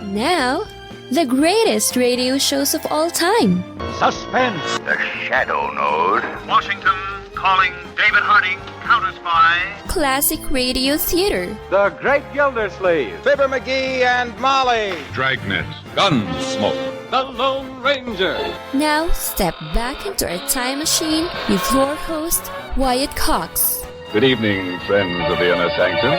Now, the greatest radio shows of all time. Suspense. The Shadow Node. Washington calling David Harding, counter-spy. Classic Radio Theater. The Great Gildersleeve. Fibber McGee and Molly. Dragnet. Gunsmoke. The Lone Ranger. Now, step back into a time machine with your host, Wyatt Cox. Good evening, friends of the Inner Sanctum.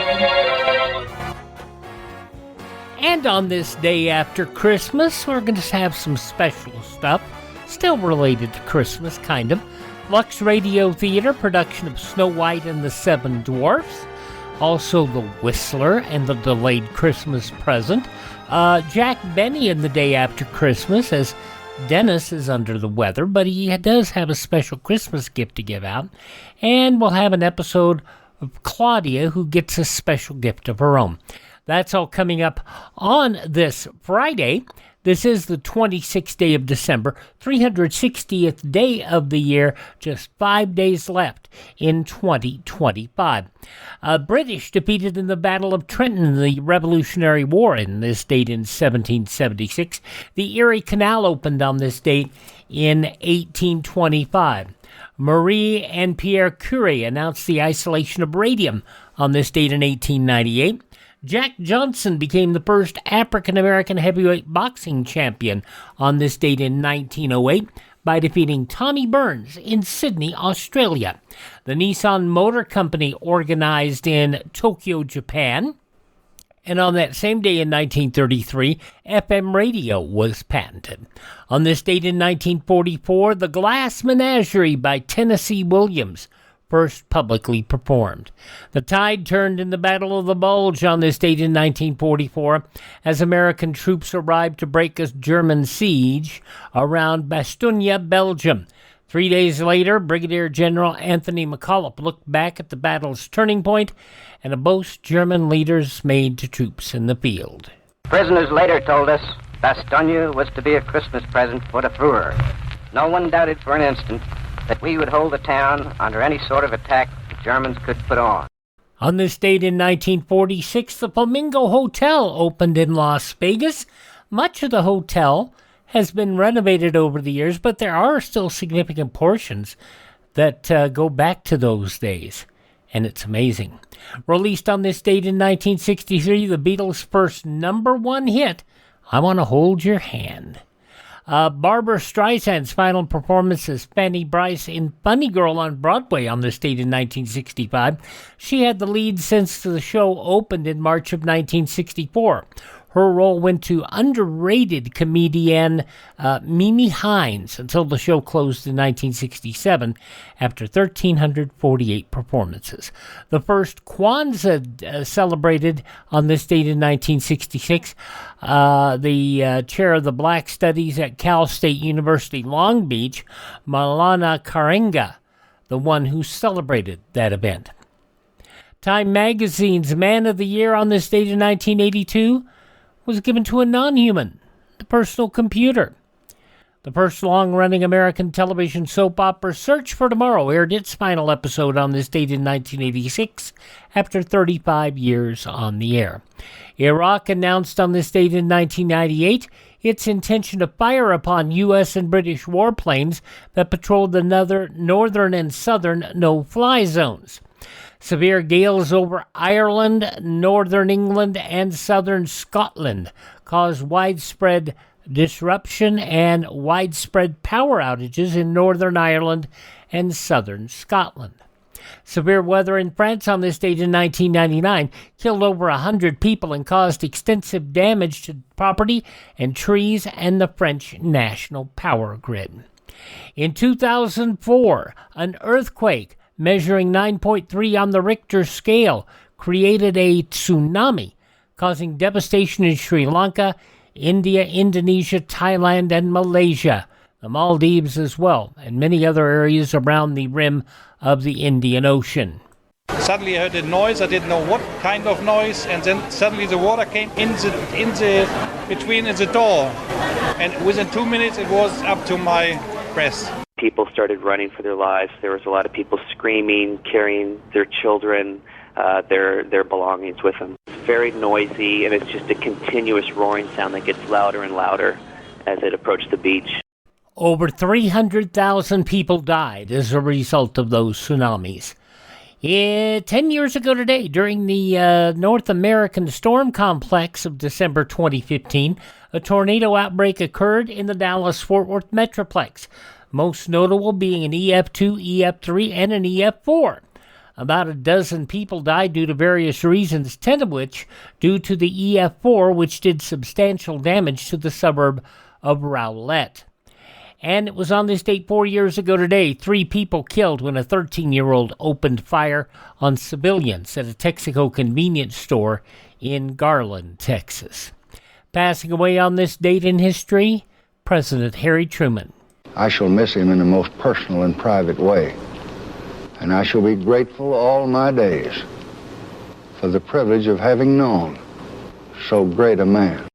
And on this day after Christmas, we're going to have some special stuff, still related to Christmas, kind of. Lux Radio Theater production of Snow White and the Seven Dwarfs. Also The Whistler and the Delayed Christmas Present. Jack Benny in the day after Christmas, as Dennis is under the weather, but he does have a special Christmas gift to give out. And we'll have an episode of Claudia, who gets a special gift of her own. That's all coming up on this Friday. This is the 26th day of December, 360th day of the year, just 5 days left in 2025. British defeated in the Battle of Trenton in the Revolutionary War in this date in 1776. The Erie Canal opened on this date in 1825. Marie and Pierre Curie announced the isolation of radium on this date in 1898. Jack Johnson became the first African-American heavyweight boxing champion on this date in 1908 by defeating Tommy Burns in Sydney, Australia. The Nissan Motor Company organized in Tokyo, Japan. And on that same day in 1933, FM radio was patented. On this date in 1944, The Glass Menagerie by Tennessee Williams first publicly performed. The tide turned in the Battle of the Bulge on this date in 1944 as American troops arrived to break a German siege around Bastogne, Belgium. 3 days later, Brigadier General Anthony McCulloch looked back at the battle's turning point and a boast German leaders made to troops in the field. Prisoners later told us Bastogne was to be a Christmas present for the Fuhrer. No one doubted for an instant that we would hold the town under any sort of attack the Germans could put on. On this date in 1946, the Flamingo Hotel opened in Las Vegas. Much of the hotel has been renovated over the years, but there are still significant portions that go back to those days, and it's amazing. Released on this date in 1963, the Beatles' first #1 hit, I Want to Hold Your Hand. Barbara Streisand's final performance as Fanny Brice in Funny Girl on Broadway on this date in 1965. She had the lead since the show opened in March of 1964. Her role went to underrated comedian Mimi Hines until the show closed in 1967 after 1,348 performances. The first Kwanzaa celebrated on this date in 1966. The chair of the Black Studies at Cal State University Long Beach, Maulana Karenga, the one who celebrated that event. Time Magazine's Man of the Year on this date in 1982 was given to a non-human, the personal computer. The first long-running American television soap opera, Search for Tomorrow, aired its final episode on this date in 1986 after 35 years on the air. Iraq announced on this date in 1998 its intention to fire upon U.S. and British warplanes that patrolled the northern and southern no-fly zones. Severe gales over Ireland, northern England, and southern Scotland caused widespread disruption and widespread power outages in Northern Ireland and southern Scotland. Severe weather in France on this date in 1999 killed over 100 people and caused extensive damage to property and trees and the French national power grid. In 2004, an earthquake measuring 9.3 on the Richter scale created a tsunami, causing devastation in Sri Lanka, India, Indonesia, Thailand, and Malaysia, the Maldives as well, and many other areas around the rim of the Indian Ocean. Suddenly I heard a noise, I didn't know what kind of noise, and then suddenly the water came in the door, and within 2 minutes it was up to my breast. People started running for their lives. There was a lot of people screaming, carrying their children. their belongings with them. It's very noisy, and it's just a continuous roaring sound that gets louder and louder as it approached the beach. Over 300,000 people died as a result of those tsunamis. 10 years ago today, during the North American storm complex of December 2015, a tornado outbreak occurred in the Dallas-Fort Worth Metroplex, most notable being an EF2, EF3, and an EF4. About a dozen people died due to various reasons, 10 of which due to the EF4, which did substantial damage to the suburb of Rowlett. And it was on this date 4 years ago today, 3 people killed when a 13-year-old opened fire on civilians at a Texaco convenience store in Garland, Texas. Passing away on this date in history, President Harry Truman. I shall miss him in the most personal and private way, and I shall be grateful all my days for the privilege of having known so great a man.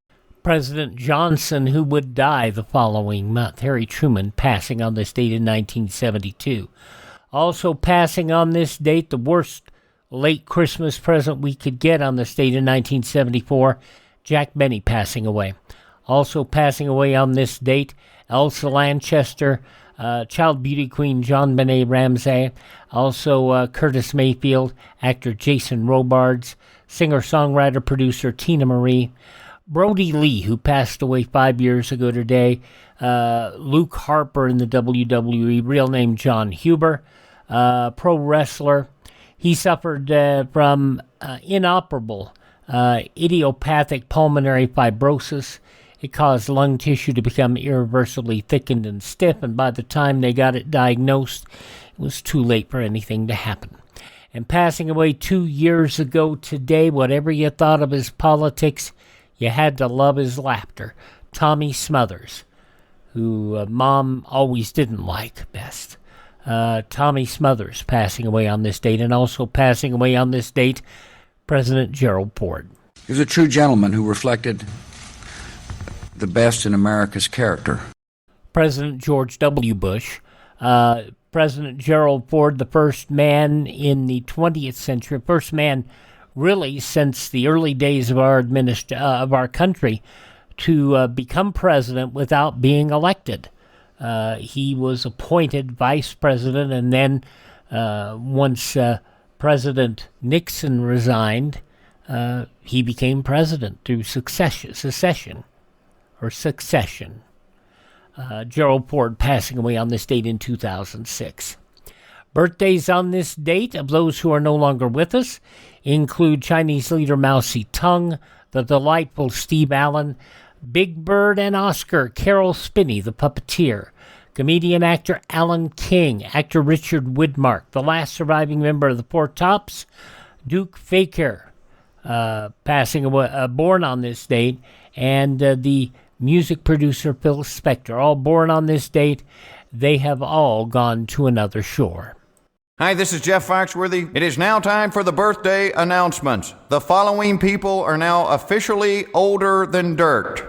President Johnson, who would die the following month. Harry Truman passing on this date in 1972. Also passing on this date, the worst late Christmas present we could get on this date in 1974, Jack Benny passing away. Also passing away on this date, Elsa Lanchester, child beauty queen John Benet Ramsey, also Curtis Mayfield, actor Jason Robards, singer-songwriter, producer Tina Marie, Brody Lee, who passed away 5 years ago today, Luke Harper in the WWE, real name John Huber, pro wrestler. He suffered from inoperable idiopathic pulmonary fibrosis. It caused lung tissue to become irreversibly thickened and stiff, and by the time they got it diagnosed, it was too late for anything to happen. And passing away 2 years ago today, whatever you thought of his politics, you had to love his laughter. Tommy Smothers, who Mom always didn't like best. Tommy Smothers passing away on this date, and also passing away on this date, President Gerald Ford. He was a true gentleman who reflected the best in America's character. President George W. Bush. President Gerald Ford, the first man in the 20th century, first man really since the early days of our country to become president without being elected. He was appointed vice president, and then once President Nixon resigned, he became president through succession. Gerald Ford passing away on this date in 2006. Birthdays on this date of those who are no longer with us include Chinese leader Mao Zedong, the delightful Steve Allen, Big Bird and Oscar, Carol Spinney, the puppeteer, comedian actor Alan King, actor Richard Widmark, the last surviving member of the Four Tops, Duke Fakir, passing away, born on this date, and the music producer Phil Spector, all born on this date. They have all gone to another shore. Hi, this is Jeff Foxworthy. It is now time for the birthday announcements. The following people are now officially older than dirt.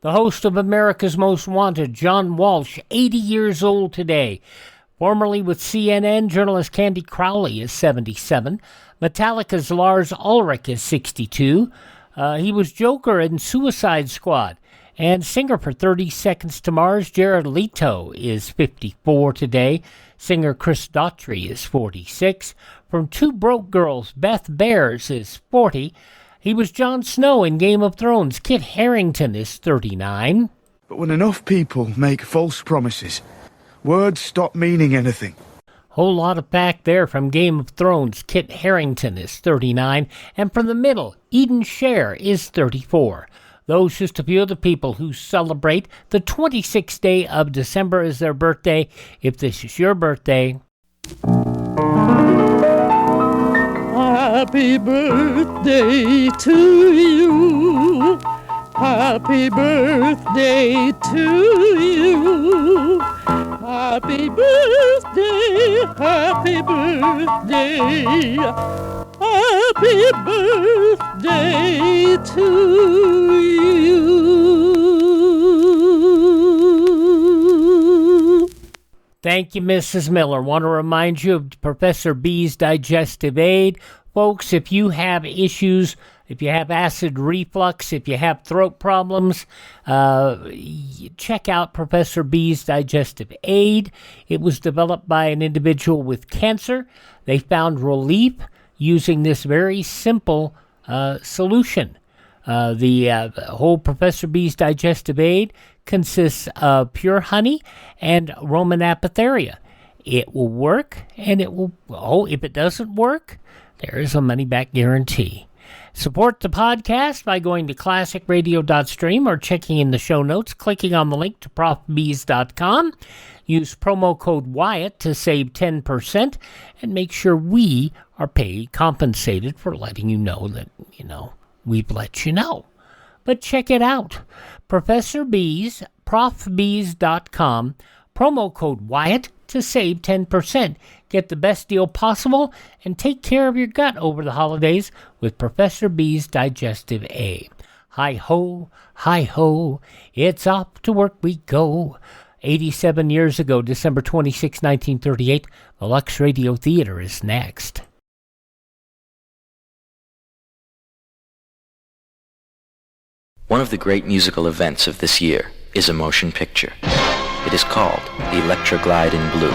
The host of America's Most Wanted, John Walsh, 80 years old today. Formerly with CNN, journalist Candy Crowley is 77. Metallica's Lars Ulrich is 62. He was Joker in Suicide Squad. And singer for 30 Seconds to Mars, Jared Leto, is 54 today. Singer Chris Daughtry is 46. From Two Broke Girls, Beth Bears is 40. He was Jon Snow in Game of Thrones. Kit Harington is 39. But when enough people make false promises, words stop meaning anything. Whole lot of fact there from Game of Thrones. Kit Harington is 39. And from the middle, Eden Scher is 34. Those just a few of the people who celebrate the 26th day of December as their birthday. If this is your birthday, happy birthday to you. Happy birthday to you. Happy birthday, happy birthday. Happy birthday to you. Thank you, Mrs. Miller. Want to remind you of Professor B's Digestive Aid. Folks, if you have issues, if you have acid reflux, if you have throat problems, check out Professor B's Digestive Aid. It was developed by an individual with cancer. They found relief using this very simple solution. The whole Professor B's Digestive Aid consists of pure honey and Roman apotheria. It will work, and it will, if it doesn't work, there is a money-back guarantee. Support the podcast by going to classicradio.stream or checking in the show notes, clicking on the link to profbees.com. Use promo code Wyatt to save 10%, and make sure we are compensated for letting you know that, we've let you know. But check it out. Professor Bees, profbees.com, promo code Wyatt to save 10%. Get the best deal possible and take care of your gut over the holidays with Professor B's Digestive Aid. Hi-ho, it's off to work we go. 87 years ago, December 26, 1938, the Lux Radio Theater is next. One of the great musical events of this year is a motion picture. It is called Electroglide in Blue.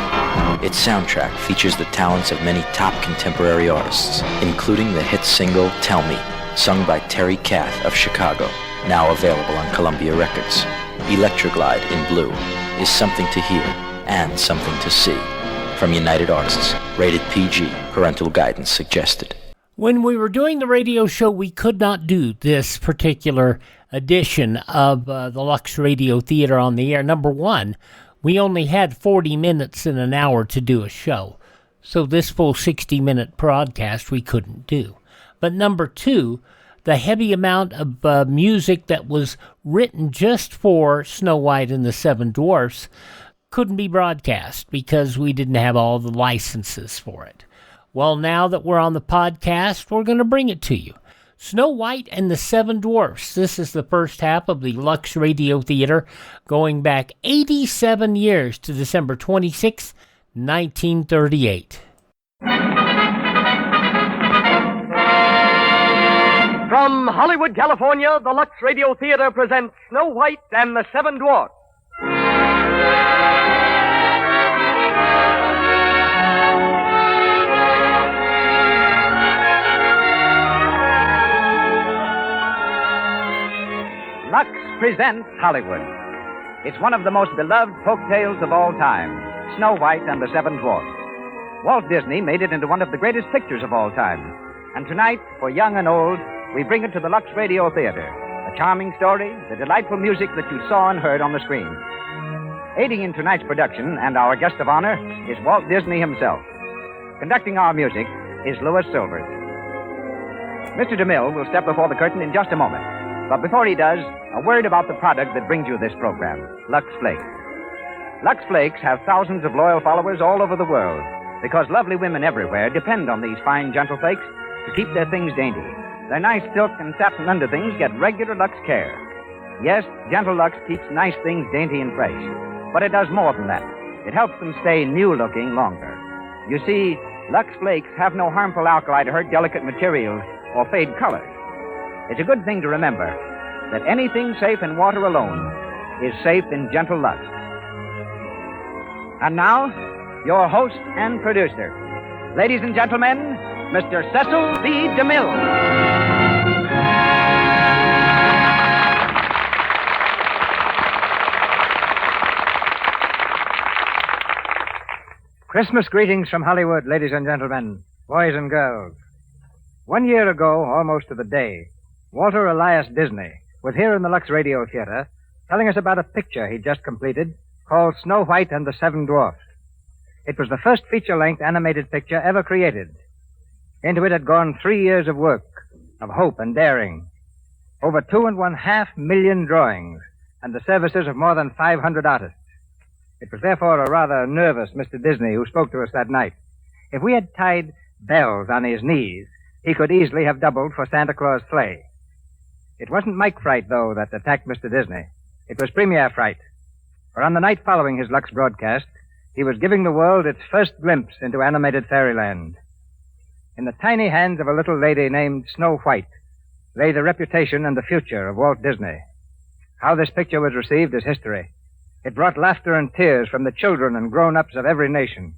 Its soundtrack features the talents of many top contemporary artists, including the hit single Tell Me, sung by Terry Kath of Chicago, now available on Columbia Records. Electroglide in Blue is something to hear and something to see. From United Artists, rated PG, parental guidance suggested. When we were doing the radio show, we could not do this particular edition of the Lux Radio Theater on the air. Number one, we only had 40 minutes in an hour to do a show, so this full 60-minute broadcast we couldn't do. But number two, the heavy amount of music that was written just for Snow White and the Seven Dwarfs couldn't be broadcast because we didn't have all the licenses for it. Well, now that we're on the podcast, we're going to bring it to you. Snow White and the Seven Dwarfs. This is the first half of the Lux Radio Theater, going back 87 years to December 26, 1938. From Hollywood, California, the Lux Radio Theater presents Snow White and the Seven Dwarfs. Lux presents Hollywood. It's one of the most beloved folk tales of all time, Snow White and the Seven Dwarfs. Walt Disney made it into one of the greatest pictures of all time. And tonight, for young and old, we bring it to the Lux Radio Theater. A charming story, the delightful music that you saw and heard on the screen. Aiding in tonight's production, and our guest of honor, is Walt Disney himself. Conducting our music is Louis Silvers. Mr. DeMille will step before the curtain in just a moment. But before he does, a word about the product that brings you this program, Lux Flakes. Lux Flakes have thousands of loyal followers all over the world because lovely women everywhere depend on these fine, gentle flakes to keep their things dainty. Their nice silk and satin underthings get regular Lux care. Yes, gentle Lux keeps nice things dainty and fresh, but it does more than that. It helps them stay new-looking longer. You see, Lux Flakes have no harmful alkali to hurt delicate materials or fade colors. It's a good thing to remember that anything safe in water alone is safe in gentle Lux. And now, your host and producer. Ladies and gentlemen, Mr. Cecil B. DeMille. Christmas greetings from Hollywood, ladies and gentlemen, boys and girls. 1 year ago, almost to the day, Walter Elias Disney was here in the Lux Radio Theater telling us about a picture he'd just completed called Snow White and the Seven Dwarfs. It was the first feature-length animated picture ever created. Into it had gone 3 years of work, of hope and daring, over 2.5 million drawings, and the services of more than 500 artists. It was therefore a rather nervous Mr. Disney who spoke to us that night. If we had tied bells on his knees, he could easily have doubled for Santa Claus' sleigh. It wasn't Mike Fright, though, that attacked Mr. Disney. It was Premier Fright. For on the night following his Lux broadcast, he was giving the world its first glimpse into animated fairyland. In the tiny hands of a little lady named Snow White lay the reputation and the future of Walt Disney. How this picture was received is history. It brought laughter and tears from the children and grown-ups of every nation.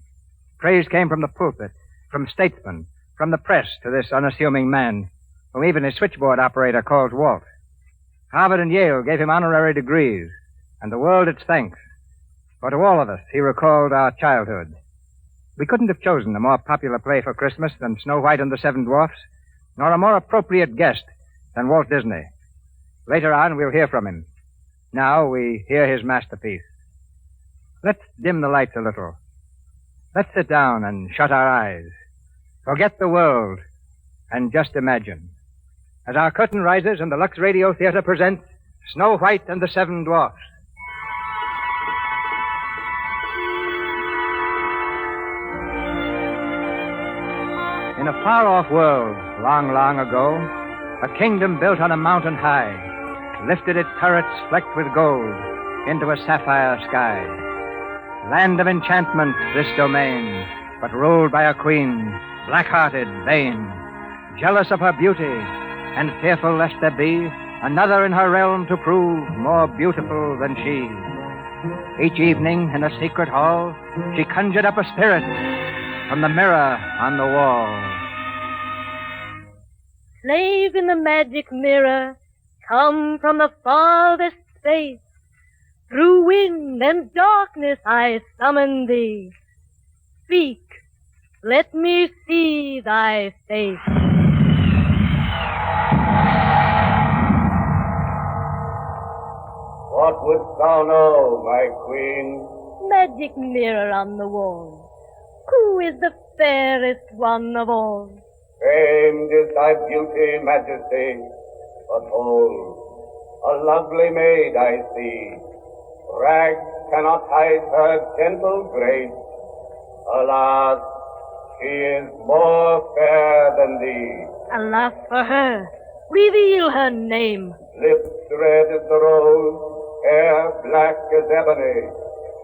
Praise came from the pulpit, from statesmen, from the press to this unassuming man, whom even his switchboard operator calls Walt. Harvard and Yale gave him honorary degrees, and the world its thanks. For to all of us, he recalled our childhood. We couldn't have chosen a more popular play for Christmas than Snow White and the Seven Dwarfs, nor a more appropriate guest than Walt Disney. Later on, we'll hear from him. Now we hear his masterpiece. Let's dim the lights a little. Let's sit down and shut our eyes. Forget the world and just imagine. As our curtain rises and the Lux Radio Theater presents Snow White and the Seven Dwarfs. In a far-off world, long, long ago, a kingdom built on a mountain high lifted its turrets flecked with gold into a sapphire sky. Land of enchantment, this domain, but ruled by a queen, black-hearted, vain, jealous of her beauty, and fearful lest there be another in her realm to prove more beautiful than she. Each evening, in a secret hall, she conjured up a spirit from the mirror on the wall. Slave in the magic mirror, come from the farthest space. Through wind and darkness I summon thee. Speak, let me see thy face. What wouldst thou know, my queen? Magic mirror on the wall, who is the fairest one of all? Famed is thy beauty, majesty, but hold, a lovely maid I see. Rags cannot hide her gentle grace. Alas, she is more fair than thee. Alas for her, reveal her name. Lips red as the rose, hair black as ebony,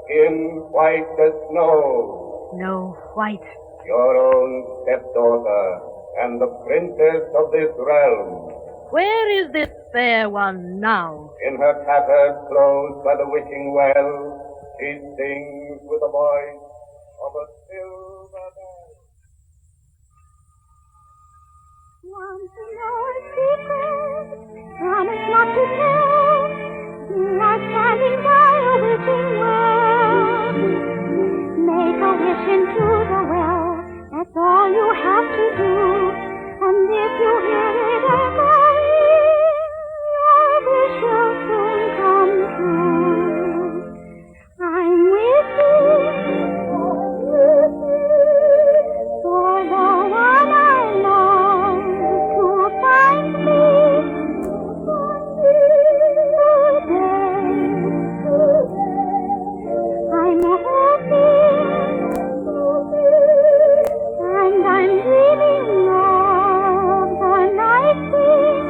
skin white as snow. No, white. Your own stepdaughter and the princess of this realm. Where is this fair one now? In her tattered clothes by the wishing well, she sings with the voice of a silver bell. Want to know a secret? Promise not to tell. You are standing by a wishing well. Make a wish into the well. That's all you have to do. And if you hear it echoing, your wish will soon come true. I'm wishing for the one I love to find me today. I'm hoping and I'm dreaming of the night thing.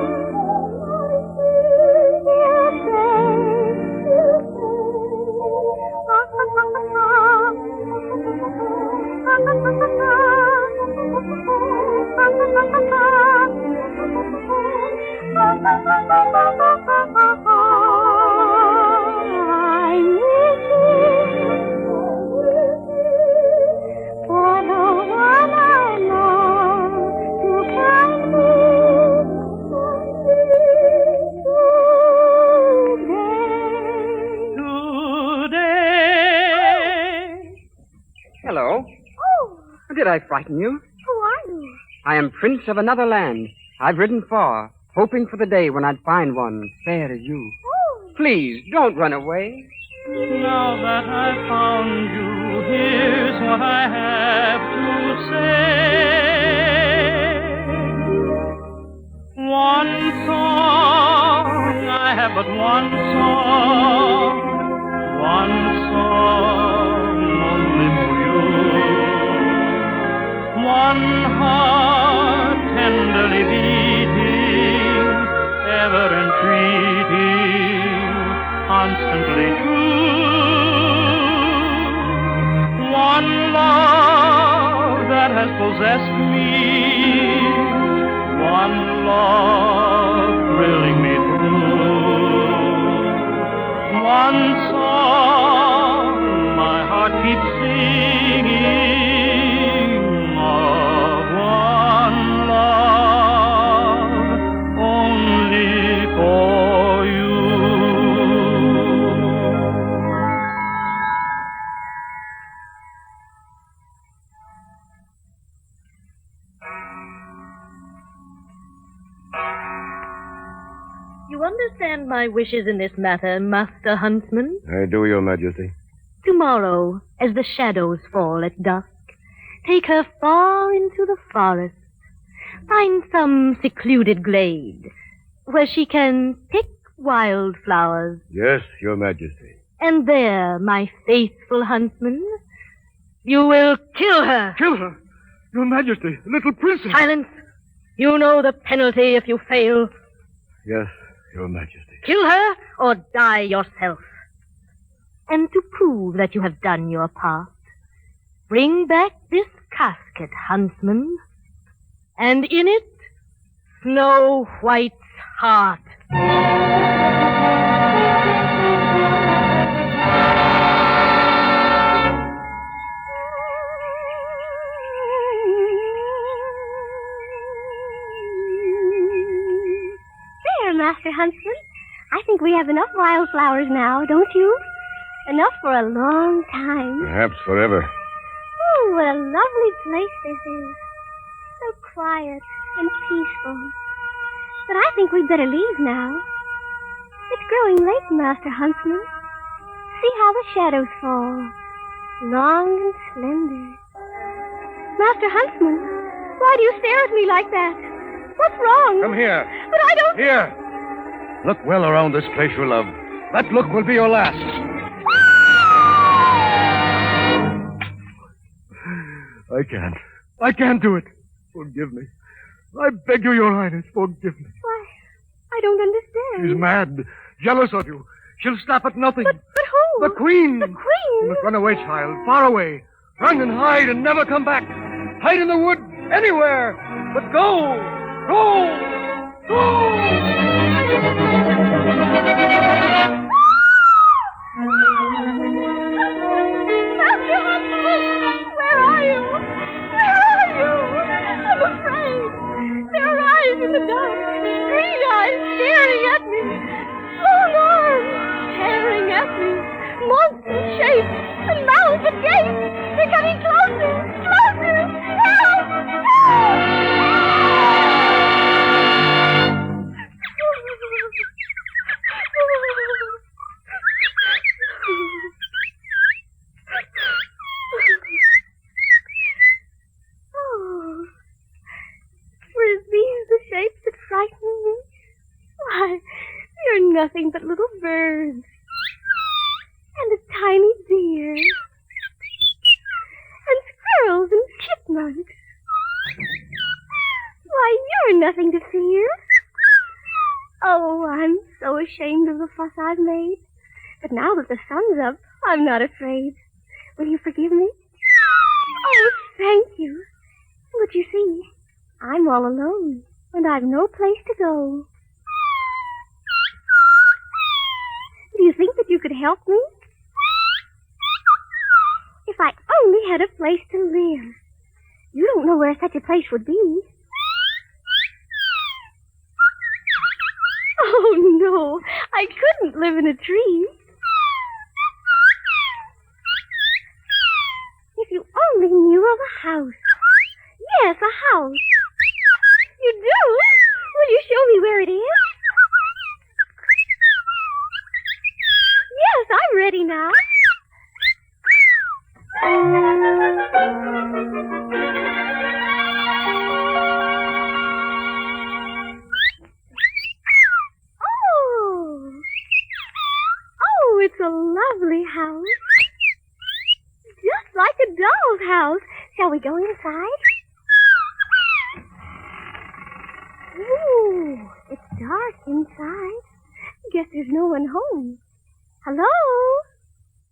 Hello. Oh, Did I frighten you? who are you? I am Prince of another land. I've ridden far, hoping for the day when I'd find one fair as you. Oh. Please, don't run away. Now that I've found you, here's what I have to say. One song, I have but one song. One song only for you. One heart tenderly beating, ever entreating, constantly true. has possessed me. One love thrilling me through. One song my heart keeps singing of one love only for you. You understand my wishes in this matter, Master Huntsman? I do, Your Majesty. Tomorrow, as the shadows fall at dusk, take her far into the forest. Find some secluded glade where she can pick wildflowers. Yes, Your Majesty. And there, my faithful huntsman, you will kill her. Kill her? Your Majesty, little princess. Silence. You know the penalty if you fail. Yes, Your Majesty. Kill her or die yourself. And to prove that you have done your part, bring back this casket, huntsman, and in it, Snow White's heart. There, Master Huntsman. I think we have enough wildflowers now, don't you? Enough for a long time. Perhaps forever. Oh, what a lovely place this is. So quiet and peaceful. But I think we'd better leave now. It's growing late, Master Huntsman. See how the shadows fall. Long and slender. Master Huntsman, why do you stare at me like that? What's wrong? Come here. But I don't... Here. Look well around this place you love. That look will be your last. I can't do it. Forgive me. I beg you, Your Highness, forgive me. Why, I don't understand. She's mad. Jealous of you. She'll stop at nothing. But who? The Queen. The Queen? You must run away, child. Far away. Run and hide and never come back. Hide in the wood. Anywhere. But go. Go. Go. Master Huntsman, where are you? Where are you? I'm afraid. There are eyes in the dark. Green eyes staring at me. Long arms tearing at me. Monster shapes and mouths agape. They're coming closer. Closer. Help! Help! Were these the shapes that frighten me? Why, you're nothing but little birds. And a tiny deer. And squirrels and chipmunks. Why, you're nothing to fear. Oh, I'm so ashamed of the fuss I've made. But now that the sun's up, I'm not afraid. Will you forgive me? Oh, thank you. But you see, I'm all alone, and I've no place to go. Do you think that you could help me? If I only had a place to live. You don't know where such a place would be. Oh, no, I couldn't live in a tree. If you only knew of a house. Yes, a house. You do? Will you show me where it is? Yes, I'm ready now. Oh, it's a lovely house. Just like a doll's house. Shall we go inside? Ooh, it's dark inside. Guess there's no one home. Hello?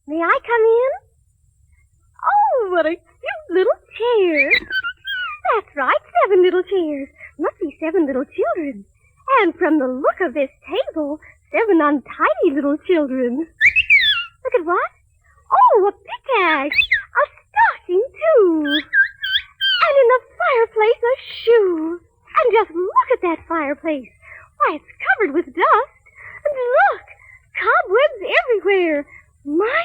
May I come in? Oh, what a cute little chair. That's right, 7 little chairs. Must be 7 little children. And from the look of this table, 7 untidy little children. Look at what? Oh, a pickaxe. A stocking, too. And in the fireplace, a shoe. And just look at that fireplace. Why, it's covered with dust. And look, cobwebs everywhere. My,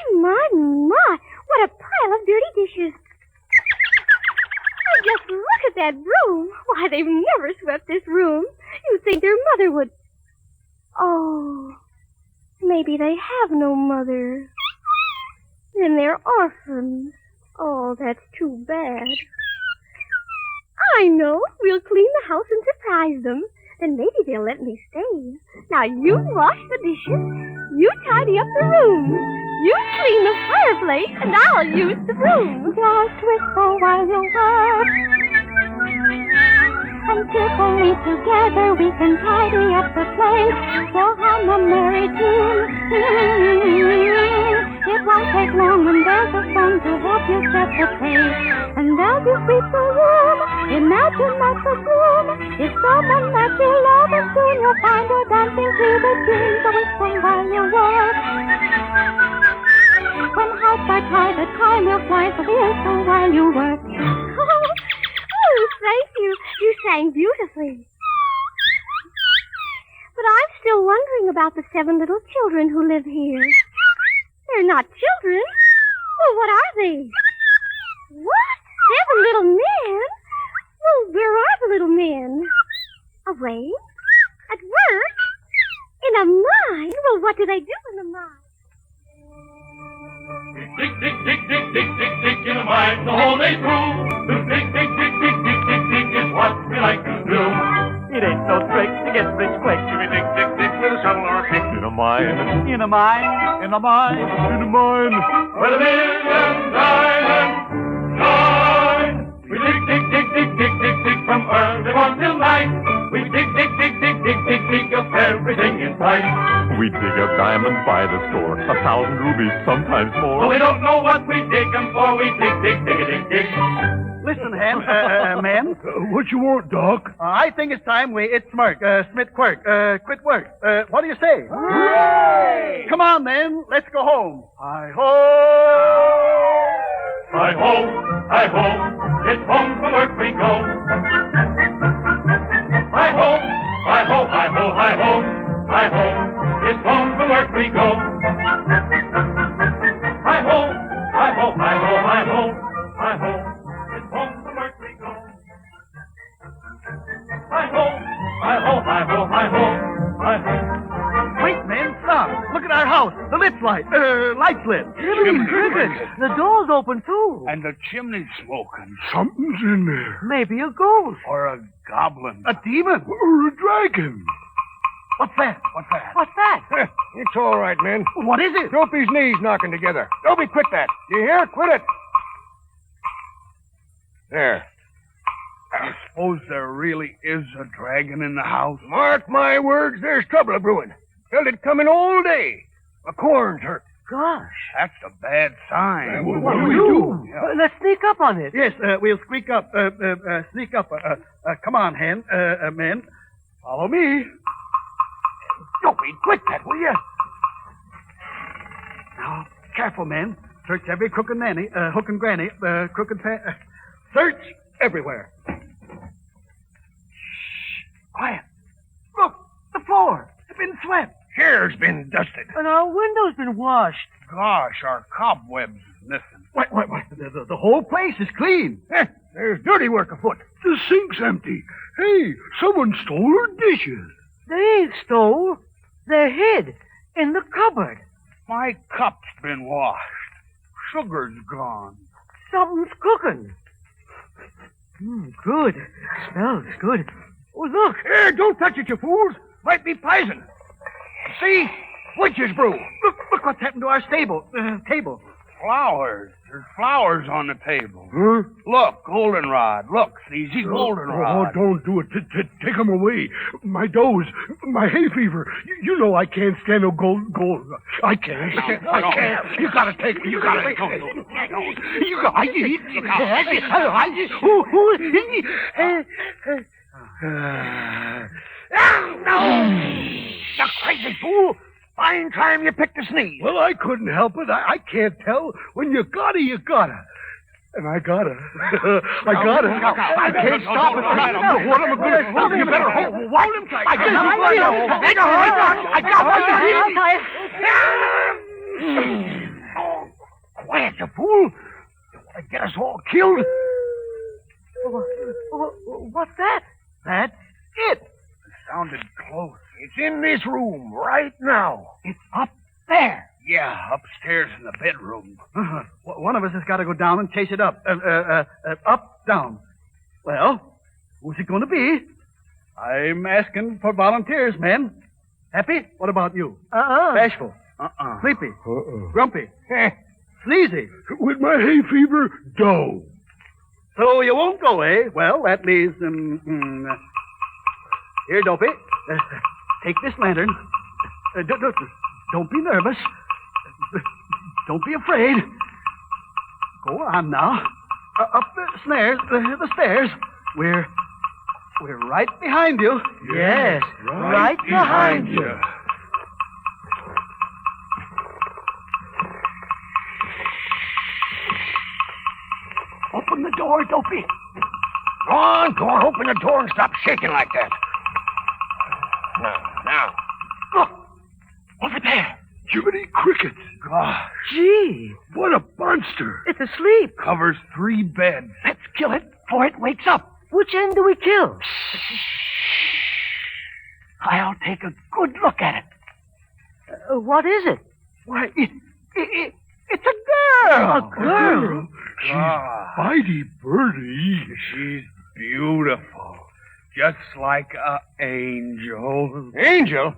what a pile of dirty dishes. And just look at that broom. Why, they've never swept this room. You'd think their mother would... Oh, maybe they have no mother. Then they're orphans. Oh, that's too bad. I know. We'll clean the house and surprise them. Then maybe they'll let me stay. Now, you wash the dishes, you tidy up the room, you clean the fireplace, and I'll use the broom. Just whistle while you work. And cheerfully together we can tidy up the place. We'll hum a merry tune. It won't take long when there's a song to help you set the pace. And as you sweep the room, imagine that the groom is someone that you love, and soon you'll find her dancing to the tune. So whistle while you work. When hearts are tied, the time will fly, so whistle while you work. Oh, thank you. You sang beautifully. But I'm still wondering about the 7 little children who live here. They're not children. Well, what are they? What? 7 little men? Well, where are the little men? Away? At work? In a mine? Well, what do they do in the mine? Dig, dig, dig, dig, dig, dig, dig in a mine the whole day through. Dig, dig, dig, dig, dig, dig, dig, dig is what we like to do. It ain't no trick to get rich quick. If we dig, dig, dig with a shovel or a pick. In a mine. In a mine. In a mine. In a mine. Where the million diamonds shine. We dig, dig, dig, dig, dig, dig, dig from early morn till night. We dig, dig, dig, dig, dig, dig, dig up everything in sight. We dig a diamond by the score, 1,000 rubies, sometimes more. But we don't know what we dig them for. We dig, dig, dig, dig, dig. Listen, men. What you want, Doc? I think it's time it's Smith Quirk, quit work. What do you say? Hooray! Come on, then. Let's go home. Hi-ho! Hi-ho, hi-ho, it's home from work we go. Hi-ho, hi-ho, hi-ho, hi-ho, hi-ho, it's home from work we go. Hi-ho, hi-ho, hi-ho, hi-ho, hi-ho, it's home from work we go. Hi-ho, hi-ho, hi-ho, hi-ho, hi-ho. Wait, man, stop. Look at our house. The lights lit. Jimmy cricket. The door's open, too. And the chimney's smoking. Something's in there. Maybe a ghost. Or a goblin. A demon. Or a dragon. What's that? What's that? It's all right, men. What is it? Dopey's knees knocking together. Dopey, quit that. You hear? Quit it. There. I suppose there really is a dragon in the house. Mark my words, there's trouble a brewing. Felt it coming all day. My corn's hurt. Gosh. That's a bad sign. What do we do? Let's sneak up on it. Yes, we'll sneak up. Sneak up. Come on, men. Follow me. Dopey, quit that, will you? Now, careful, men. Search every crook and nanny, hook and granny, crook and search everywhere. Shh. Quiet. Look, the floor. It's been swept. Chair's been dusted. And our window's been washed. Gosh, our cobwebs is missing. What? The whole place is clean. There's dirty work afoot. The sink's empty. Hey, someone stole our dishes. They ain't stole. They're hid in the cupboard. My cup's been washed. Sugar's gone. Something's cooking. Good. Smells good. Oh, look. Here, don't touch it, you fools. Might be poison. See? Witch's brew. Look what's happened to our table. Flowers. There's flowers on the table. Huh? Look, goldenrod. Look, Sneezy, goldenrod. Oh, don't do it. Take them away. My doze, my hay fever. You know I can't stand no gold. I can't. I can't. You gotta take me. You gotta take me. You gotta eat. No! You crazy fool! Fine time you picked a sneeze. Well, I couldn't help it. I can't tell. When you gotta, you gotta. And I gotta. I gotta. I can't stop it. What am I going to do? You better hold him tight. I got quiet, you fool. You want to get us all killed? What's that? That's it. It sounded close. It's in this room right now. It's up there. Yeah, upstairs in the bedroom. One of us has got to go down and chase it up. Up, down. Well, who's it going to be? I'm asking for volunteers, men. Happy? What about you? Bashful? Sleepy? Grumpy? Sneezy? With my hay fever, go. So you won't go, eh? Well, that leaves... Here, Dopey. Take this lantern. Don't be nervous. Don't be afraid. Go on now. Up the stairs. The stairs. We're right behind you. Yes, right behind you. Open the door, Dopey. Go on, open the door and stop shaking like that. Now. Look. Over there. Jiminy crickets. Gosh. Gee. What a monster. It's asleep. Covers 3 beds. Let's kill it before it wakes up. Which end do we kill? I'll take a good look at it. What is it? Why, it's a girl. A girl? She's Bitey Birdie. She's beautiful. Just like an angel. Angel?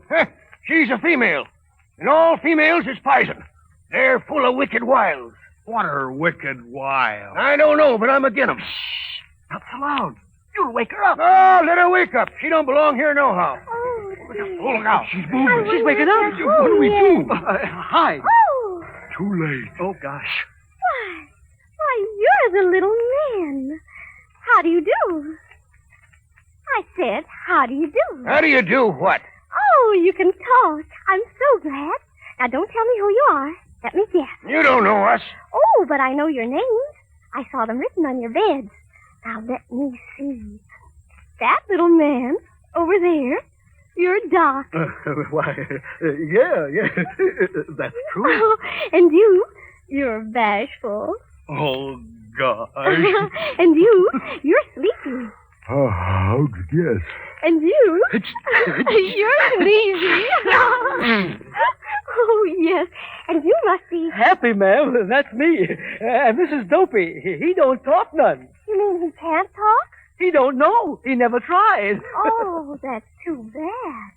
She's a female. And all females is poison. They're full of wicked wiles. What are wicked wiles? I don't know, but I'm agin 'em. Shh. Not so loud. You'll wake her up. Oh, let her wake up. She don't belong here nohow. Oh, Look out. She's moving. She's waking up. What do we do? Hi. Oh, Too late. Oh, gosh. why, you're the little man. How do you do? I said, how do you do? How do you do what? Oh, you can talk. I'm so glad. Now, don't tell me who you are. Let me guess. You don't know us. Oh, but I know your names. I saw them written on your beds. Now, let me see. That little man over there, you're Doc. Why, yeah. That's true. Oh, and you're Bashful. Oh, gosh. And you're Sleepy. Oh, how'd you guess? And you're Sneezy. Oh, yes. And you must be... Happy, ma'am. That's me. And this is Dopey. He don't talk none. You mean he can't talk? He don't know. He never tried. Oh, that's too bad.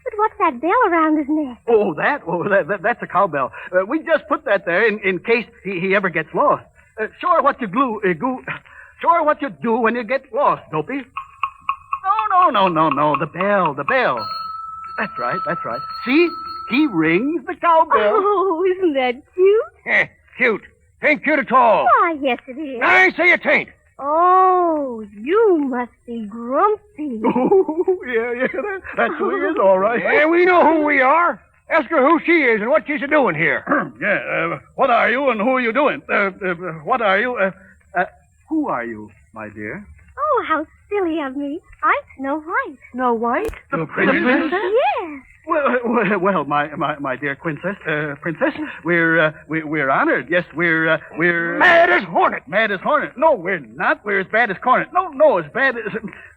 But what's that bell around his neck? Oh, that's a cowbell. We just put that there in case he ever gets lost. Sure what you Sure what you do when you get lost, Dopey. No. The bell. That's right. See? He rings the cowbell. Oh, isn't that cute? Cute. Ain't cute at all. Why, yes, it is. I say it ain't. Oh, you must be grumpy. Oh, yeah, that's who he is, all right. Yeah, we know who we are. Ask her who she is and what she's doing here. What are you and who are you doing? What are you? Who are you, my dear? Oh, how silly of me. I'm Snow White. Snow White? The princess? Yes. Well, my dear princess, we're honored. Yes, we're mad as hornet. Mad as hornet. No, we're not. We're as bad as cornet. No, as bad as.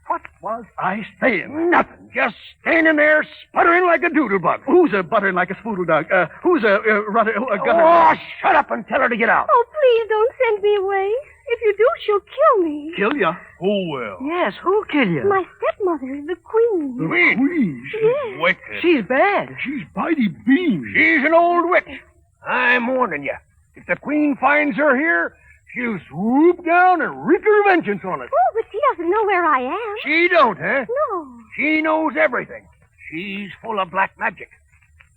What was I saying? Nothing. Just standing there sputtering like a doodle bug. Who's a buttering like a spoodle dog? Who's a gutter? Oh, shut up and tell her to get out. Oh, please don't send me away. If you do, she'll kill me. Kill ya? Who will? Yes, who'll kill you? My stepmother, the queen. The queen? She's yes. wicked. She's bad. She's Bitey Bean. She's an old witch. I'm warning you. If the Queen finds her here, she'll swoop down and wreak her vengeance on us. Oh, but she doesn't know where I am. She don't, huh? No. She knows everything. She's full of black magic.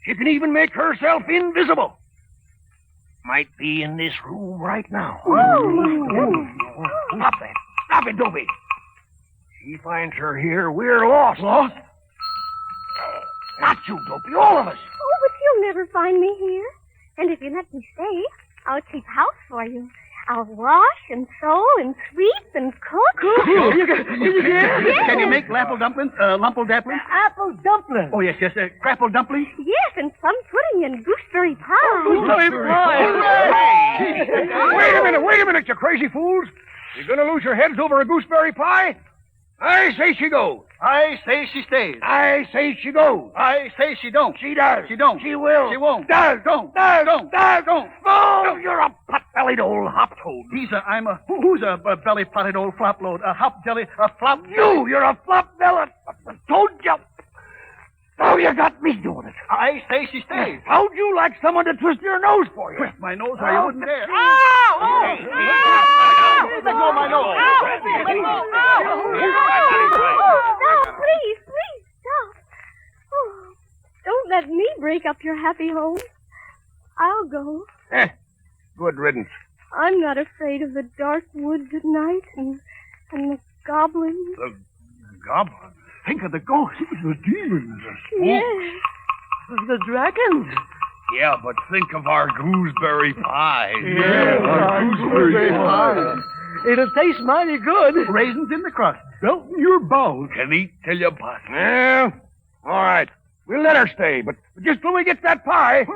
She can even make herself invisible. Might be in this room right now. Oh, my goodness. Stop that. Stop it, Dopey. She finds her here, we're lost. Lost? Not you, Dopey, all of us. Oh, but you'll never find me here. And if you let me stay, I'll keep house for you. I'll wash and sew and sweep and cook. Can you make lapple dumplings? Lumple dumplings? Apple dumplings. Oh, yes. Crapple dumplings? Yes, and plum pudding and gooseberry pie. Gooseberry pie. Wait a minute, you crazy fools. You're going to lose your heads over a gooseberry pie? I say she goes. I say she stays. I say she goes. I say she don't. She does. She don't. She will. She won't. Does. Don't. Does. Don't. Does. Don't. Oh, you're a pot-bellied old hop-toad. Who's a belly-potted old flop-load? A hop-jelly, a flop... You're a flop-bellied... Told you. Now you got me doing it. I say she stays. How'd you like someone to twist your nose for you? Twist my nose or you wouldn't dare. Let go of my nose. Stop, please, stop. Oh, don't let me break up your happy home. I'll go. Good riddance. I'm not afraid of the dark woods at night and the goblins. The goblins? Think of the ghosts, the demons. Yes. The dragons. Yeah, but think of our gooseberry pie. Our gooseberry pie. It'll taste mighty good. Raisins in the crust. Melt in your bowels. Can eat till you bust. Yeah. All right. We'll let her stay, but just till we get that pie.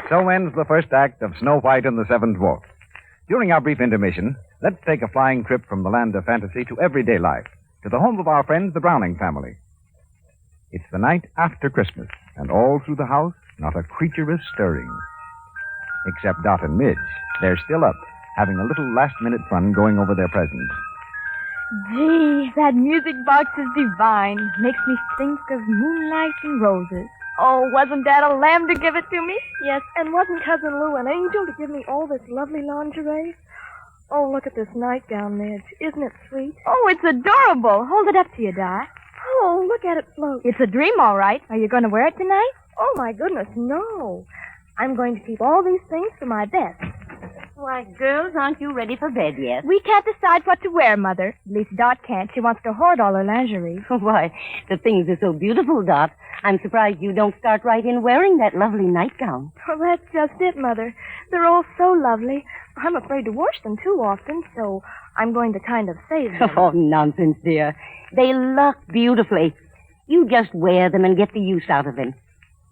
So ends the first act of Snow White and the Seven Dwarfs. During our brief intermission, let's take a flying trip from the land of fantasy to everyday life, to the home of our friends, the Browning family. It's the night after Christmas, and all through the house, not a creature is stirring. Except Dot and Midge. They're still up, having a little last-minute fun going over their presents. Gee, that music box is divine. Makes me think of moonlight and roses. Oh, wasn't Dad a lamb to give it to me? Yes, and wasn't Cousin Lou an angel to give me all this lovely lingerie? Oh, look at this nightgown, Midge. Isn't it sweet? Oh, it's adorable. Hold it up to you, Di. Oh, look at it float. It's a dream, all right. Are you going to wear it tonight? Oh, my goodness, no. I'm going to keep all these things for my best. Why, girls, aren't you ready for bed yet? We can't decide what to wear, Mother. At least Dot can't. She wants to hoard all her lingerie. Why, the things are so beautiful, Dot. I'm surprised you don't start right in wearing that lovely nightgown. Well, that's just it, Mother. They're all so lovely. I'm afraid to wash them too often, so I'm going to kind of save them. Oh, nonsense, dear. They look beautifully. You just wear them and get the use out of them.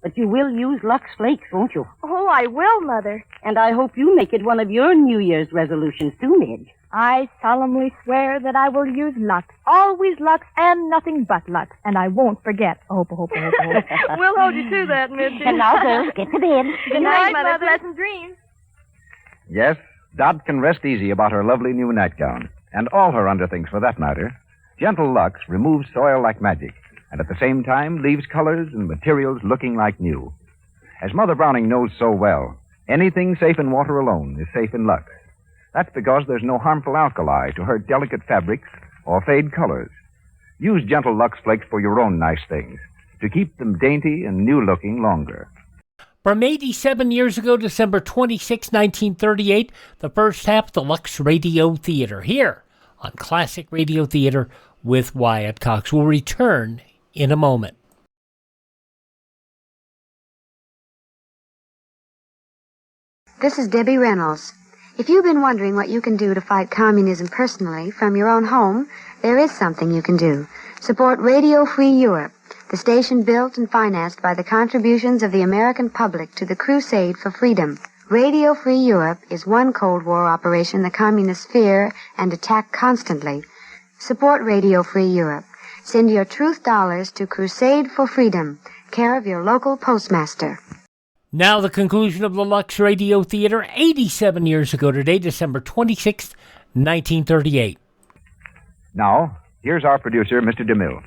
But you will use Lux Flakes, won't you? Oh, I will, Mother. And I hope you make it one of your New Year's resolutions, too, Midge. I solemnly swear that I will use Lux. Always Lux and nothing but Lux. And I won't forget. Oh, We'll hold you to that, Midge. And now, girls, get to bed. Good night, Mother. Pleasant dreams. Yes, Dot can rest easy about her lovely new nightgown. And all her underthings, for that matter. Gentle Lux removes soil like magic, and at the same time leaves colors and materials looking like new. As Mother Browning knows so well, anything safe in water alone is safe in Lux. That's because there's no harmful alkali to hurt delicate fabrics or fade colors. Use Gentle Lux Flakes for your own nice things, to keep them dainty and new-looking longer. From 87 years ago, December 26, 1938, the first half of the Lux Radio Theater, here on Classic Radio Theater with Wyatt Cox. We'll return in a moment. This is Debbie Reynolds. If you've been wondering what you can do to fight communism personally from your own home, there is something you can do. Support Radio Free Europe, the station built and financed by the contributions of the American public to the crusade for freedom. Radio Free Europe is one Cold War operation the communists fear and attack constantly. Support Radio Free Europe. Send your truth dollars to Crusade for Freedom, care of your local postmaster. Now the conclusion of the Lux Radio Theater 87 years ago today, December 26th, 1938. Now, here's our producer, Mr. DeMille.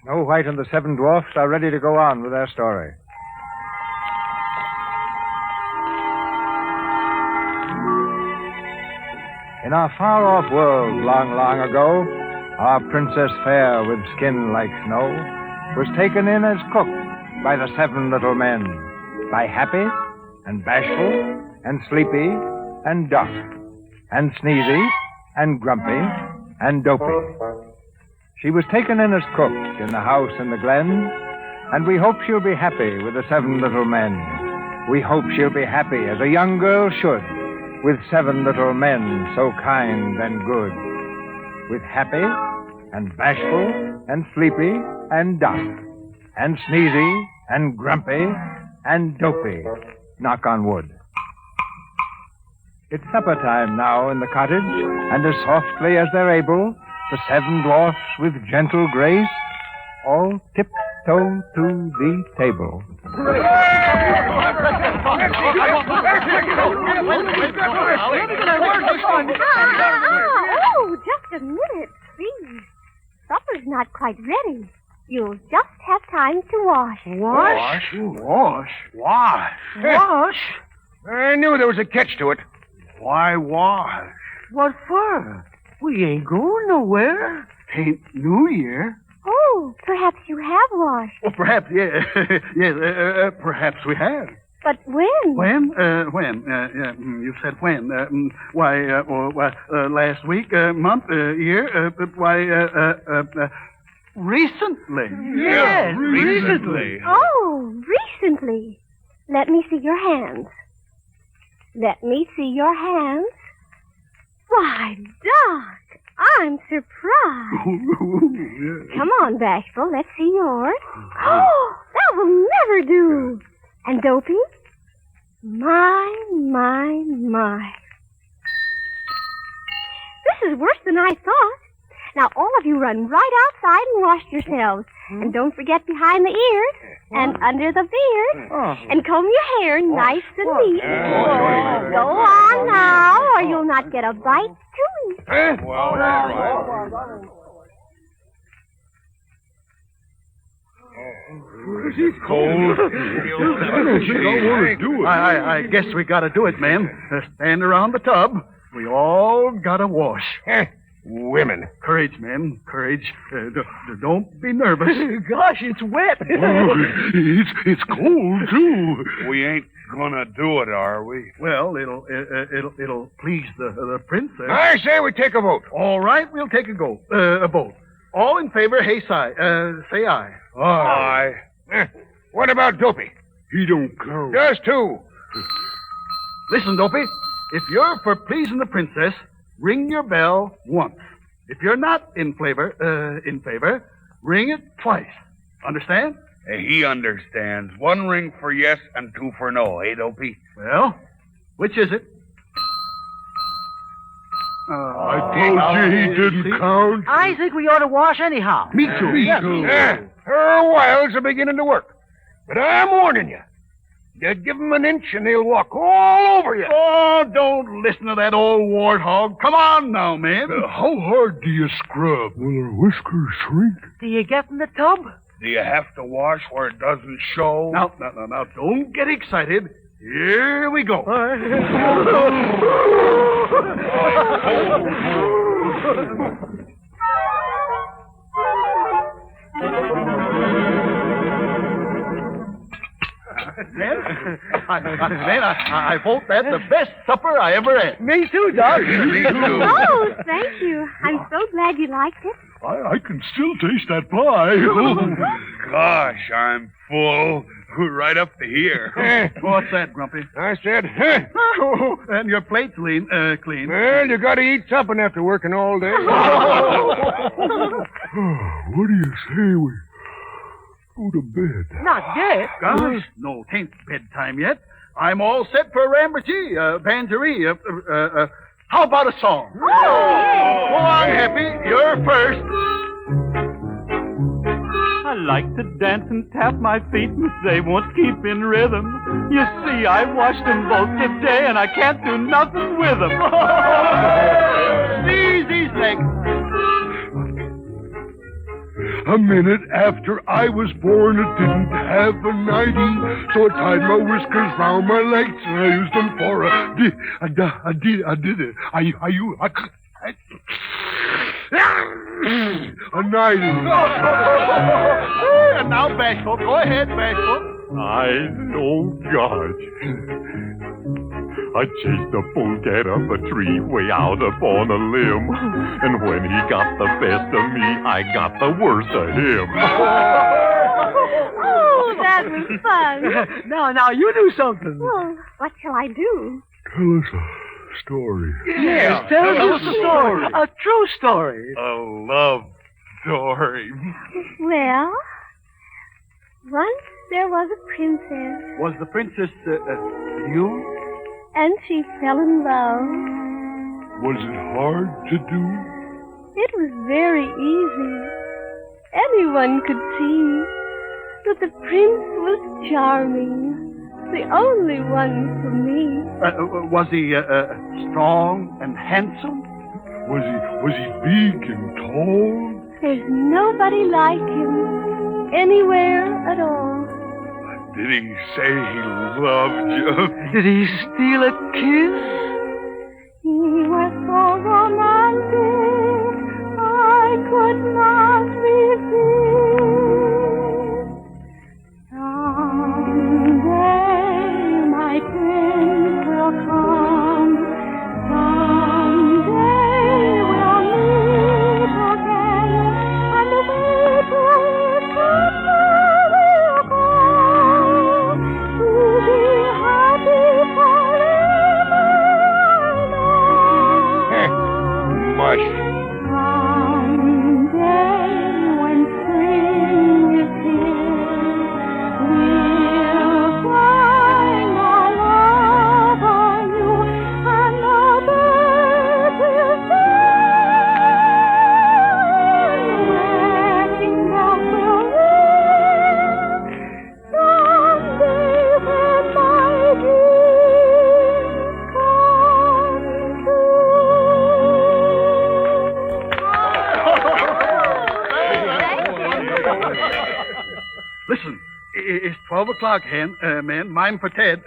Snow White and the Seven Dwarfs are ready to go on with their story. In our far-off world long, long ago, our Princess Fair with skin like snow was taken in as cook by the seven little men, by Happy and Bashful and Sleepy and Duck and Sneezy and Grumpy and Dopey. She was taken in as cook in the house in the glen, and we hope she'll be happy with the seven little men. We hope she'll be happy as a young girl should, with seven little men so kind and good. With Happy and Bashful and Sleepy and Duck and Sneezy and Grumpy and Dopey. Knock on wood. It's supper time now in the cottage, and as softly as they're able, the seven dwarfs with gentle grace all tiptoe to the table. Oh, just a minute, please. Supper's not quite ready. You'll just have time to wash. Wash? I knew there was a catch to it. Why wash? What for? We ain't going nowhere. Ain't New Year. Oh, perhaps you have washed. Well, perhaps, yeah. yes, perhaps we have. But when? When? You said when. Last week, month, year, recently. Yes, recently. Oh, recently. Let me see your hands. Let me see your hands. Why, Doc, I'm surprised. Come on, Bashful, let's see yours. Oh, that will never do. And Dopey? My. This is worse than I thought. Now, all of you run right outside and wash yourselves. And don't forget behind the ears and under the beard. And comb your hair nice and neat. Go on now, or you'll not get a bite to eat. Well, all right. It's cold. I guess we gotta do it, man. Stand around the tub. We all gotta wash. Women. Courage, men. Courage. Don't be nervous. Gosh, it's wet. It's cold, too. We ain't gonna do it, are we? Well, it'll please the princess. I say we take a vote. All right, we'll take a vote. All in favor, say aye. Aye. What about Dopey? He don't count. Does too. Listen, Dopey. If you're for pleasing the princess, ring your bell once. If you're not in favor, ring it twice. Understand? He understands. One ring for yes and two for no, eh, Dopey? Well, which is it? I told you he didn't count. I think we ought to wash anyhow. Me too. Her wiles are beginning to work. But I'm warning you. You give them an inch and they'll walk all over you. Oh, don't listen to that old warthog. Come on now, man. How hard do you scrub? Will her whiskers shrink? Do you get in the tub? Do you have to wash where it doesn't show? Now, don't get excited. Here we go. I vote that the best supper I ever had. Me too, Doc. Me too. Oh, thank you. I'm so glad you liked it. I can still taste that pie. Gosh, I'm full. Right up to here. What's that, Grumpy? I said, and your plate's clean. Well, you gotta eat something after working all day. What do you say we go to bed? Not yet. Gosh, no, 'tain't bedtime yet. I'm all set for a ramberty, banjerie. How about a song? Oh, yeah. Go on, Happy. You're first. I like to dance and tap my feet, but they won't keep in rhythm. You see, I washed them both today, and I can't do nothing with them. Easy, Slick. A minute after I was born, I didn't have a nightie, so I tied my whiskers round my legs and I used them for a did it. A nightie. And now, Bashful. Go ahead, Bashful. Oh, gosh. I chased a polecat up a tree way out upon a limb. And when he got the best of me, I got the worst of him. Oh, that was fun. Now, you do something. Well, what shall I do? Tell us a story. Yes, tell us a story. A true story. A love story. Well, once there was a princess. Was the princess you? And she fell in love. Was it hard to do? It was very easy. Anyone could see that the prince was charming. The only one for me. Was he strong and handsome? Was he big and tall? There's nobody like him anywhere at all. Did he say he loved you? Did he steal a kiss? He was so romantic, I could not resist. Someday my prince will come. Someday we'll meet again, and the way to his castle will go. To be happy forever, I know. Mush. Someday when spring is here, we'll find our love anew, and the birds will sing, wedding bells will ring. Someday when my dreams come Listen, it's 12 o'clock, men. Mine for Ted.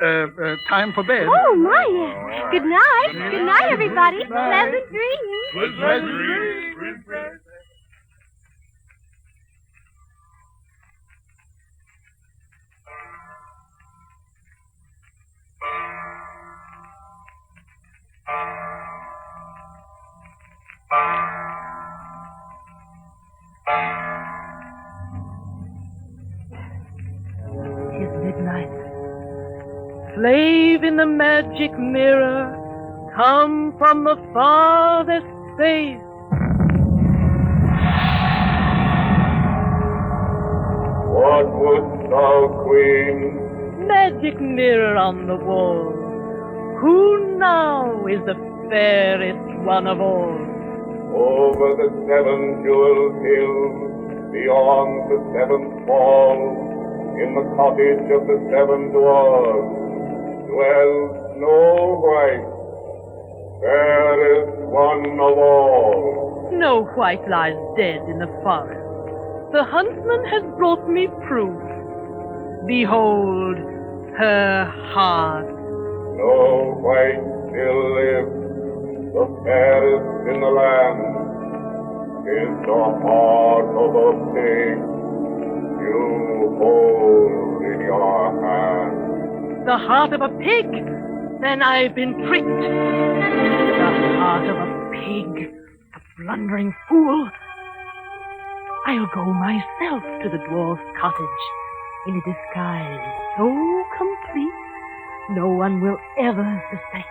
Time for bed. Oh, my, yes. Good night. Good night, everybody. Pleasant dreams. Pleasant dreams. Tis midnight. Slave in the magic mirror, come from the farthest space. What wouldst thou, Queen? Magic mirror on the wall, who now is the fairest one of all? Over the 7 jeweled hills, beyond the 7th wall, in the cottage of the 7 dwarfs, dwells Snow White, fairest one of all. Snow White lies dead in the forest. The huntsman has brought me proof. Behold her heart. Snow White still lives, the fairest in the land. 'Tis the heart of a pig you hold in your hand. The heart of a pig? Then I've been tricked. The heart of a pig, a blundering fool. I'll go myself to the dwarf's cottage in a disguise so complete no one will ever suspect.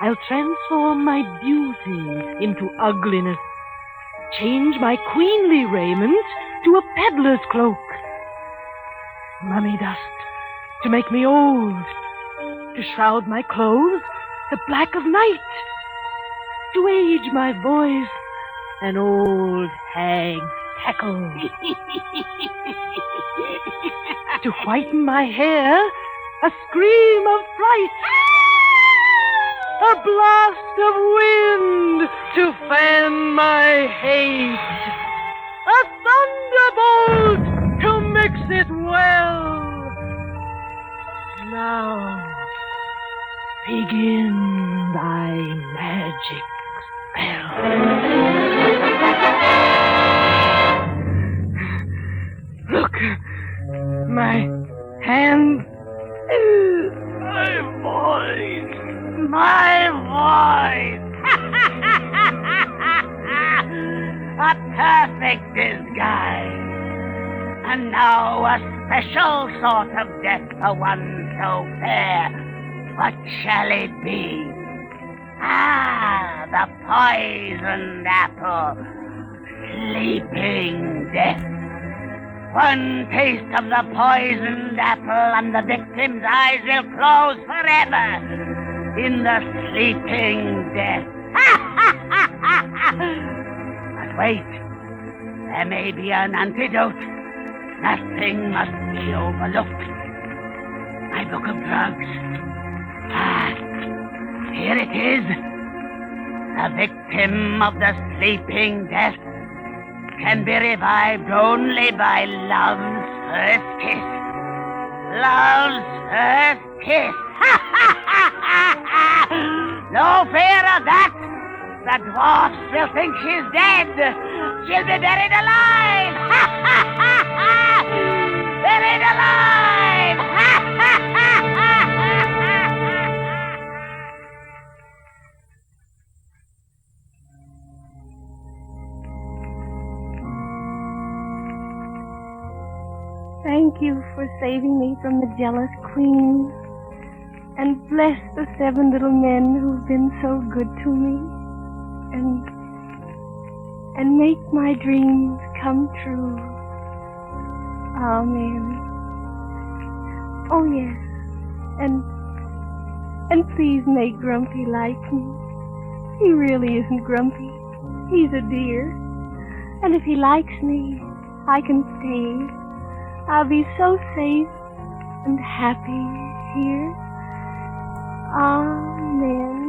I'll transform my beauty into ugliness, change my queenly raiment to a peddler's cloak, mummy dust to make me old, to shroud my clothes the black of night, to age my voice an old hag's hackle. To whiten my hair, a scream of fright. A blast of wind to fan my hate. A thunderbolt to mix it well. Now, begin thy magic spell. Look, my hand, my voice. A perfect disguise. And now a special sort of death for one so fair. What shall it be? Ah, the poisoned apple. Sleeping death. One taste of the poisoned apple and the victim's eyes will close forever in the sleeping death. But wait, there may be an antidote. Nothing must be overlooked. My book of drugs. Ah, here it is. The victim of the sleeping death can be revived only by love's first kiss. Love's first kiss. No fear of that. The dwarfs will think she's dead. She'll be buried alive. Buried alive. Thank you for saving me from the jealous queen. And bless the 7 little men who've been so good to me. And make my dreams come true. Amen. Oh, yes. And please make Grumpy like me. He really isn't grumpy. He's a dear. And if he likes me, I can stay. I'll be so safe and happy here. Amen.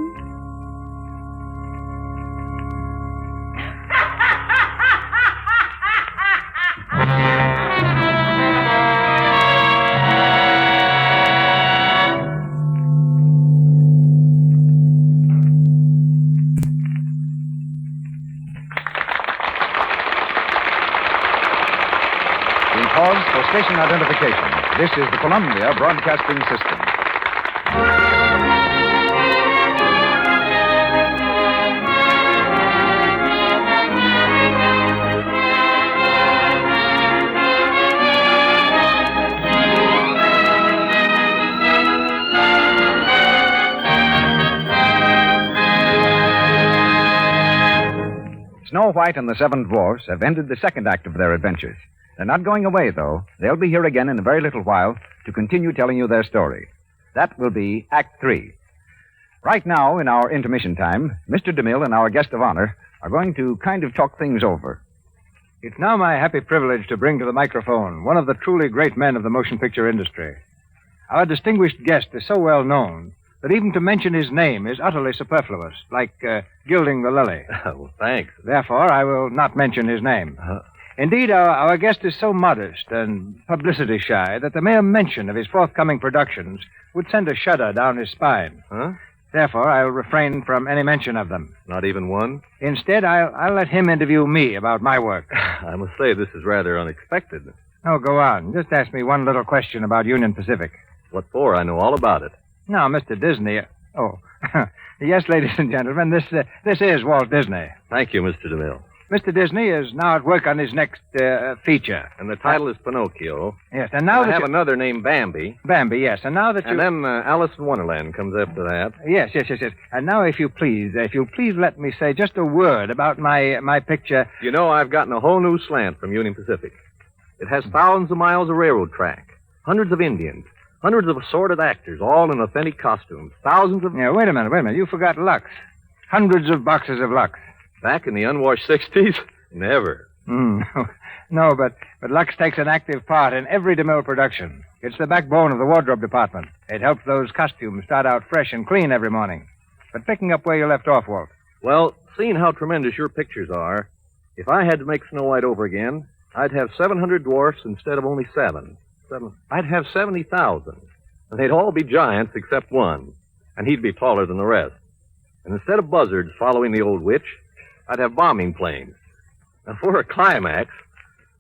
Pause for station identification. This is the Columbia Broadcasting System. Snow White and the Seven Dwarfs have ended the second act of their adventures. They're not going away, though. They'll be here again in a very little while to continue telling you their story. That will be Act 3. Right now, in our intermission time, Mr. DeMille and our guest of honor are going to kind of talk things over. It's now my happy privilege to bring to the microphone one of the truly great men of the motion picture industry. Our distinguished guest is so well known that even to mention his name is utterly superfluous, like gilding the lily. Well, thanks. Therefore, I will not mention his name. Indeed, our guest is so modest and publicity shy that the mere mention of his forthcoming productions would send a shudder down his spine. Huh? Therefore, I'll refrain from any mention of them. Not even one? Instead, I'll let him interview me about my work. I must say, this is rather unexpected. Oh, go on. Just ask me one little question about Union Pacific. What for? I know all about it. Now, Mr. Disney... Oh, yes, ladies and gentlemen, this is Walt Disney. Thank you, Mr. DeMille. Mr. Disney is now at work on his next feature. And the title is Pinocchio. Yes, and now I have another named Bambi. Bambi, yes, and now that you... And then Alice in Wonderland comes after that. Yes. And now, if you'll please let me say just a word about my picture. You know, I've gotten a whole new slant from Union Pacific. It has thousands of miles of railroad track, hundreds of Indians, hundreds of assorted actors, all in authentic costumes, thousands of... Yeah, wait a minute. You forgot Lux. Hundreds of boxes of Lux. Back in the unwashed 60s? Never. No, but Lux takes an active part in every DeMille production. It's the backbone of the wardrobe department. It helps those costumes start out fresh and clean every morning. But picking up where you left off, Walt. Well, seeing how tremendous your pictures are, if I had to make Snow White over again, I'd have 700 dwarfs instead of only 7. I'd have 70,000. And they'd all be giants except one. And he'd be taller than the rest. And instead of buzzards following the old witch, I'd have bombing planes. Now, for a climax,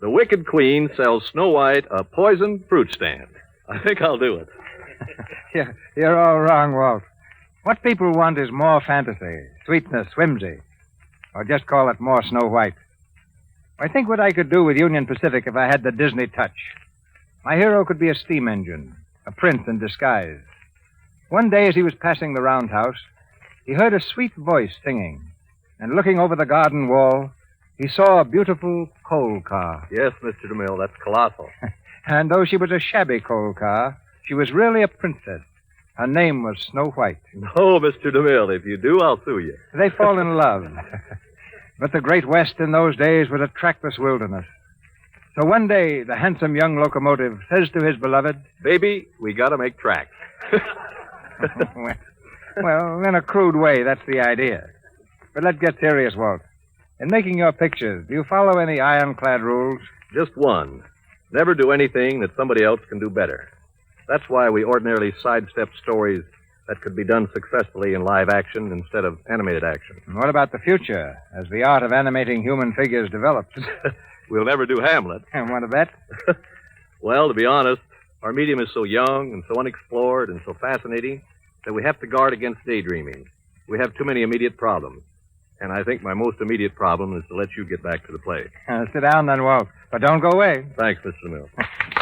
the Wicked Queen sells Snow White a poisoned fruit stand. I think I'll do it. You're all wrong, Walt. What people want is more fantasy, sweetness, whimsy. Or just call it more Snow White. I think what I could do with Union Pacific if I had the Disney touch. My hero could be a steam engine, a prince in disguise. One day as he was passing the roundhouse, he heard a sweet voice singing. And looking over the garden wall, he saw a beautiful coal car. Yes, Mr. DeMille, that's colossal. And though she was a shabby coal car, she was really a princess. Her name was Snow White. No, Mr. DeMille, if you do, I'll sue you. They fall in love. But the Great West in those days was a trackless wilderness. So one day, the handsome young locomotive says to his beloved, Baby, we gotta make tracks. Well, in a crude way, that's the idea. But let's get serious, Walt. In making your pictures, do you follow any ironclad rules? Just one. Never do anything that somebody else can do better. That's why we ordinarily sidestep stories that could be done successfully in live action instead of animated action. And what about the future, as the art of animating human figures develops? We'll never do Hamlet. And want to bet? Well, to be honest, our medium is so young and so unexplored and so fascinating that we have to guard against daydreaming. We have too many immediate problems. And I think my most immediate problem is to let you get back to the play. Sit down then, Walt. But don't go away. Thanks, Mr. DeMille.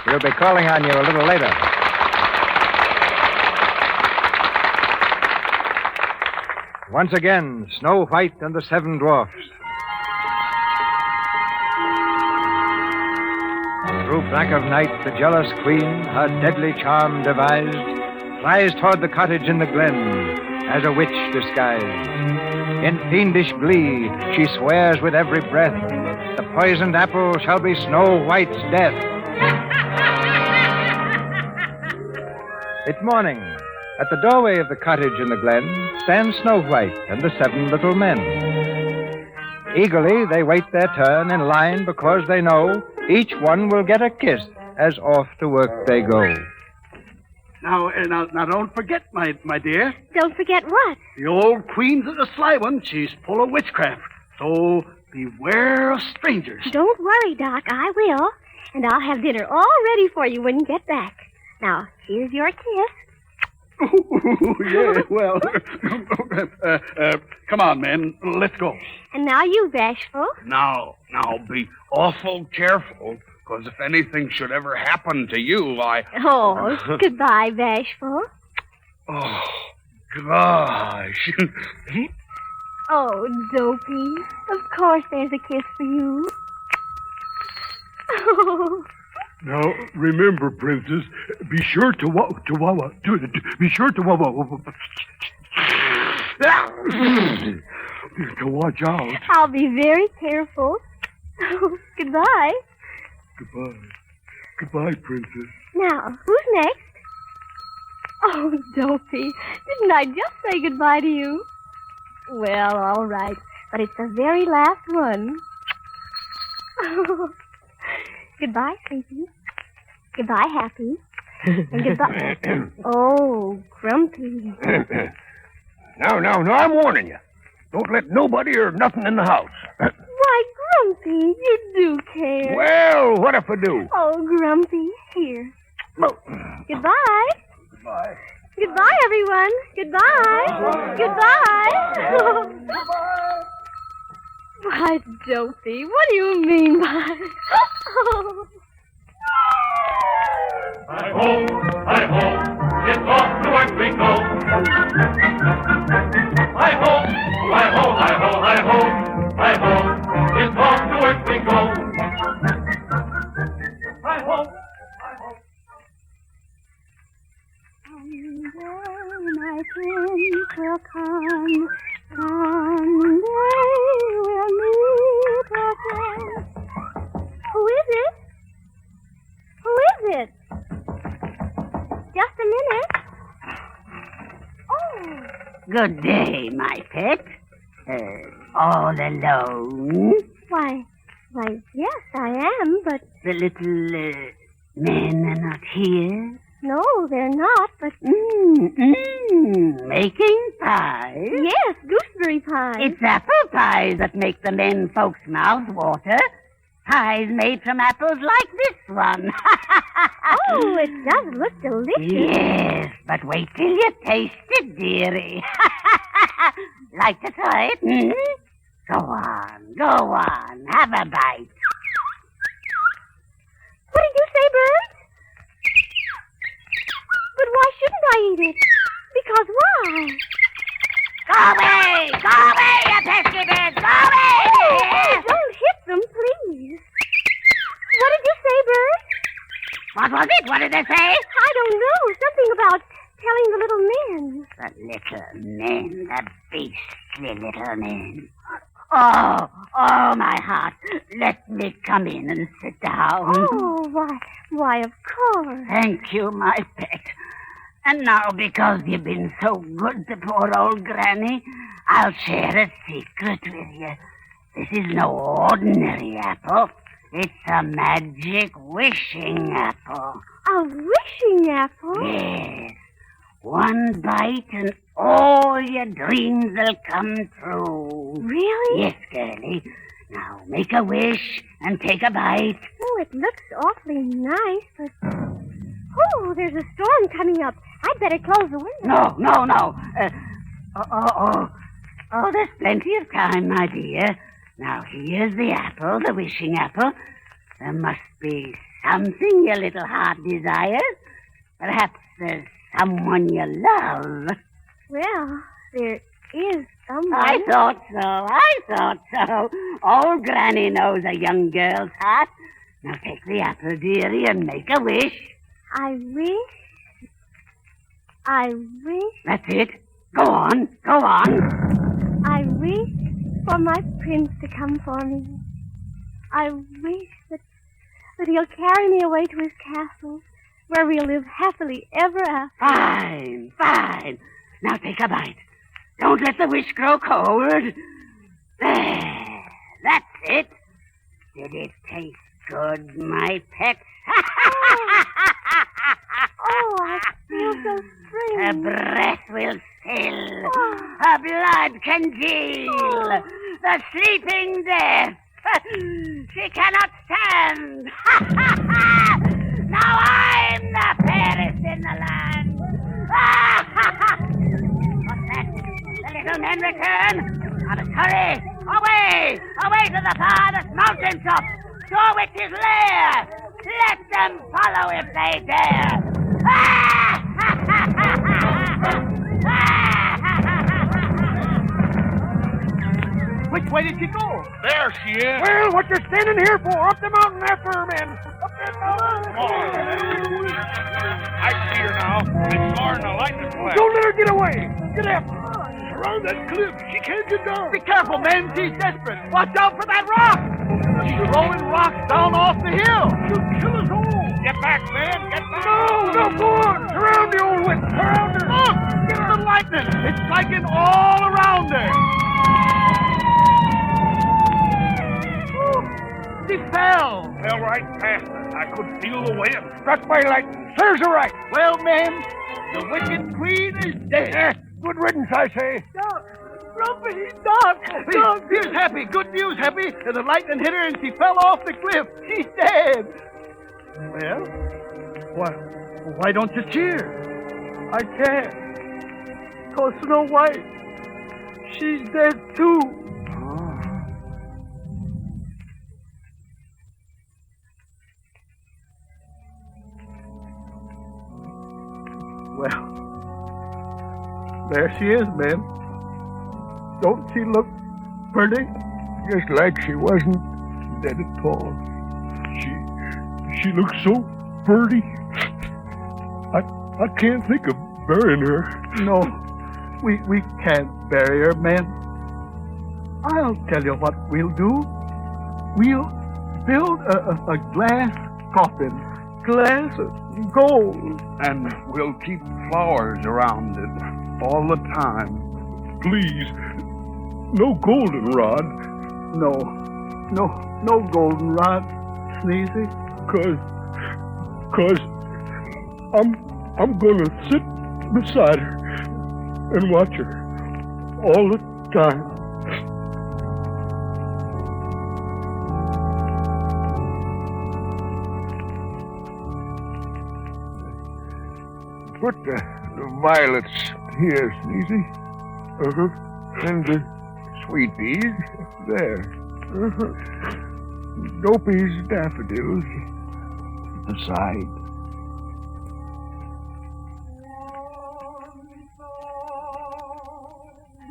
We'll be calling on you a little later. Once again, Snow White and the Seven Dwarfs. Through black of night, the jealous queen, her deadly charm devised, flies toward the cottage in the glen as a witch disguised. In fiendish glee, she swears with every breath, the poisoned apple shall be Snow White's death. It's morning. At the doorway of the cottage in the glen stands Snow White and the 7 little men. Eagerly, they wait their turn in line because they know each one will get a kiss as off to work they go. Now, don't forget, my dear. Don't forget what? The old queen's a sly one. She's full of witchcraft. So beware of strangers. Don't worry, Doc. I will. And I'll have dinner all ready for you when you get back. Now, here's your kiss. Yeah, well, come on, men. Let's go. And now you, Bashful. Now, be awful careful, because if anything should ever happen to you, Oh, goodbye, Bashful. Oh, gosh. Oh, Dopey. Of course there's a kiss for you. Oh. Now, remember, Princess, be sure to watch out. I'll be very careful. Goodbye. Goodbye, Princess. Now, who's next? Oh, Dopey, didn't I just say goodbye to you? Well, all right, but it's the very last one. Goodbye, Sleepy. Goodbye, Happy. And goodbye. Oh, Grumpy. No, I'm warning you. Don't let nobody or nothing in the house. Why, Grumpy, you do care. Well, what if I do? Oh, Grumpy, here. Goodbye. Goodbye. Goodbye, everyone. Goodbye. Goodbye. Why, Dopey, what do you mean by... Hi-ho, it's off to work we go. Hi-ho, it's off to work we go. Hi-ho. My prince will come, someday we'll meet again. Good day, my pet. All alone? Why, yes, I am, but... The little men are not here? No, they're not, but... Making pies? Yes, gooseberry pies. It's apple pies that make the men folks' mouths water. Pies made from apples like this one. Oh, it does look delicious. Yes, but wait till you taste it, dearie. Like to try it? Go on. Have a bite. What did you say, Bert? But why shouldn't I eat it? Because why? Go away, you pesky bird! Go away! Oh, don't hit them, please. What did you say, Bert? What was it? What did they say? I don't know. Something about telling the little men. The little men, the beastly little men. Oh, my heart. Let me come in and sit down. Oh, why, of course. Thank you, my pet. And now, because you've been so good to poor old Granny, I'll share a secret with you. This is no ordinary apple. It's a magic wishing apple. A wishing apple? Yes. One bite and all your dreams will come true. Really? Yes, girlie. Now, make a wish and take a bite. Oh, it looks awfully nice, but... Oh, there's a storm coming up. I'd better close the window. No. There's plenty of time, my dear. Now, here's the apple, the wishing apple. There must be something your little heart desires. Perhaps there's someone you love. Well, there is someone. I thought so. Old Granny knows a young girl's heart. Now, take the apple, dearie, and make a wish. I wish. That's it. Go on. I wish for my prince to come for me. I wish that he'll carry me away to his castle, where we'll live happily ever after. Fine. Now take a bite. Don't let the wish grow cold. There. That's it. Did it taste good, my pet? Oh, I feel so free. Her breath will fill. Her blood congeal. The sleeping death. She cannot stand. Now I'm the fairest in the land. What's that? The little men return. I must hurry. Away to the farthest mountain top. To a witch's lair. Let them follow if they dare. Which way did she go? There she is. Well, what you standing here for? Up the mountain after her, men. Up the mountain. I see her now. It's Lauren, the lightning flash. Don't let her get away. Get after her. Around that cliff. She can't get down. Be careful, men. She's desperate. Watch out for that rock. She's throwing rocks down off the hill. She'll kill us all. Get back, man. Get back. No, go on. Surround the old witch. Surround her. Look. Get the lightning. It's striking all around her. She fell. Fell right past her. I could feel the way it Struck by lightning. Serves her right. Well, men, the wicked queen is dead. Good riddance, I say. Doc. Here's Happy. Good news, Happy. The lightning hit her and she fell off the cliff. She's dead. Well, why don't you cheer? I can't. 'Cause Snow White, she's dead too. Well, there she is, men. Don't she look pretty? Just like she wasn't dead at all. She looks so pretty. I can't think of burying her. No, we can't bury her, men. I'll tell you what we'll do. We'll build a glass coffin. Glass of gold. And we'll keep flowers around it all the time. please. No goldenrod. No goldenrod, Sneezy. Cause I'm gonna sit beside her and watch her all the time. Put the violets here, Sneezy. And the sweet peas there. Dopey's daffodils aside.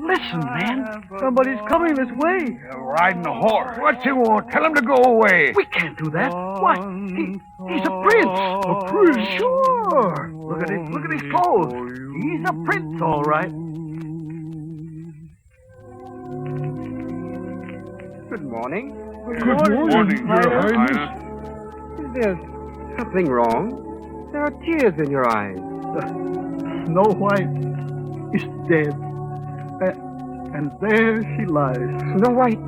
Listen, man. Somebody's coming this way. Riding a horse. What's he want? Tell him to go away. We can't do that. Why? He's a prince. A prince? Sure. Look at his clothes. He's a prince, all right. Good morning. Good morning, Your Highness. There's something wrong. There are tears in your eyes. Snow White is dead. And there she lies. Snow White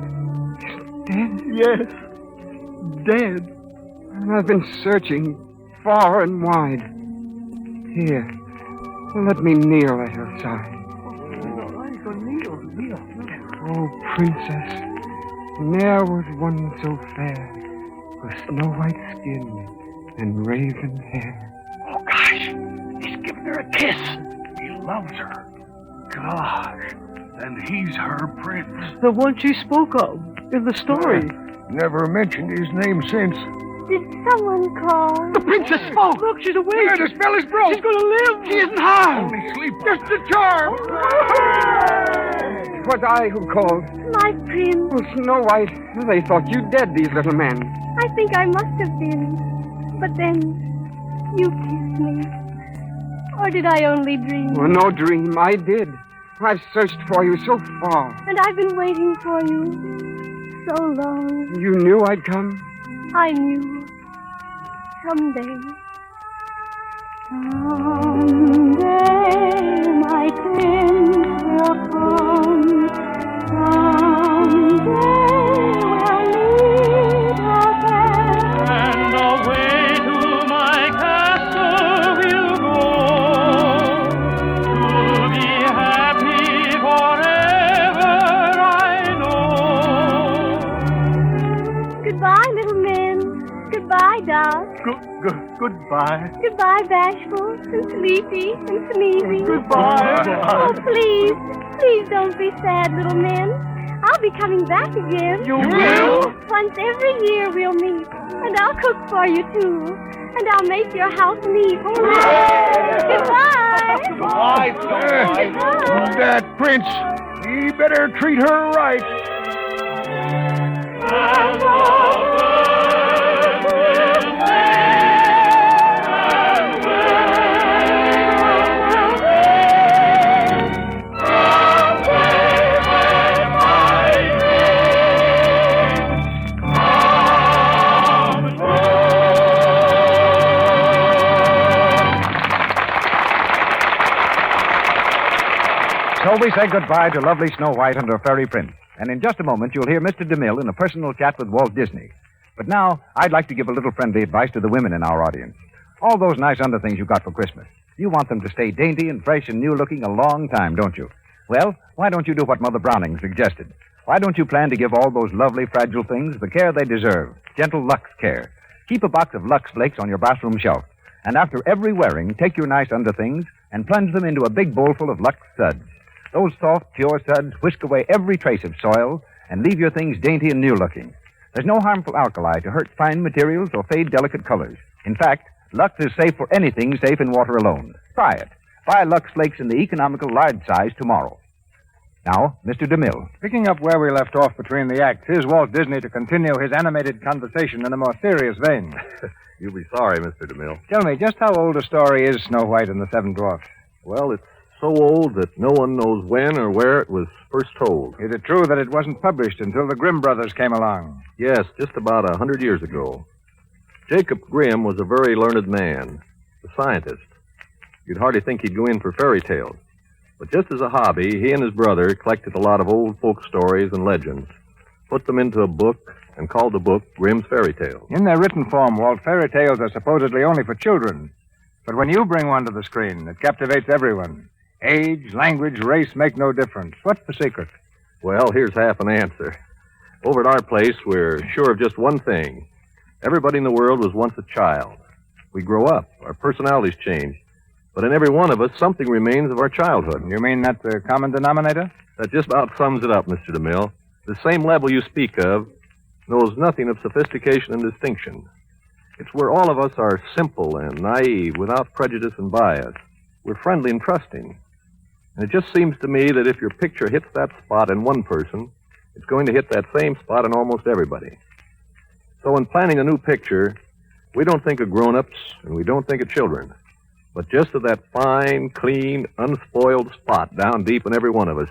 is dead? Yes, dead. And I've been searching far and wide. Here, let me kneel at her side. Oh, princess, ne'er was one so fair, with snow-white skin and raven hair. Oh, gosh, he's giving her a kiss. He loves her. Gosh, and he's her prince. The one she spoke of in the story. Never mentioned his name since. Did someone call? The princess spoke. Look, she's awake. The spell is broke. She's gonna live. She isn't harmed. Only sleep. Just a charm. It was I who called. My prince. Oh, Snow White, they thought you dead, these little men. I think I must have been. But then, you kissed me. Or did I only dream? Oh, no dream, I did. I've searched for you so far. And I've been waiting for you so long. You knew I'd come? I knew. Someday. Someday my prince will come. Someday we'll meet again. And away to my castle we'll go, to be happy forever, I know. Goodbye, little men. Goodbye, Doc. Goodbye. Goodbye, Bashful and Sleepy and Sneezy. Goodbye. Oh, please. Please don't be sad, little men. I'll be coming back again. You will? Once every year we'll meet. And I'll cook for you, too. And I'll make your house neat. Goodbye. Goodbye, sir. That prince, he better treat her right. So we say goodbye to lovely Snow White and her fairy prince. And in just a moment, you'll hear Mr. DeMille in a personal chat with Walt Disney. But now, I'd like to give a little friendly advice to the women in our audience. All those nice underthings you got for Christmas, you want them to stay dainty and fresh and new-looking a long time, don't you? Well, why don't you do what Mother Browning suggested? Why don't you plan to give all those lovely, fragile things the care they deserve? Gentle Lux care. Keep a box of Lux Flakes on your bathroom shelf. And after every wearing, take your nice underthings and plunge them into a big bowl full of Lux suds. Those soft, pure suds whisk away every trace of soil and leave your things dainty and new-looking. There's no harmful alkali to hurt fine materials or fade delicate colors. In fact, Lux is safe for anything safe in water alone. Try it. Buy Lux Flakes in the economical large size tomorrow. Now, Mr. DeMille. Picking up where we left off between the acts, here's Walt Disney to continue his animated conversation in a more serious vein. You'll be sorry, Mr. DeMille. Tell me, just how old a story is Snow White and the Seven Dwarfs? Well, it's so old that no one knows when or where it was first told. Is it true that it wasn't published until the Grimm brothers came along? Yes, just about 100 years ago. Jacob Grimm was a very learned man, a scientist. You'd hardly think he'd go in for fairy tales. But just as a hobby, he and his brother collected a lot of old folk stories and legends, put them into a book, and called the book Grimm's Fairy Tales. In their written form, Walt, fairy tales are supposedly only for children. But when you bring one to the screen, it captivates everyone. Age, language, race make no difference. What's the secret? Well, here's half an answer. Over at our place, we're sure of just one thing. Everybody in the world was once a child. We grow up. Our personalities change. But in every one of us, something remains of our childhood. You mean that's the common denominator? That just about sums it up, Mr. DeMille. The same level you speak of knows nothing of sophistication and distinction. It's where all of us are simple and naive, without prejudice and bias. We're friendly and trusting. And it just seems to me that if your picture hits that spot in one person, it's going to hit that same spot in almost everybody. So in planning a new picture, we don't think of grown-ups and we don't think of children, but just of that fine, clean, unspoiled spot down deep in every one of us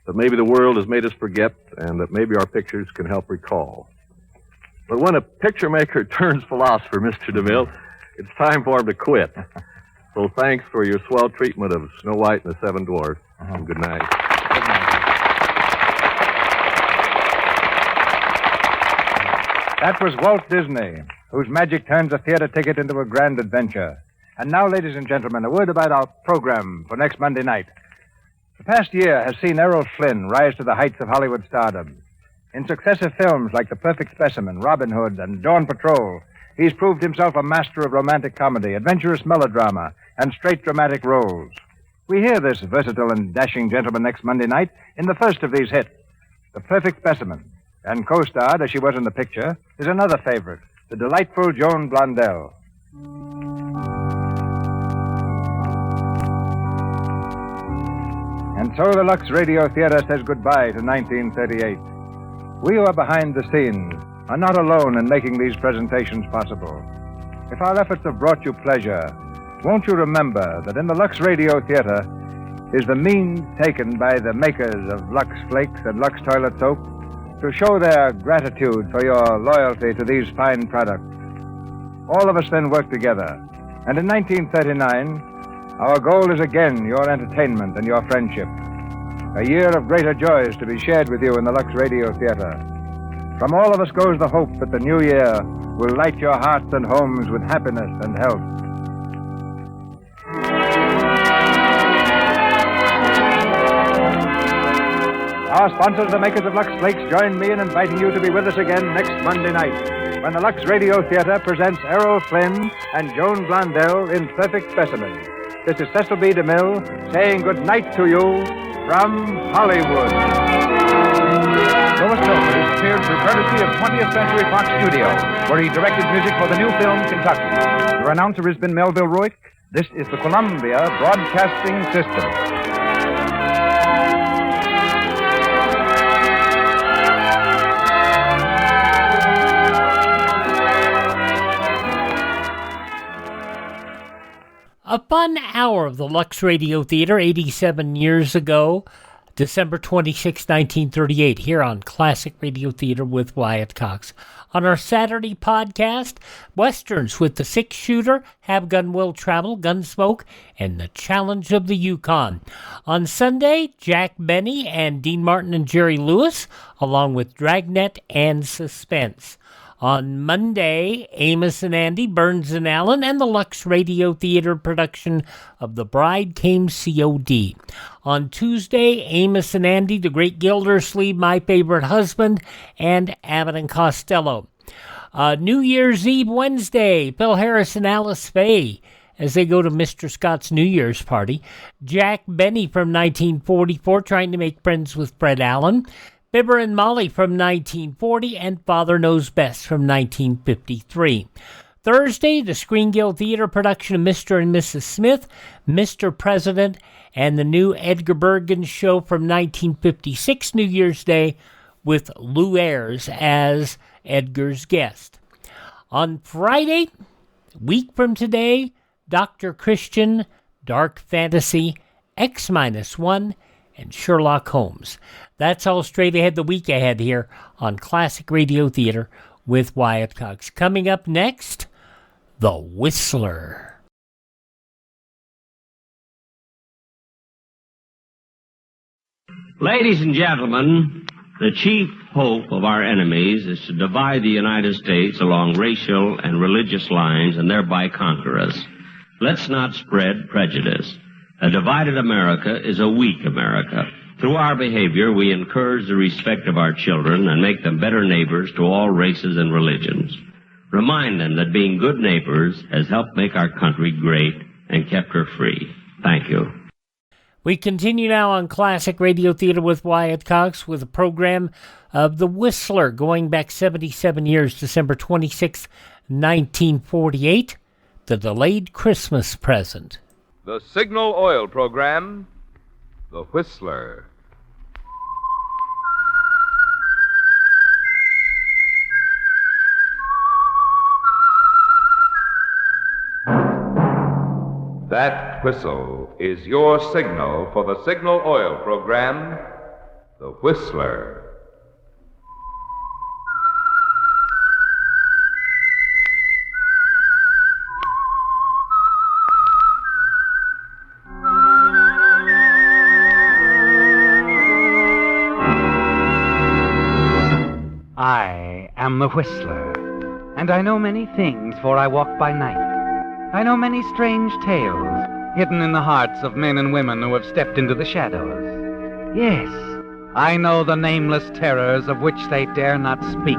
that maybe the world has made us forget and that maybe our pictures can help recall. But when a picture maker turns philosopher, Mr. DeMille, it's time for him to quit. So thanks for your swell treatment of Snow White and the Seven Dwarfs. And good night. Good night. That was Walt Disney, whose magic turns a theater ticket into a grand adventure. And now, ladies and gentlemen, a word about our program for next Monday night. The past year has seen Errol Flynn rise to the heights of Hollywood stardom. In successive films like The Perfect Specimen, Robin Hood, and Dawn Patrol, he's proved himself a master of romantic comedy, adventurous melodrama, and straight dramatic roles. We hear this versatile and dashing gentleman next Monday night in the first of these hits, The Perfect Specimen. And co-starred, as she was in the picture, is another favorite, the delightful Joan Blondell. And so the Lux Radio Theater says goodbye to 1938. We who are behind the scenes are not alone in making these presentations possible. If our efforts have brought you pleasure, won't you remember that in the Lux Radio Theater is the means taken by the makers of Lux Flakes and Lux Toilet Soap to show their gratitude for your loyalty to these fine products. All of us then work together, and in 1939, our goal is again your entertainment and your friendship. A year of greater joys to be shared with you in the Lux Radio Theater. From all of us goes the hope that the new year will light your hearts and homes with happiness and health. Our sponsors, the makers of Lux Flakes, join me in inviting you to be with us again next Monday night when the Lux Radio Theater presents Errol Flynn and Joan Blondell in Perfect Specimen. This is Cecil B. DeMille saying good night to you from Hollywood. Louis Silvers appeared through courtesy of 20th Century Fox Studios, where he directed music for the new film Kentucky. Your announcer has been Melville Ruick. This is the Columbia Broadcasting System. A fun hour of the Lux Radio Theater 87 years ago, December 26, 1938, here on Classic Radio Theater with Wyatt Cox. On our Saturday podcast, Westerns with the Six-Shooter, Have Gun Will Travel, Gunsmoke, and The Challenge of the Yukon. On Sunday, Jack Benny and Dean Martin and Jerry Lewis, along with Dragnet and Suspense. On Monday, Amos and Andy, Burns and Allen, and the Lux Radio Theater production of The Bride Came COD. On Tuesday, Amos and Andy, The Great Gildersleeve, My Favorite Husband, and Abbott and Costello. New Year's Eve Wednesday, Phil Harris and Alice Faye as they go to Mr. Scott's New Year's party. Jack Benny from 1944, trying to make friends with Fred Allen. Fibber and Molly from 1940, and Father Knows Best from 1953. Thursday, the Screen Guild Theater production of Mr. and Mrs. Smith, Mr. President, and the new Edgar Bergen show from 1956 New Year's Day with Lou Ayres as Edgar's guest. On Friday, week from today, Dr. Christian, Dark Fantasy, X-1, and Sherlock Holmes. That's all straight ahead the week ahead here on Classic Radio Theater with Wyatt Cox. Coming up next, The Whistler. Ladies and gentlemen, the chief hope of our enemies is to divide the United States along racial and religious lines and thereby conquer us. Let's not spread prejudice. A divided America is a weak America. Through our behavior, we encourage the respect of our children and make them better neighbors to all races and religions. Remind them that being good neighbors has helped make our country great and kept her free. Thank you. We continue now on Classic Radio Theater with Wyatt Cox with a program of The Whistler going back 77 years, December 26, 1948, The Delayed Christmas Present. The Signal Oil Program, The Whistler. That whistle is your signal for the Signal Oil Program, The Whistler. I am the Whistler, and I know many things, for I walk by night. I know many strange tales, hidden in the hearts of men and women who have stepped into the shadows. Yes, I know the nameless terrors of which they dare not speak.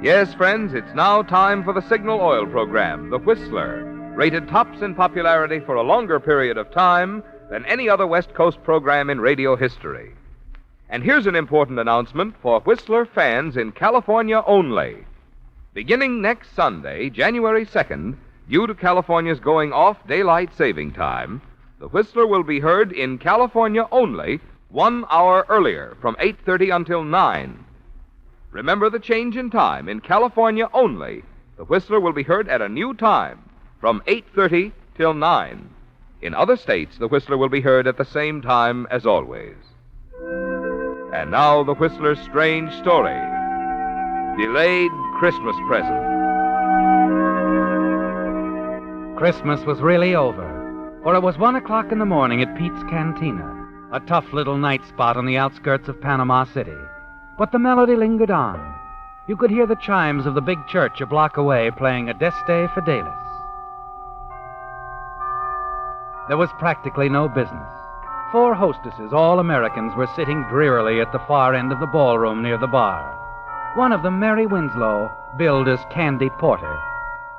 Yes, friends, it's now time for the Signal Oil Program, The Whistler, rated tops in popularity for a longer period of time than any other West Coast program in radio history. And here's an important announcement for Whistler fans in California only. Beginning next Sunday, January 2nd, due to California's going off daylight saving time, the Whistler will be heard in California only 1 hour earlier, from 8:30 until 9. Remember the change in time. In California only, the Whistler will be heard at a new time, from 8:30 till 9. In other states, the Whistler will be heard at the same time as always. And now, the Whistler's strange story. Delayed Christmas Present. Christmas was really over, for it was 1 o'clock in the morning at Pete's Cantina, a tough little night spot on the outskirts of Panama City. But the melody lingered on. You could hear the chimes of the big church a block away playing Adeste Fidelis. There was practically no business. 4 hostesses, all Americans, were sitting drearily at the far end of the ballroom near the bar. One of them, Mary Winslow, billed as Candy Porter,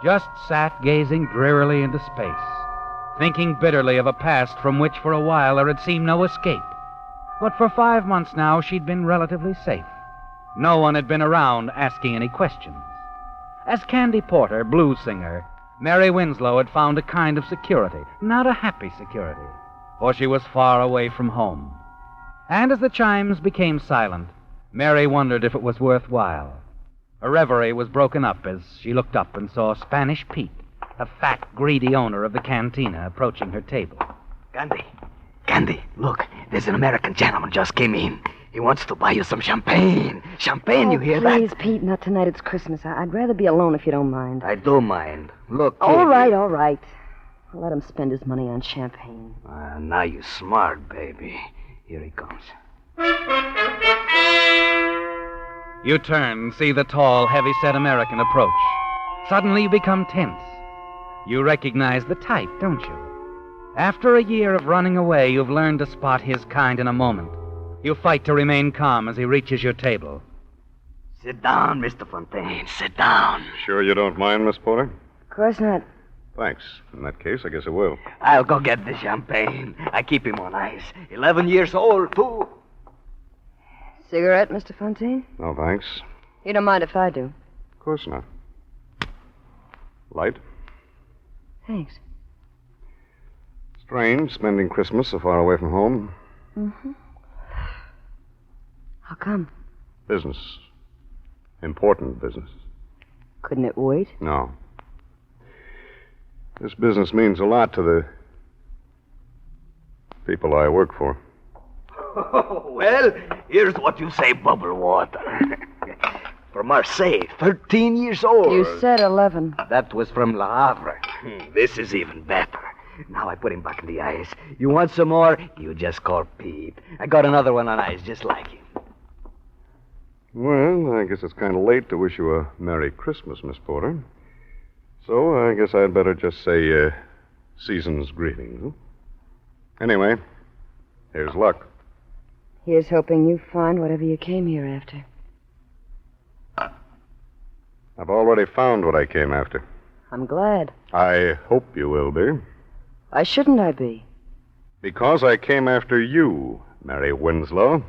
just sat gazing drearily into space, thinking bitterly of a past from which for a while there had seemed no escape. But for 5 months now she'd been relatively safe. No one had been around asking any questions. As Candy Porter, blues singer, Mary Winslow had found a kind of security, not a happy security, for she was far away from home. And as the chimes became silent, Mary wondered if it was worthwhile. Her reverie was broken up as she looked up and saw Spanish Pete, a fat, greedy owner of the cantina, approaching her table. Candy, look, there's an American gentleman just came in. He wants to buy you some champagne. Champagne, you hear that? Please, Pete, not tonight. It's Christmas. I'd rather be alone if you don't mind. I do mind. Look, All right. I'll let him spend his money on champagne. Now you're smart, baby. Here he comes. You turn, see the tall, heavy-set American approach. Suddenly you become tense. You recognize the type, don't you? After a year of running away, you've learned to spot his kind in a moment. You fight to remain calm as he reaches your table. Sit down, Mr. Fontaine. Sit down. Sure you don't mind, Miss Porter? Of course not. Thanks. In that case, I guess I will. I'll go get the champagne. I keep him on ice. 11 years old, too. Cigarette, Mr. Fontaine? No, thanks. You don't mind if I do? Of course not. Light? Thanks. Strange, spending Christmas so far away from home. Mm-hmm. How come? Business. Important business. Couldn't it wait? No. This business means a lot to the people I work for. Well, here's what you say, Bubble Water. From Marseille, 13 years old. You said 11. That was from Le Havre. This is even better. Now I put him back in the ice. You want some more? You just call Pete. I got another one on ice just like him. Well, I guess it's kind of late to wish you a Merry Christmas, Miss Porter. So I guess I'd better just say season's greetings. Huh? Anyway, here's luck. Here's hoping you find whatever you came here after. I've already found what I came after. I'm glad. I hope you will be. Why shouldn't I be? Because I came after you, Mary Winslow.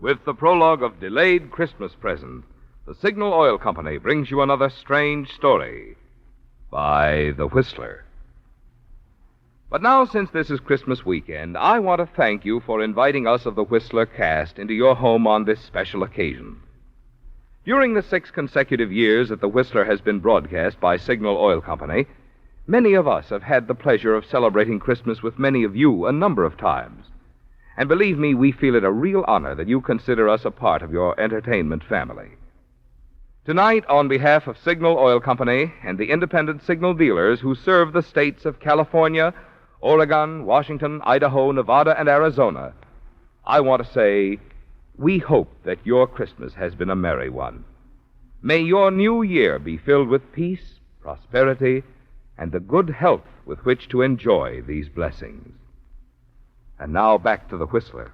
With the prologue of Delayed Christmas Present, the Signal Oil Company brings you another strange story by The Whistler. But now, since this is Christmas weekend, I want to thank you for inviting us of the Whistler cast into your home on this special occasion. During the 6 consecutive years that the Whistler has been broadcast by Signal Oil Company, many of us have had the pleasure of celebrating Christmas with many of you a number of times. And believe me, we feel it a real honor that you consider us a part of your entertainment family. Tonight, on behalf of Signal Oil Company and the independent signal dealers who serve the states of California, Oregon, Washington, Idaho, Nevada, and Arizona, I want to say, we hope that your Christmas has been a merry one. May your new year be filled with peace, prosperity, and the good health with which to enjoy these blessings. And now back to the Whistler.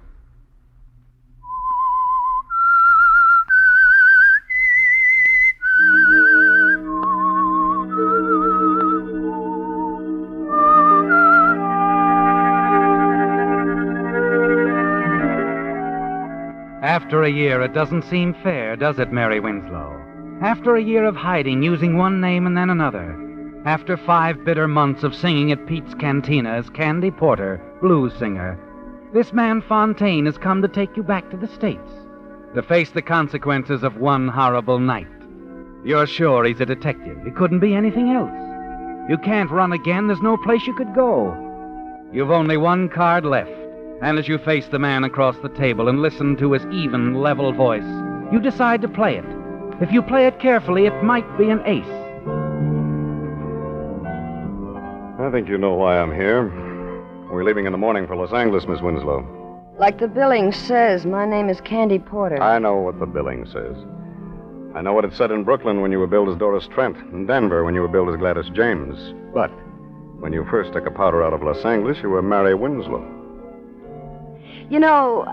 After a year, it doesn't seem fair, does it, Mary Winslow? After a year of hiding, using one name and then another. After 5 bitter months of singing at Pete's Cantina as Candy Porter, blues singer, this man Fontaine has come to take you back to the States, to face the consequences of one horrible night. You're sure he's a detective. He couldn't be anything else. You can't run again. There's no place you could go. You've only one card left. And as you face the man across the table and listen to his even, level voice, you decide to play it. If you play it carefully, it might be an ace. I think you know why I'm here. We're leaving in the morning for Los Angeles, Miss Winslow. Like the billing says, my name is Candy Porter. I know what the billing says. I know what it said in Brooklyn when you were billed as Doris Trent, in Denver when you were billed as Gladys James. But when you first took a powder out of Los Angeles, you were Mary Winslow. You know,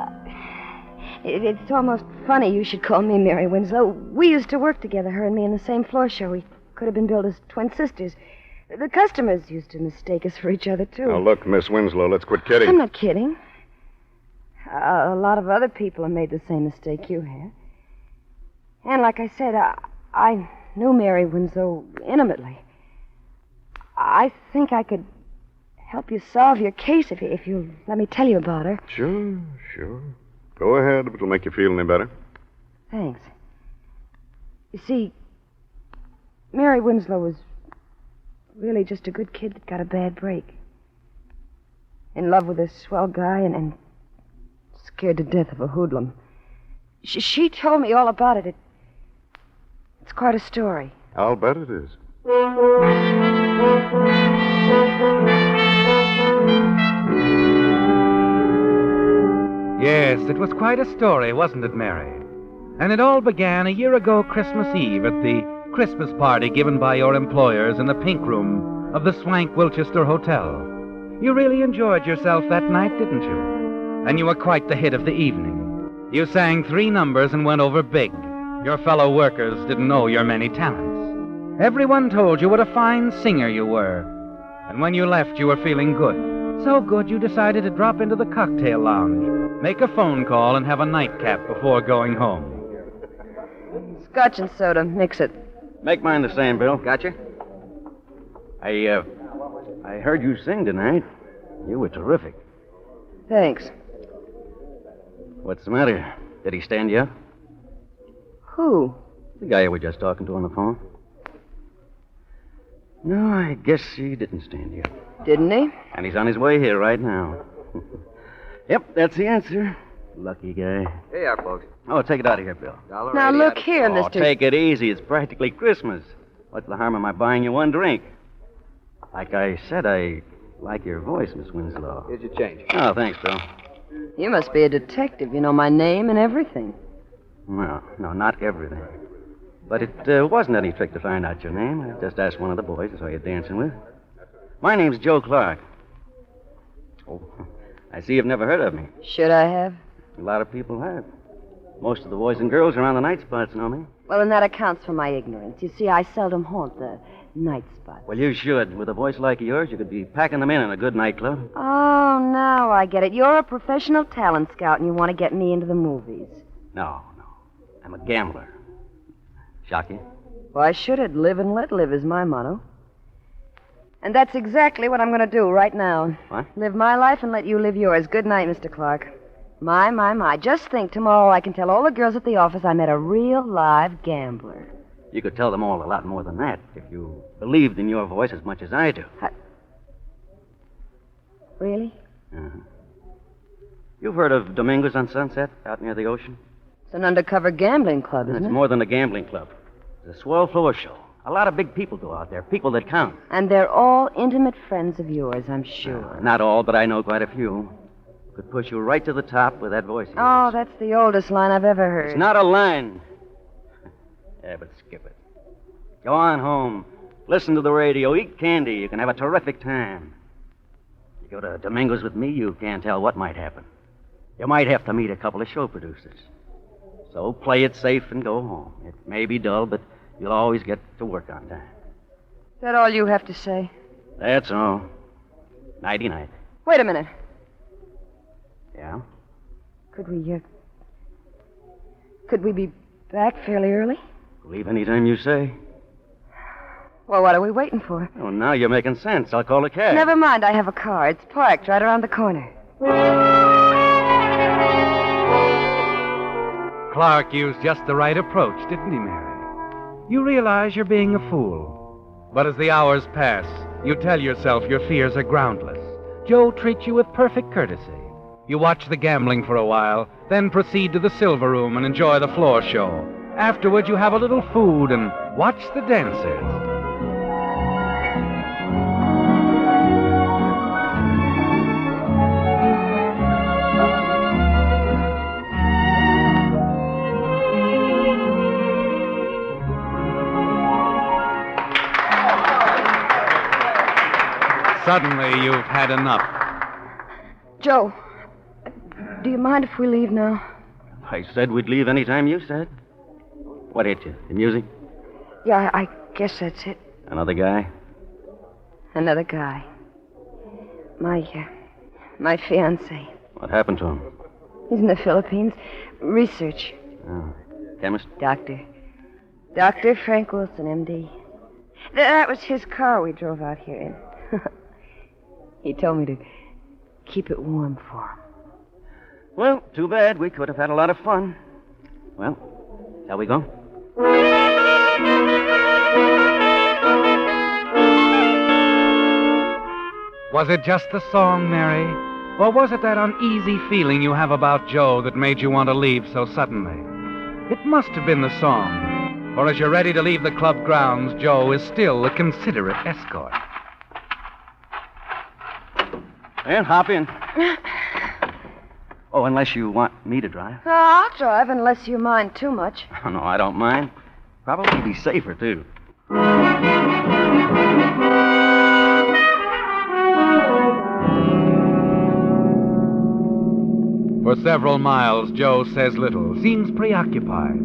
it's almost funny you should call me Mary Winslow. We used to work together, her and me, in the same floor show. We could have been billed as twin sisters. The customers used to mistake us for each other, too. Now, look, Miss Winslow, let's quit kidding. I'm not kidding. A lot of other people have made the same mistake you have. And like I said, I knew Mary Winslow intimately. I think I could help you solve your case if you'll let me tell you about her. Sure. Go ahead, if it'll make you feel any better. Thanks. You see, Mary Winslow was really just a good kid that got a bad break. In love with a swell guy and scared to death of a hoodlum. She told me all about it. It's quite a story. I'll bet it is. Yes, it was quite a story, wasn't it, Mary? And it all began a year ago Christmas Eve at the Christmas party given by your employers in the pink room of the Swank Wilchester Hotel. You really enjoyed yourself that night, didn't you? And you were quite the hit of the evening. You sang 3 numbers and went over big. Your fellow workers didn't know your many talents. Everyone told you what a fine singer you were. And when you left, you were feeling good. So good you decided to drop into the cocktail lounge, make a phone call, and have a nightcap before going home. Scotch and soda. Mix it. Make mine the same, Bill. Gotcha. I heard you sing tonight. You were terrific. Thanks. What's the matter? Did he stand you up? Who? The guy you were just talking to on the phone. No, I guess he didn't stand you up. Didn't he? And he's on his way here right now. Yep, that's the answer. Lucky guy. Here you are, folks. Oh, take it out of here, Bill. Now, look here, Oh, Mr. take it easy. It's practically Christmas. What's the harm of my buying you one drink? Like I said, I like your voice, Miss Winslow. Here's your change. Oh, thanks, Bill. You must be a detective. You know my name and everything. Well, no, not everything. But it wasn't any trick to find out your name. I just asked one of the boys I saw you dancing with. My name's Joe Clark. Oh, I see you've never heard of me. Should I have? A lot of people have. Most of the boys and girls around the night spots know me. Well, then that accounts for my ignorance. You see, I seldom haunt the night spot. Well, you should. With a voice like yours, you could be packing them in a good nightclub. Oh, now I get it. You're a professional talent scout and you want to get me into the movies. No. I'm a gambler. Shock you? Why should it? Live and let live is my motto. And that's exactly what I'm going to do right now. What? Live my life and let you live yours. Good night, Mr. Clark. My. Just think, tomorrow I can tell all the girls at the office I met a real live gambler. You could tell them all a lot more than that if you believed in your voice as much as I do. Really? Uh-huh. You've heard of Domingo's on Sunset out near the ocean? It's an undercover gambling club, isn't It's it? more than a gambling club. It's a swell floor show. A lot of big people go out there, people that count. And they're all intimate friends of yours, I'm sure. Not all, but I know quite a few. Could push you right to the top with that voice of yours. Oh, that's the oldest line I've ever heard. It's not a line. Yeah, but skip it. Go on home. Listen to the radio. Eat candy. You can have a terrific time. You go to Domingo's with me, you can't tell what might happen. You might have to meet a couple of show producers. So play it safe and go home. It may be dull, but you'll always get to work on time. Is that all you have to say? That's all. Nighty-night. Wait a minute. Yeah? Could we be back fairly early? Leave any time you say. Well, what are we waiting for? Oh, now you're making sense. I'll call a cab. Never mind, I have a car. It's parked right around the corner. Clark used just the right approach, didn't he, Mary? You realize you're being a fool. But as the hours pass, you tell yourself your fears are groundless. Joe treats you with perfect courtesy. You watch the gambling for a while, then proceed to the silver room and enjoy the floor show. Afterward, you have a little food and watch the dancers. Suddenly, you've had enough. Joe, do you mind if we leave now? I said we'd leave any time you said. What hit you? The music? Yeah, I guess that's it. Another guy? Another guy. My fiancé. What happened to him? He's in the Philippines. Research. Oh, chemist? Doctor. Dr. Frank Wilson, M.D. That was his car we drove out here in. He told me to keep it warm for him. Well, too bad. We could have had a lot of fun. Well, shall we go? Was it just the song, Mary? Or was it that uneasy feeling you have about Joe that made you want to leave so suddenly? It must have been the song. For as you're ready to leave the club grounds, Joe is still a considerate escort. And hop in. Oh, unless you want me to drive. Oh, I'll drive unless you mind too much. Oh, no, I don't mind. Probably be safer, too. For several miles, Joe says little, seems preoccupied.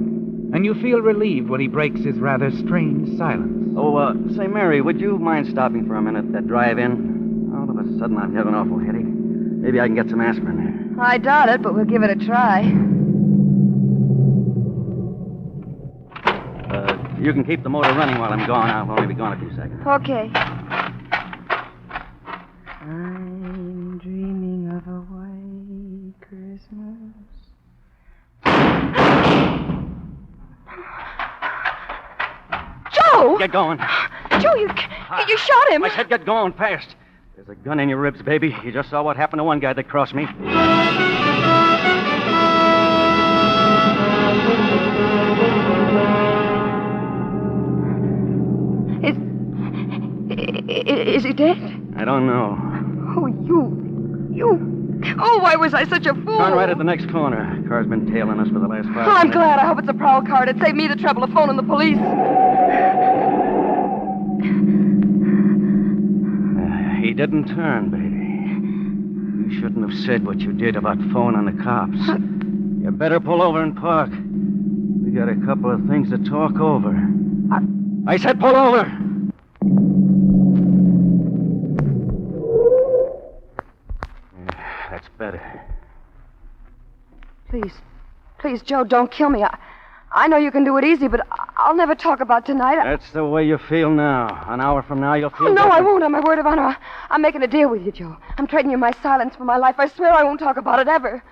And you feel relieved when he breaks his rather strange silence. Oh, say, Mary, would you mind stopping for a minute at drive-in? All of a sudden, I've got an awful headache. Maybe I can get some aspirin there. I doubt it, but we'll give it a try. You can keep the motor running while I'm gone. I'll only be gone a few seconds. Okay. I'm dreaming of a white Christmas. Joe! Get going. Joe, you shot him. I said get going fast. There's a gun in your ribs, baby. You just saw what happened to one guy that crossed me. Is he dead? I don't know. Oh, you. Oh, why was I such a fool? Turn right at the next corner. Car's been tailing us for the last 5 minutes. Oh, I'm glad. I hope it's a prowl car. It'd save me the trouble of phoning the police. He didn't turn, baby. You shouldn't have said what you did about phoning the cops. You better pull over and park. We got a couple of things to talk over. I said pull over! That's better. Please, Joe, don't kill me. I know you can do it easy, but I'll never talk about tonight. That's the way you feel now. An hour from now, you'll feel Oh, no, different. I won't. On my word of honor. I'm making a deal with you, Joe. I'm trading you my silence for my life. I swear I won't talk about it ever.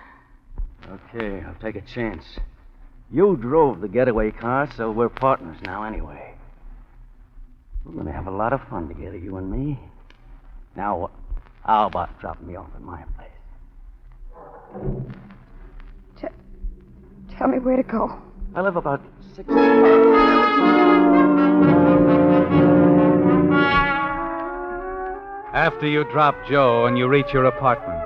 Okay, I'll take a chance. You drove the getaway car, so we're partners now anyway. We're going to have a lot of fun together, you and me. Now, how about dropping me off at my place? Tell me where to go. I live about 6. After you drop Joe and you reach your apartment,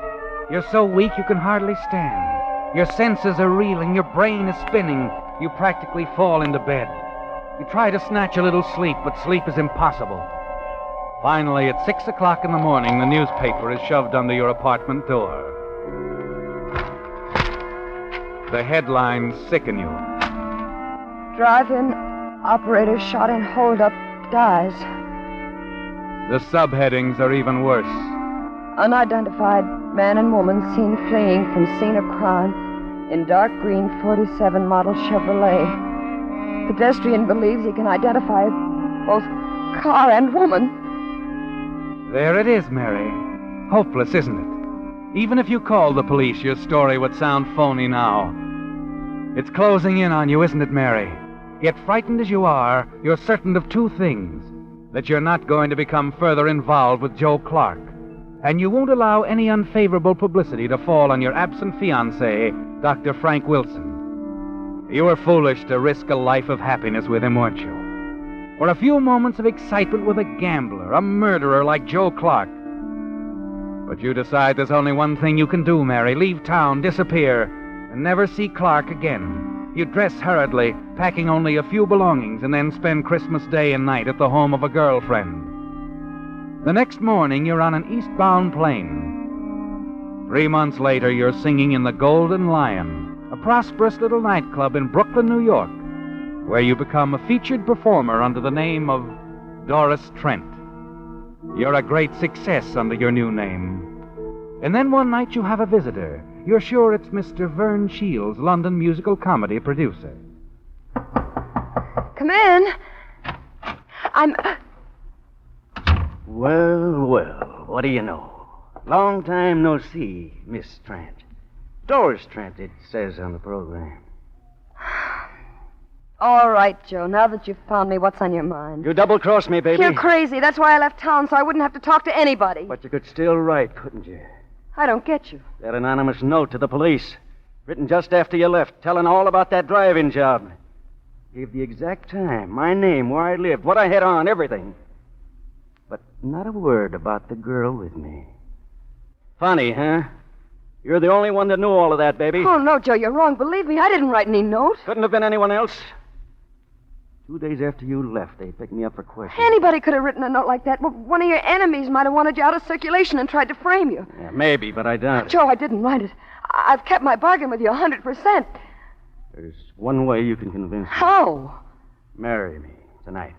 you're so weak you can hardly stand. Your senses are reeling, your brain is spinning. You practically fall into bed. You try to snatch a little sleep, but sleep is impossible. Finally, at 6 o'clock in the morning, the newspaper is shoved under your apartment door. The headlines sicken you. Drive-in operator shot in holdup dies. The subheadings are even worse. Unidentified man and woman seen fleeing from scene of crime in dark green 47 model Chevrolet. Pedestrian believes he can identify both car and woman. There it is, Mary. Hopeless, isn't it? Even if you called the police, your story would sound phony now. It's closing in on you, isn't it, Mary? Yet frightened as you are, you're certain of 2 things. That you're not going to become further involved with Joe Clark. And you won't allow any unfavorable publicity to fall on your absent fiancé, Dr. Frank Wilson. You were foolish to risk a life of happiness with him, weren't you? For a few moments of excitement with a gambler, a murderer like Joe Clark. But you decide there's only one thing you can do, Mary. Leave town, disappear, and never see Clark again. You dress hurriedly, packing only a few belongings, and then spend Christmas Day and night at the home of a girlfriend. The next morning, you're on an eastbound plane. 3 months later, you're singing in the Golden Lion, a prosperous little nightclub in Brooklyn, New York, where you become a featured performer under the name of Doris Trent. You're a great success under your new name. And then one night you have a visitor. You're sure it's Mr. Vern Shields, London musical comedy producer. Come in. Well, what do you know? Long time no see, Miss Trent. Doris Trent, it says on the program. All right, Joe. Now that you've found me, what's on your mind? You double-crossed me, baby. You're crazy. That's why I left town, so I wouldn't have to talk to anybody. But you could still write, couldn't you? I don't get you. That anonymous note to the police, written just after you left, telling all about that drive-in job. Gave the exact time, my name, where I lived, what I had on, everything. But not a word about the girl with me. Funny, huh? You're the only one that knew all of that, baby. Oh, no, Joe, you're wrong. Believe me, I didn't write any note. Couldn't have been anyone else. 2 days after you left, they picked me up for questioning. Anybody could have written a note like that. Well, one of your enemies might have wanted you out of circulation and tried to frame you. Yeah, maybe, but I doubt it. Joe, I didn't write it. I've kept my bargain with you 100%. There's one way you can convince me. How? Marry me tonight.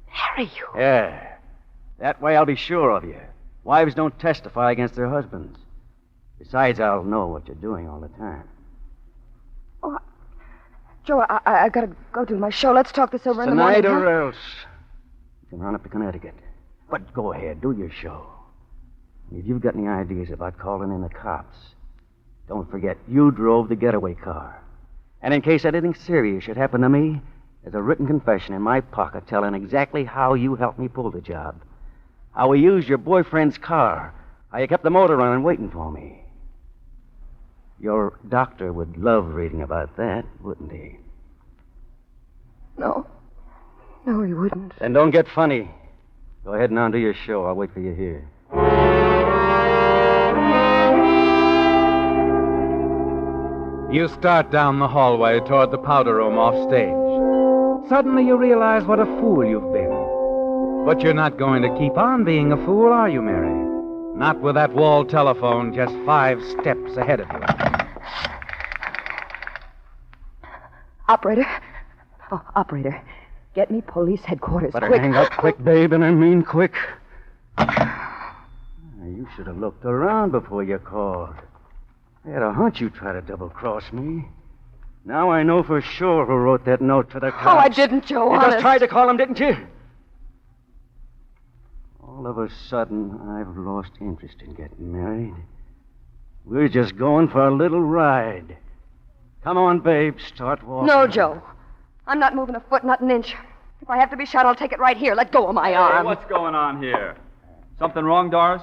Marry you? Yeah. That way I'll be sure of you. Wives don't testify against their husbands. Besides, I'll know what you're doing all the time. Oh, Joe, I gotta go do my show. Let's talk this over in the morning. Tonight or else. You can run up to Connecticut. But go ahead, do your show. If you've got any ideas about calling in the cops, don't forget you drove the getaway car. And in case anything serious should happen to me, there's a written confession in my pocket telling exactly how you helped me pull the job. How we used your boyfriend's car. How you kept the motor running waiting for me. Your doctor would love reading about that, wouldn't he? No. No, he wouldn't. Then don't get funny. Go ahead and on do your show. I'll wait for you here. You start down the hallway toward the powder room off stage. Suddenly you realize what a fool you've been. But you're not going to keep on being a fool, are you, Mary? Not with that wall telephone just 5 steps ahead of you. Operator. Oh, operator. Get me police headquarters, Better quick. hang up quick, babe, and I mean quick. You should have looked around before you called. I had a hunch you'd try to double-cross me. Now I know for sure who wrote that note to the cops. Oh, I didn't, Joe, You honest. just tried to call him, didn't you? All of a sudden, I've lost interest in getting married. We're just going for a little ride. Come on, babe, start walking. No, Joe. I'm not moving a foot, not an inch. If I have to be shot, I'll take it right here. Let go of my arm. Hey, what's going on here? Something wrong, Doris?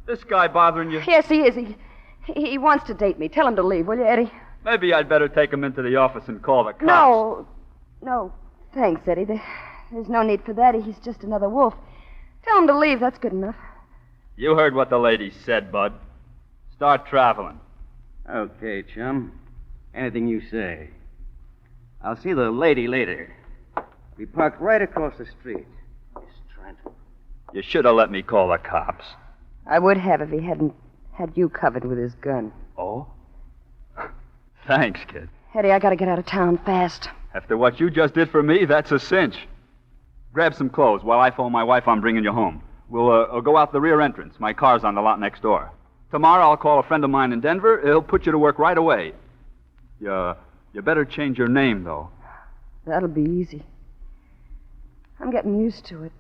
This guy bothering you? Yes, he is. He wants to date me. Tell him to leave, will you, Eddie? Maybe I'd better take him into the office and call the cops. No. Thanks, Eddie. There's no need for that. He's just another wolf. Tell him to leave. That's good enough. You heard what the lady said, Bud. Start traveling. Okay, chum. Anything you say. I'll see the lady later. We parked right across the street. You should have let me call the cops. I would have if he hadn't had you covered with his gun. Oh? Thanks, kid. Eddie, I gotta get out of town fast. After what you just did for me, that's a cinch. Grab some clothes while I phone my wife I'm bringing you home. We'll go out the rear entrance. My car's on the lot next door. Tomorrow I'll call a friend of mine in Denver. He'll put you to work right away. You better change your name, though. That'll be easy. I'm getting used to it.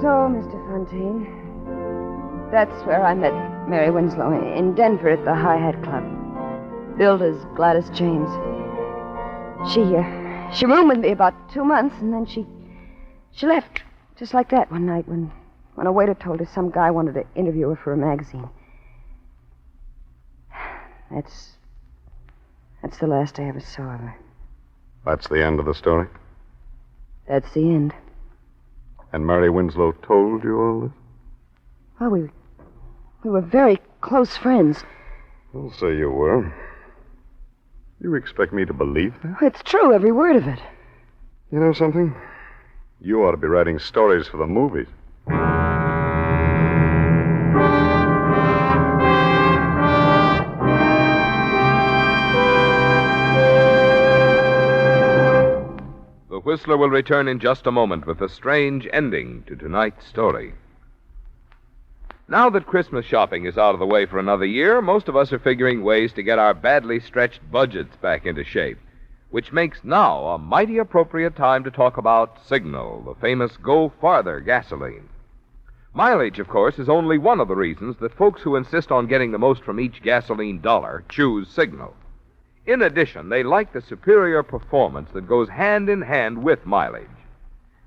So, Mr. Fontaine, that's where I met Mary Winslow, in Denver at the High Hat Club. Billed as Gladys James. She roomed with me about 2 months, and then she left, just like that, one night when a waiter told her some guy wanted to interview her for a magazine. That's the last I ever saw of her. That's the end of the story? That's the end. And Mary Winslow told you all this? Well, we were very close friends. I'll say you were. You expect me to believe that? It's true, every word of it. You know something? You ought to be writing stories for the movies. The Whistler will return in just a moment with a strange ending to tonight's story. Now that Christmas shopping is out of the way for another year, most of us are figuring ways to get our badly stretched budgets back into shape, which makes now a mighty appropriate time to talk about Signal, the famous Go Farther gasoline. Mileage, of course, is only one of the reasons that folks who insist on getting the most from each gasoline dollar choose Signal. In addition, they like the superior performance that goes hand in hand with mileage.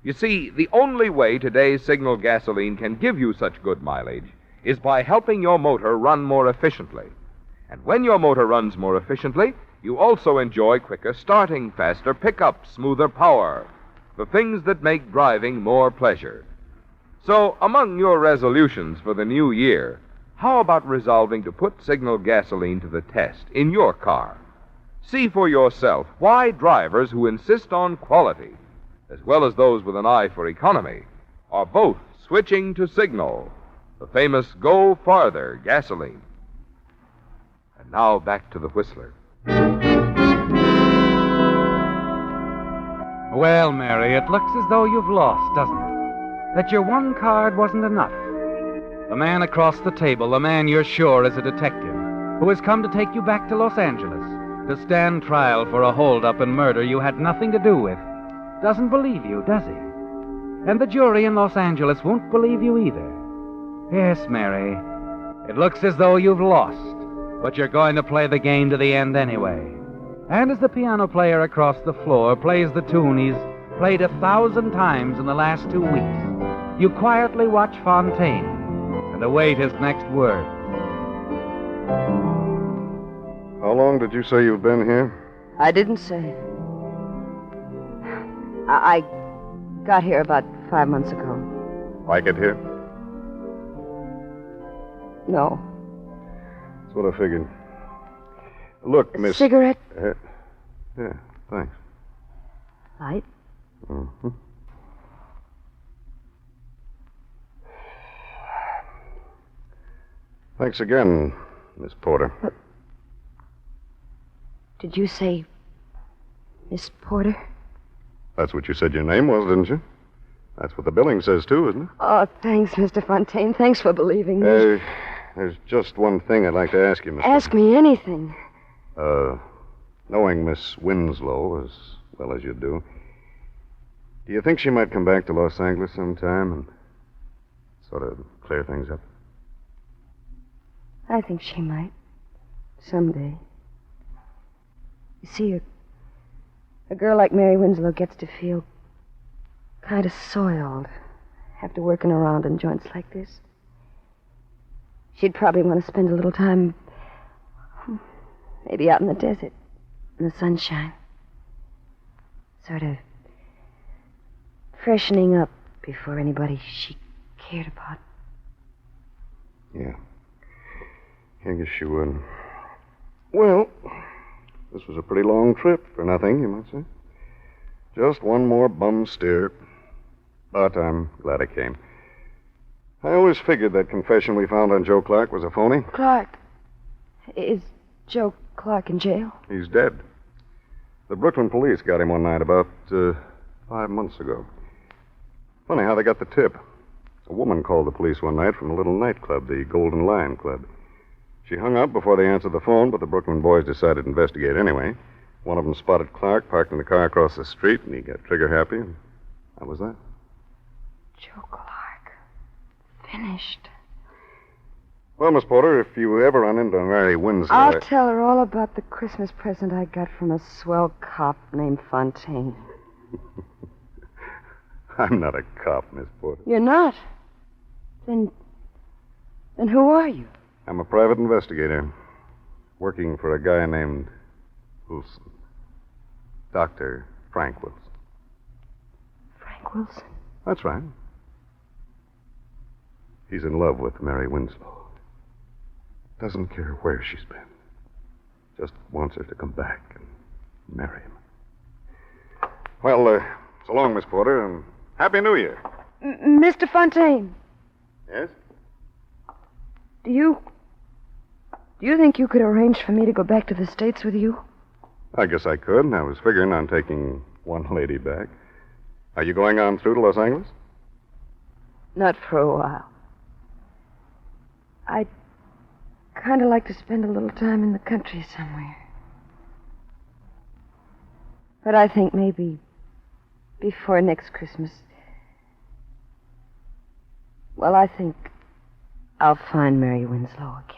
You see, the only way today's Signal gasoline can give you such good mileage is by helping your motor run more efficiently. And when your motor runs more efficiently, you also enjoy quicker starting, faster pickup, smoother power, the things that make driving more pleasure. So, among your resolutions for the new year, how about resolving to put Signal gasoline to the test in your car? See for yourself why drivers who insist on quality, as well as those with an eye for economy, are both switching to Signal, the famous Go Farther gasoline. And now back to the Whistler. Well, Mary, it looks as though you've lost, doesn't it? That your one card wasn't enough. The man across the table, the man you're sure is a detective, who has come to take you back to Los Angeles to stand trial for a holdup and murder you had nothing to do with, doesn't believe you, does he? And the jury in Los Angeles won't believe you either. Yes, Mary, it looks as though you've lost, but you're going to play the game to the end anyway. And as the piano player across the floor plays the tune he's played 1,000 times in the last 2 weeks, you quietly watch Fontaine and await his next word. How long did you say you've been here? I didn't say. I got here about 5 months ago. Like it here? No. That's what I figured. Look, Miss... Cigarette? Yeah, thanks. Light? Mm-hmm. Thanks again, Miss Porter. Did you say Miss Porter? That's what you said your name was, didn't you? That's what the billing says, too, isn't it? Oh, thanks, Mr. Fontaine. Thanks for believing me. There's just one thing I'd like to ask you, Miss Ask me anything. Knowing Miss Winslow as well as you do you think she might come back to Los Angeles sometime and sort of clear things up? I think she might. Someday. You see, a girl like Mary Winslow gets to feel kind of soiled after working around in joints like this. She'd probably want to spend a little time, maybe out in the desert, in the sunshine. Sort of freshening up before anybody she cared about. Yeah. I guess she would. Well, this was a pretty long trip for nothing, you might say. Just one more bum steer. But I'm glad I came. I always figured that confession we found on Joe Clark was a phony. Clark? Is Joe Clark in jail? He's dead. The Brooklyn police got him one night about 5 months ago. Funny how they got the tip. A woman called the police one night from a little nightclub, the Golden Lion Club. She hung up before they answered the phone, but the Brooklyn boys decided to investigate anyway. One of them spotted Clark parked in the car across the street, and he got trigger happy, and that was that. Joe Clark. Finished. Well, Miss Porter, if you ever run into Mary Winslow... I'll tell her all about the Christmas present I got from a swell cop named Fontaine. I'm not a cop, Miss Porter. You're not? Then who are you? I'm a private investigator, working for a guy named Wilson. Dr. Frank Wilson. Frank Wilson? That's right. He's in love with Mary Winslow. Doesn't care where she's been. Just wants her to come back and marry him. Well, so long, Miss Porter, and Happy New Year. Mr. Fontaine. Yes? Do you think you could arrange for me to go back to the States with you? I guess I could, and I was figuring on taking one lady back. Are you going on through to Los Angeles? Not for a while. I'd kind of like to spend a little time in the country somewhere. But I think maybe before next Christmas. Well, I think I'll find Mary Winslow again.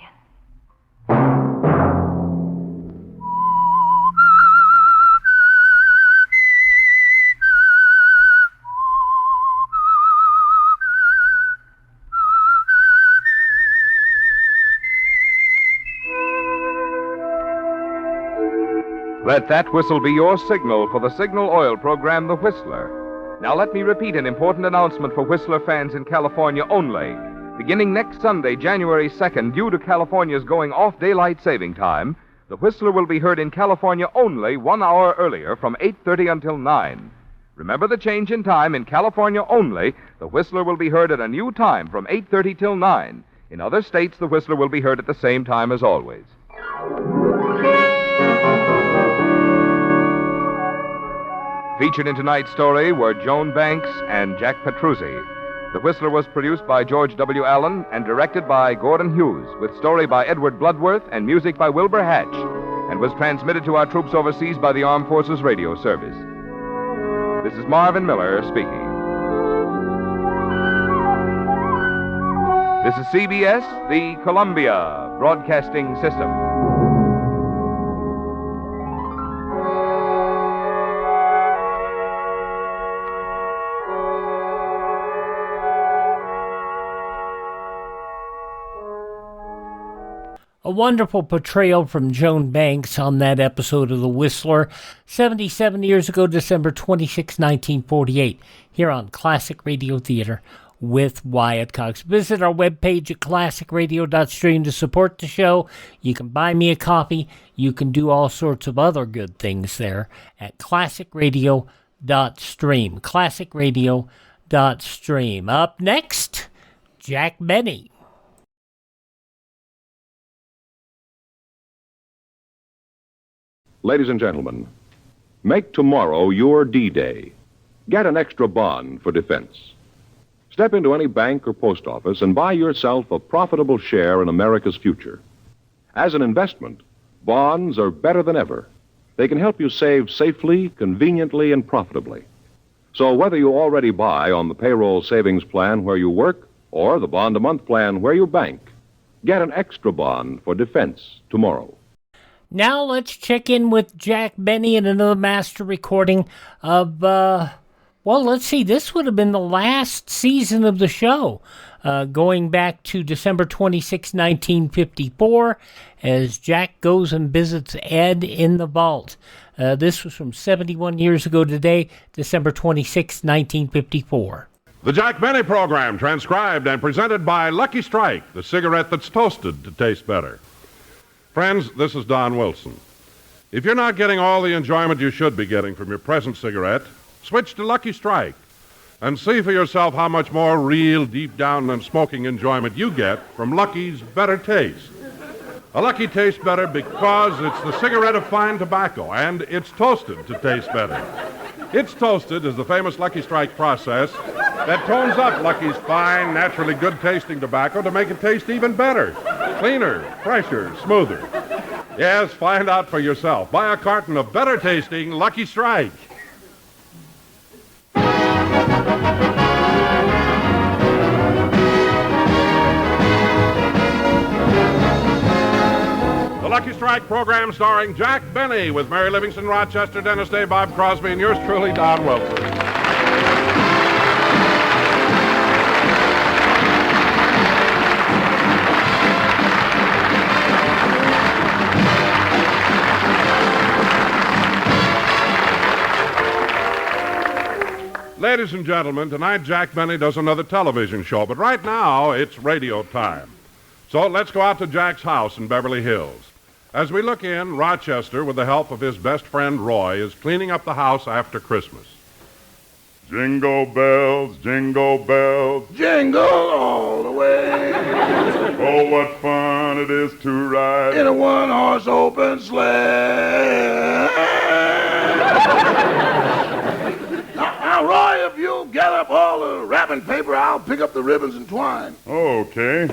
Let that whistle be your signal for the Signal Oil program, The Whistler. Now let me repeat an important announcement for Whistler fans in California only. Beginning next Sunday, January 2nd, due to California's going off daylight saving time, The Whistler will be heard in California only 1 hour earlier from 8:30 until 9. Remember the change in time in California only. The Whistler will be heard at a new time from 8:30 till 9. In other states, The Whistler will be heard at the same time as always. Featured in tonight's story were Joan Banks and Jack Petruzzi. The Whistler was produced by George W. Allen and directed by Gordon Hughes, with story by Edward Bloodworth and music by Wilbur Hatch, and was transmitted to our troops overseas by the Armed Forces Radio Service. This is Marvin Miller speaking. This is CBS, the Columbia Broadcasting System. A wonderful portrayal from Joan Banks on that episode of The Whistler, 77 years ago, December 26, 1948, here on Classic Radio Theater with Wyatt Cox. Visit our webpage at classicradio.stream to support the show. You can buy me a coffee. You can do all sorts of other good things there at classicradio.stream. Classicradio.stream. Up next, Jack Benny. Ladies and gentlemen, make tomorrow your D-Day. Get an extra bond for defense. Step into any bank or post office and buy yourself a profitable share in America's future. As an investment, bonds are better than ever. They can help you save safely, conveniently, and profitably. So whether you already buy on the payroll savings plan where you work or the bond-a-month plan where you bank, get an extra bond for defense tomorrow. Now let's check in with Jack Benny and another master recording of, let's see, this would have been the last season of the show, going back to December 26, 1954, as Jack goes and visits Ed in the vault. This was from 71 years ago today, December 26, 1954. The Jack Benny program, transcribed and presented by Lucky Strike, the cigarette that's toasted to taste better. Friends, this is Don Wilson. If you're not getting all the enjoyment you should be getting from your present cigarette, switch to Lucky Strike and see for yourself how much more real, deep-down and smoking enjoyment you get from Lucky's Better Taste. A Lucky tastes better because it's the cigarette of fine tobacco, and it's toasted to taste better. It's toasted is the famous Lucky Strike process that tones up Lucky's fine, naturally good-tasting tobacco to make it taste even better. Cleaner, fresher, smoother. Yes, find out for yourself. Buy a carton of better-tasting Lucky Strike. The Lucky Strike program starring Jack Benny with Mary Livingston, Rochester, Dennis Day, Bob Crosby, and yours truly, Don Wilson. Ladies and gentlemen, tonight Jack Benny does another television show, but right now it's radio time. So let's go out to Jack's house in Beverly Hills. As we look in, Rochester, with the help of his best friend Roy, is cleaning up the house after Christmas. Jingle bells, jingle bells, jingle all the way. Oh, what fun it is to ride in a one-horse open sleigh. Now, Roy, if you'll gather up all the wrapping paper, I'll pick up the ribbons and twine. Okay.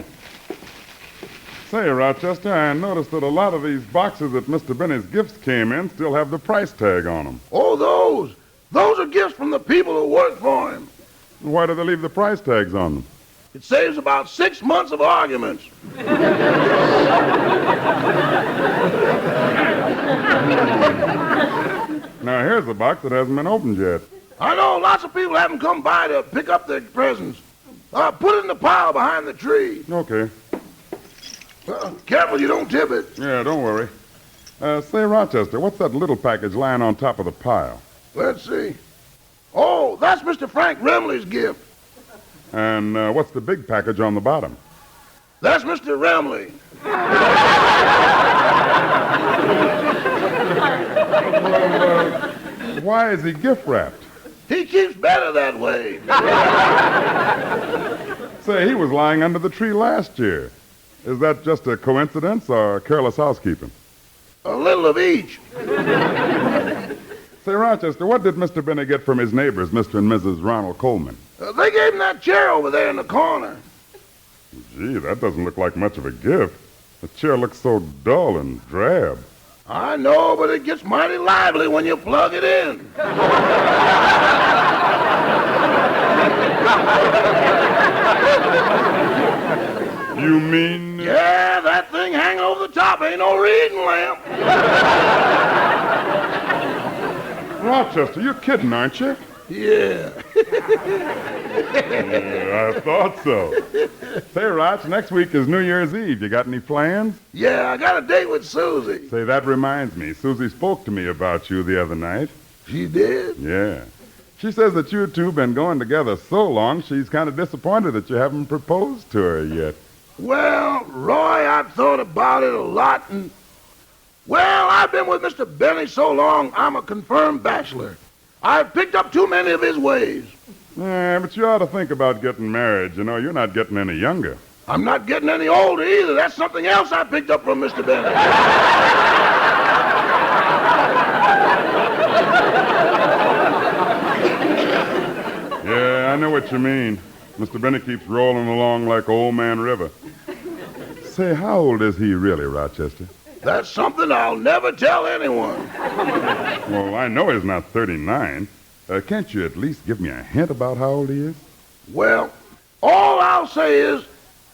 Say, Rochester, I noticed that a lot of these boxes that Mr. Benny's gifts came in still have the price tag on them. Oh, those? Those are gifts from the people who work for him. Why do they leave the price tags on them? It saves about 6 months of arguments. Now, here's a box that hasn't been opened yet. I know lots of people haven't come by to pick up their presents. Put it in the pile behind the tree. Okay. Careful you don't tip it. Yeah, don't worry. Say, Rochester, what's that little package lying on top of the pile? Let's see. Oh, that's Mr. Frank Remley's gift. And what's the big package on the bottom? That's Mr. Remley. Why is he gift wrapped? He keeps better that way. Say, he was lying under the tree last year. Is that just a coincidence or careless housekeeping? A little of each. Say, Rochester, what did Mr. Benny get from his neighbors, Mr. and Mrs. Ronald Coleman? They gave him that chair over there in the corner. Gee, that doesn't look like much of a gift. The chair looks so dull and drab. I know, but it gets mighty lively when you plug it in. You mean... Yeah, that thing hanging over the top ain't no reading lamp. Rochester, you're kidding, aren't you? Yeah. Yeah, I thought so. Say, Roch, next week is New Year's Eve. You got any plans? Yeah, I got a date with Susie. Say, that reminds me. Susie spoke to me about you the other night. She did? Yeah. She says that you two been going together so long, she's kind of disappointed that you haven't proposed to her yet. Well, Roy, I've thought about it a lot, and... Well, I've been with Mr. Benny so long, I'm a confirmed bachelor. I've picked up too many of his ways. Yeah, but you ought to think about getting married. You know, you're not getting any younger. I'm not getting any older either. That's something else I picked up from Mr. Benny. Yeah, I know what you mean. Mr. Benny keeps rolling along like Old Man River. Say, how old is he really, Rochester? That's something I'll never tell anyone. Well, I know he's not 39. Can't you at least give me a hint about how old he is? Well, all I'll say is,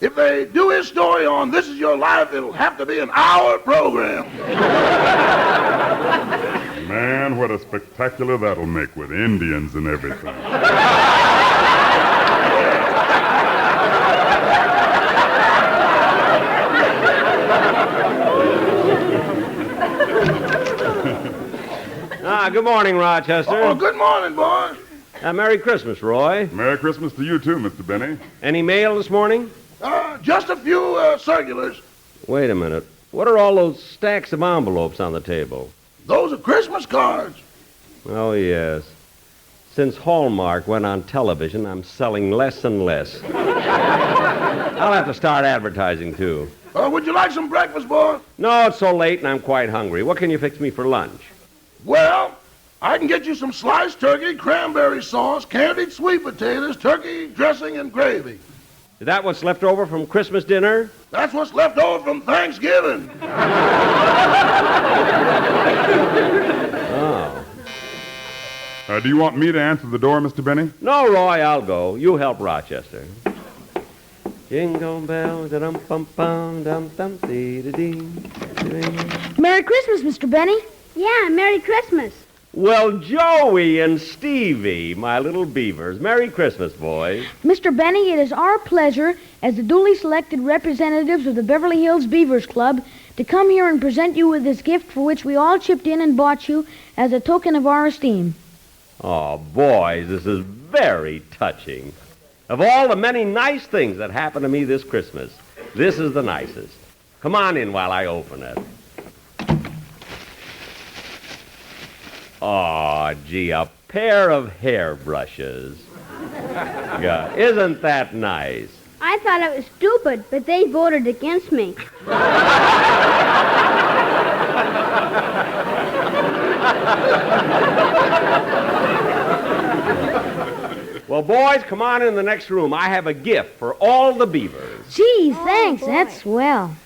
if they do his story on This Is Your Life, it'll have to be an hour program. Man, what a spectacular that'll make with Indians and everything. Good morning, Rochester. Oh, good morning, boys. Merry Christmas, Roy. Merry Christmas to you, too, Mr. Benny. Any mail this morning? Just a few circulars. Wait a minute. What are all those stacks of envelopes on the table? Those are Christmas cards. Oh, yes. Since Hallmark went on television, I'm selling less and less. I'll have to start advertising, too. Would you like some breakfast, boy? No, it's so late and I'm quite hungry. What can you fix me for lunch? Well, I can get you some sliced turkey, cranberry sauce, candied sweet potatoes, turkey dressing, and gravy. Is that what's left over from Christmas dinner? That's what's left over from Thanksgiving. Oh. Do you want me to answer the door, Mr. Benny? No, Roy, I'll go. You help Rochester. Jingle bells, dum-dum-dum-dum-dee-dee-dee. Merry Christmas, Mr. Benny. Yeah, Merry Christmas. Well, Joey and Stevie, my little beavers. Merry Christmas, boys. Mr. Benny, it is our pleasure, as the duly selected representatives of the Beverly Hills Beavers Club, to come here and present you with this gift for which we all chipped in and bought you as a token of our esteem. Oh, boys, this is very touching. Of all the many nice things that happened to me this Christmas, this is the nicest. Come on in while I open it. Oh, gee, a pair of hairbrushes. Yeah, isn't that nice? I thought it was stupid, but they voted against me. Well, boys, come on in the next room. I have a gift for all the beavers. Gee, thanks. That's swell.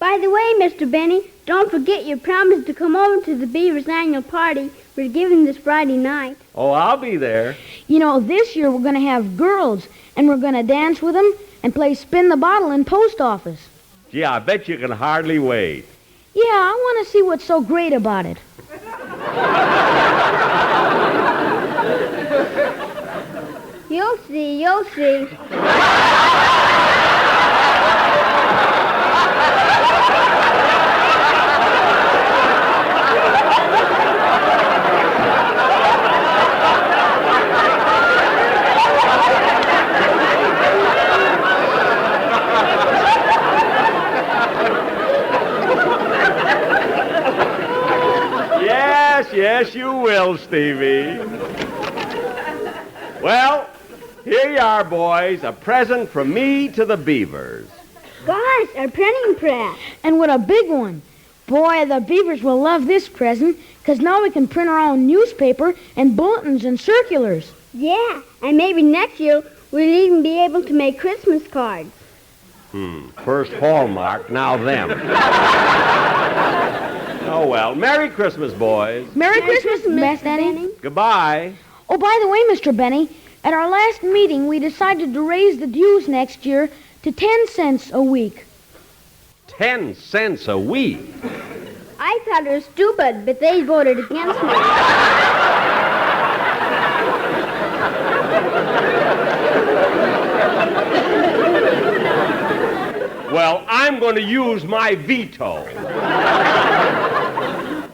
By the way, Mr. Benny, don't forget your promise to come over to the Beavers' annual party we're giving this Friday night. Oh, I'll be there. You know, this year we're going to have girls, and we're going to dance with them and play Spin the Bottle in Post Office. Gee, I bet you can hardly wait. Yeah, I want to see what's so great about it. You'll see, you'll see. Yes, you will, Stevie. Well, here you are, boys. A present from me to the beavers. Gosh, a printing press. And what a big one. Boy, the beavers will love this present, because now we can print our own newspaper and bulletins and circulars. Yeah, and maybe next year we'll even be able to make Christmas cards. First Hallmark, now them. Oh, well. Merry Christmas, boys. Merry Christmas, Miss Benny. Goodbye. Oh, by the way, Mr. Benny, at our last meeting, we decided to raise the dues next year to 10 cents a week. 10 cents a week? I thought it was stupid, but they voted against me. I'm going to use my veto.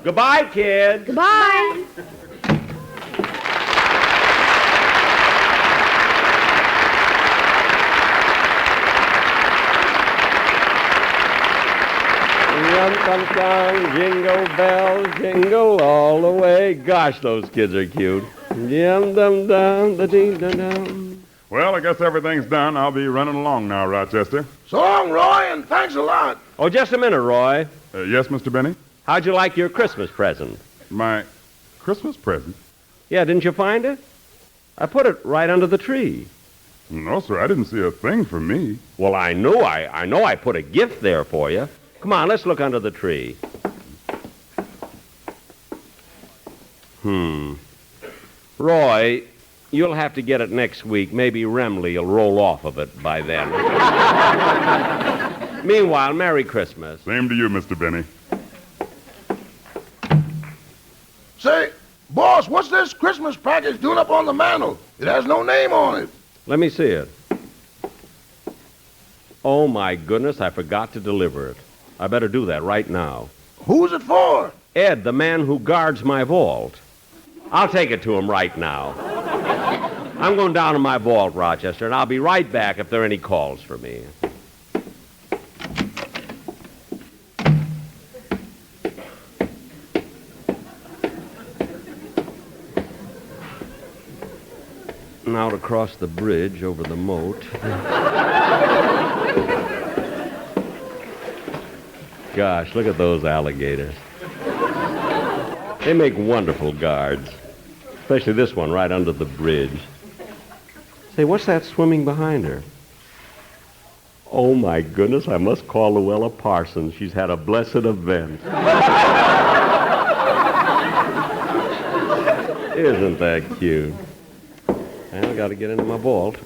Goodbye, kids. Goodbye. Jingle bells, jingle all the way. Gosh, those kids are cute. Well, I guess everything's done. I'll be running along now, Rochester. So long, Roy, and thanks a lot. Oh, just a minute, Roy. Yes, Mr. Benny? How'd you like your Christmas present? My Christmas present? Yeah, didn't you find it? I put it right under the tree. No, sir, I didn't see a thing for me. Well, I know I put a gift there for you. Come on, let's look under the tree. Roy, you'll have to get it next week. Maybe Remley will roll off of it by then. Meanwhile, Merry Christmas. Same to you, Mr. Benny. Say, boss, what's this Christmas package doing up on the mantel? It has no name on it. Let me see it. Oh, my goodness, I forgot to deliver it. I better do that right now. Who's it for? Ed, the man who guards my vault. I'll take it to him right now. I'm going down to my vault, Rochester, and I'll be right back if there are any calls for me. Now to cross the bridge over the moat. Gosh, look at those alligators. They make wonderful guards. Especially this one right under the bridge. Say, what's that swimming behind her? Oh, my goodness, I must call Luella Parsons. She's had a blessed event. Isn't that cute? Well, I got to get into my vault.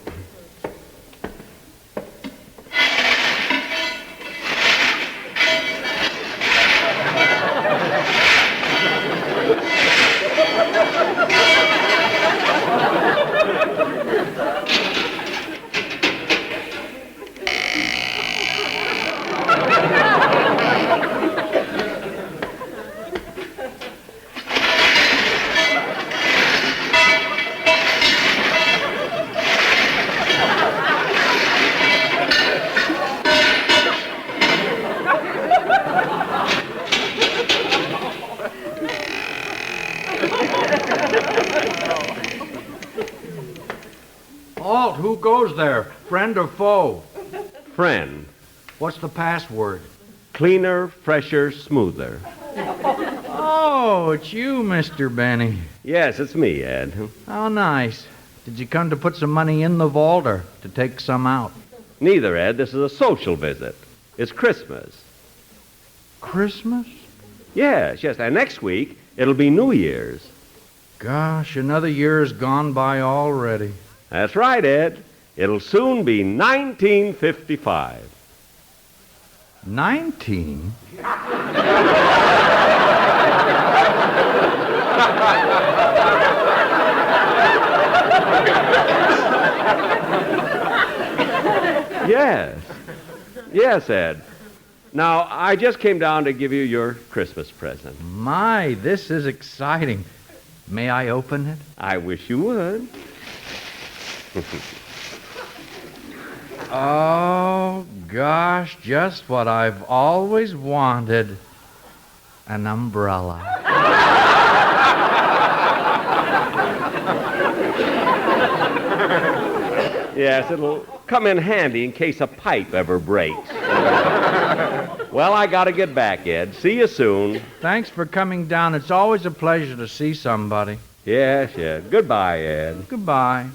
Alt, who goes there? Friend or foe? Friend. What's the password? Cleaner, fresher, smoother. Oh, it's you, Mr. Benny. Yes, it's me, Ed. How nice. Did you come to put some money in the vault or to take some out? Neither, Ed. This is a social visit. It's Christmas. Christmas? Yes. And next week, it'll be New Year's. Gosh, another year's gone by already. That's right, Ed. It'll soon be 1955. 19? Yes, Ed. Now, I just came down to give you your Christmas present. My, this is exciting. May I open it? I wish you would. Oh, gosh, just what I've always wanted. An umbrella. Yes, it'll come in handy in case a pipe ever breaks. Well, I gotta get back, Ed. See you soon. Thanks for coming down. It's always a pleasure to see somebody. Yes. Goodbye, Ed. Goodbye.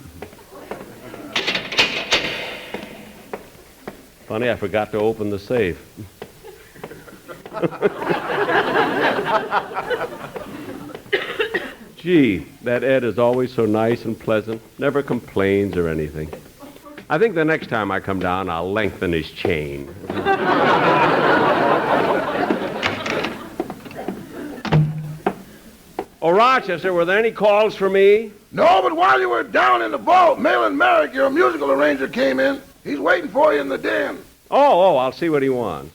Funny, I forgot to open the safe. Gee, that Ed is always so nice and pleasant, never complains or anything. I think the next time I come down, I'll lengthen his chain. Oh, Rochester, were there any calls for me? No, but while you were down in the vault, Malin Merrick, your musical arranger, came in. He's waiting for you in the den. Oh, I'll see what he wants.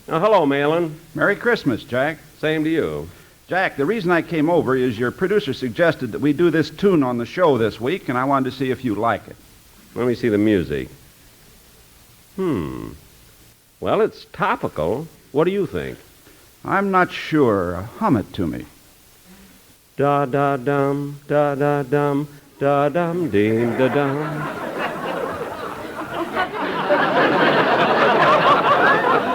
Now, hello, Malin. Merry Christmas, Jack. Same to you. Jack, the reason I came over is your producer suggested that we do this tune on the show this week, and I wanted to see if you like it. Let me see the music. Well, it's topical. What do you think? I'm not sure. Hum it to me. Da-da-dum, da-da-dum, da-dum, ding, da-dum.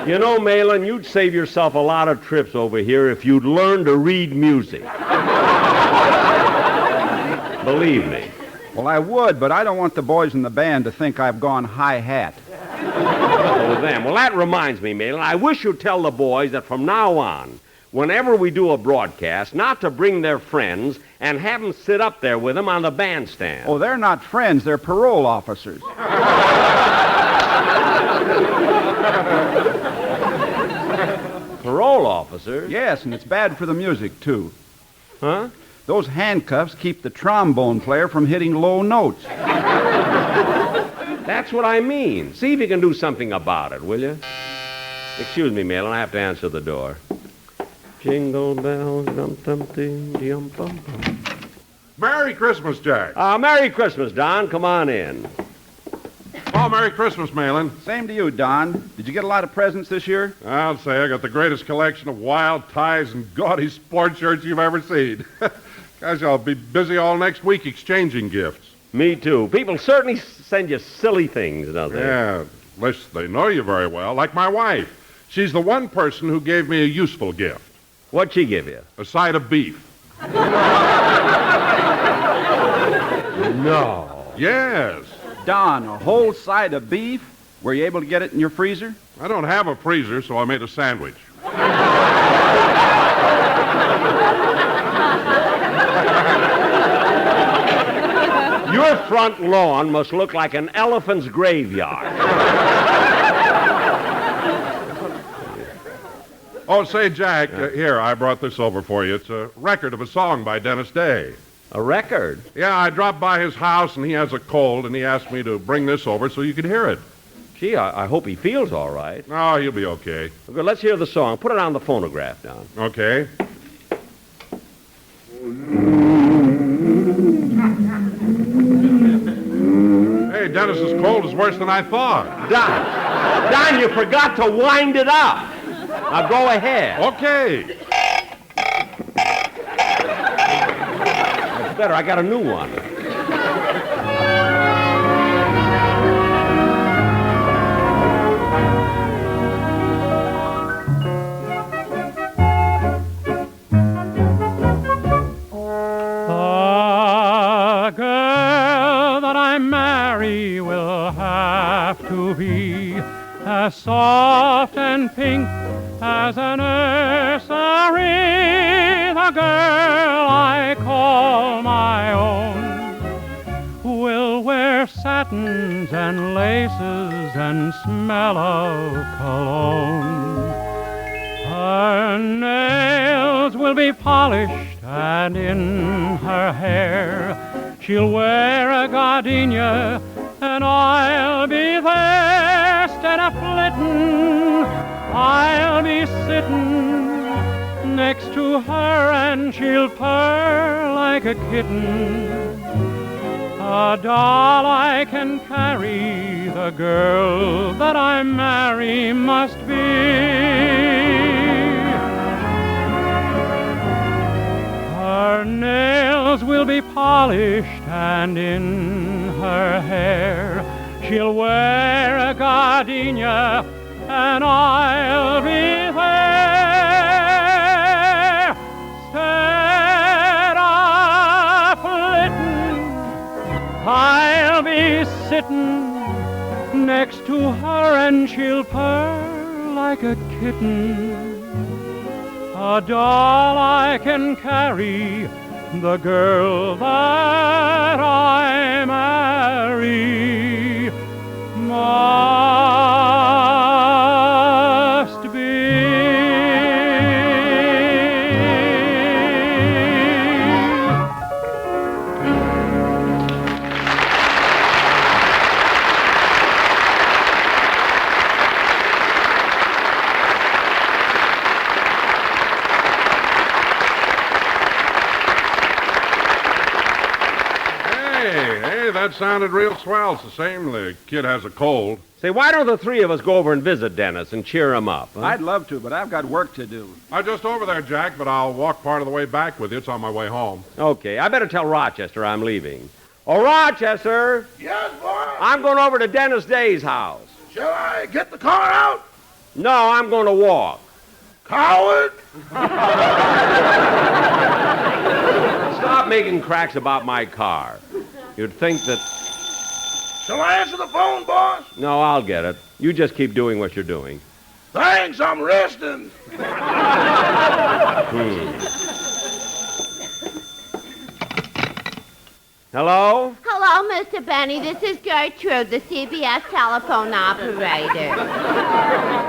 You know, Malin, you'd save yourself a lot of trips over here if you'd learn to read music. Believe me. Well, I would, but I don't want the boys in the band to think I've gone hi-hat. Oh, them. Well, that reminds me, Malin, I wish you'd tell the boys that from now on, whenever we do a broadcast, not to bring their friends and have them sit up there with them on the bandstand. Oh, they're not friends. They're parole officers. Parole officers? Yes, and it's bad for the music, too. Huh? Those handcuffs keep the trombone player from hitting low notes. That's what I mean. See if you can do something about it, will you? Excuse me, Malin, I have to answer the door. Jingle bells, dum-dum-ding, dum-bum-bum. Merry Christmas, Jack. Merry Christmas, Don. Come on in. Oh, Merry Christmas, Malin. Same to you, Don. Did you get a lot of presents this year? I'll say I got the greatest collection of wild ties and gaudy sports shirts you've ever seen. Gosh, I'll be busy all next week exchanging gifts. Me too. People certainly send you silly things, don't they? Yeah, unless they know you very well, like my wife. She's the one person who gave me a useful gift. What'd she give you? A side of beef. No. Yes. Don, a whole side of beef? Were you able to get it in your freezer? I don't have a freezer, so I made a sandwich. Your front lawn must look like an elephant's graveyard. Oh, say, Jack, here, I brought this over for you. It's a record of a song by Dennis Day. A record? Yeah, I dropped by his house, and he has a cold, and he asked me to bring this over so you could hear it. Gee, I hope he feels all right. Oh, he'll be okay. Okay, let's hear the song. Put it on the phonograph, Don. Okay. Hey, Dennis's cold is worse than I thought. Don, you forgot to wind it up. Now go ahead. Okay. That's better. I got a new one. The girl that I marry will have to be as soft and pink as a nursery. The girl I call my own will wear satins and laces and smell of cologne. Her nails will be polished, and in her hair she'll wear a gardenia, and I'll be there instead of flitting. I'll be sitting next to her, and she'll purr like a kitten. A doll I can carry, the girl that I marry must be. Her nails will be polished, and in her hair she'll wear a gardenia, and I'll be there instead of flitting. I'll be sitting next to her, and she'll purr like a kitten. A doll I can carry, the girl that I marry must be. that sounded real swell. It's a shame the kid has a cold. Say, why don't the three of us go over and visit Dennis and cheer him up? Huh? I'd love to, but I've got work to do. I'm just over there, Jack, but I'll walk part of the way back with you. It's on my way home. Okay, I better tell Rochester I'm leaving. Oh, Rochester! Yes, boy? I'm going over to Dennis Day's house. Shall I get the car out? No, I'm going to walk. Coward! Stop making cracks about my car. You'd think that... Shall I answer the phone, boss? No, I'll get it. You just keep doing what you're doing. Thanks, I'm resting. Hello? Hello, Mr. Benny. This is Gertrude, the CBS telephone operator.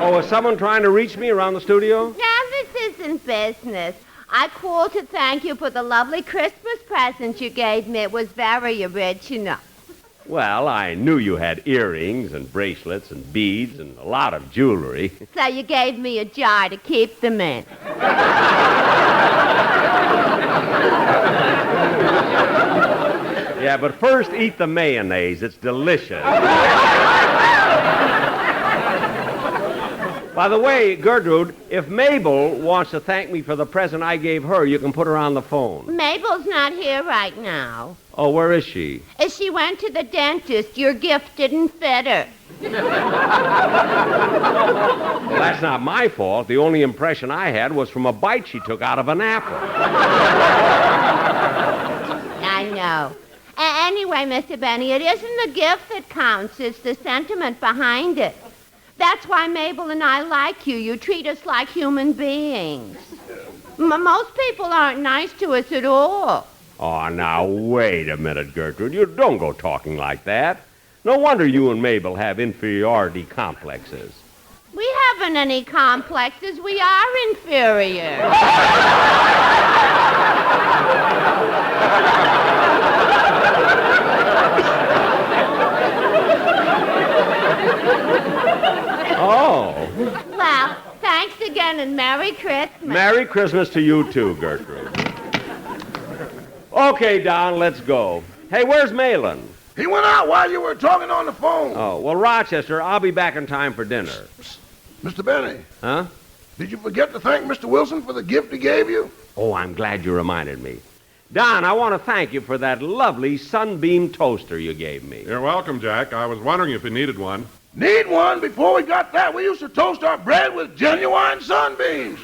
Oh, is someone trying to reach me around the studio? Now, this isn't business. I called to thank you for the lovely Christmas present you gave me. It was very original. Well, I knew you had earrings and bracelets and beads and a lot of jewelry. So you gave me a jar to keep them in. Yeah, but first eat the mayonnaise. It's delicious. By the way, Gertrude, if Mabel wants to thank me for the present I gave her, you can put her on the phone. Mabel's not here right now. Oh, where is she? As she went to the dentist, your gift didn't fit her. Well, that's not my fault. The only impression I had was from a bite she took out of an apple. I know. Anyway, Mr. Benny, it isn't the gift that counts. It's the sentiment behind it. That's why Mabel and I like you. You treat us like human beings. Most people aren't nice to us at all. Oh, now, wait a minute, Gertrude. You don't go talking like that. No wonder you and Mabel have inferiority complexes. We haven't any complexes. We are inferior. Oh. Well, thanks again and Merry Christmas. Merry Christmas to you, too, Gertrude. Okay, Don, let's go. Hey, where's Malin? He went out while you were talking on the phone. Oh, well, Rochester, I'll be back in time for dinner. Mr. Benny. Huh? Did you forget to thank Mr. Wilson for the gift he gave you? Oh, I'm glad you reminded me. Don, I want to thank you for that lovely sunbeam toaster you gave me. You're welcome, Jack. I was wondering if you needed one. Need one? Before we got that, we used to toast our bread with genuine sunbeams.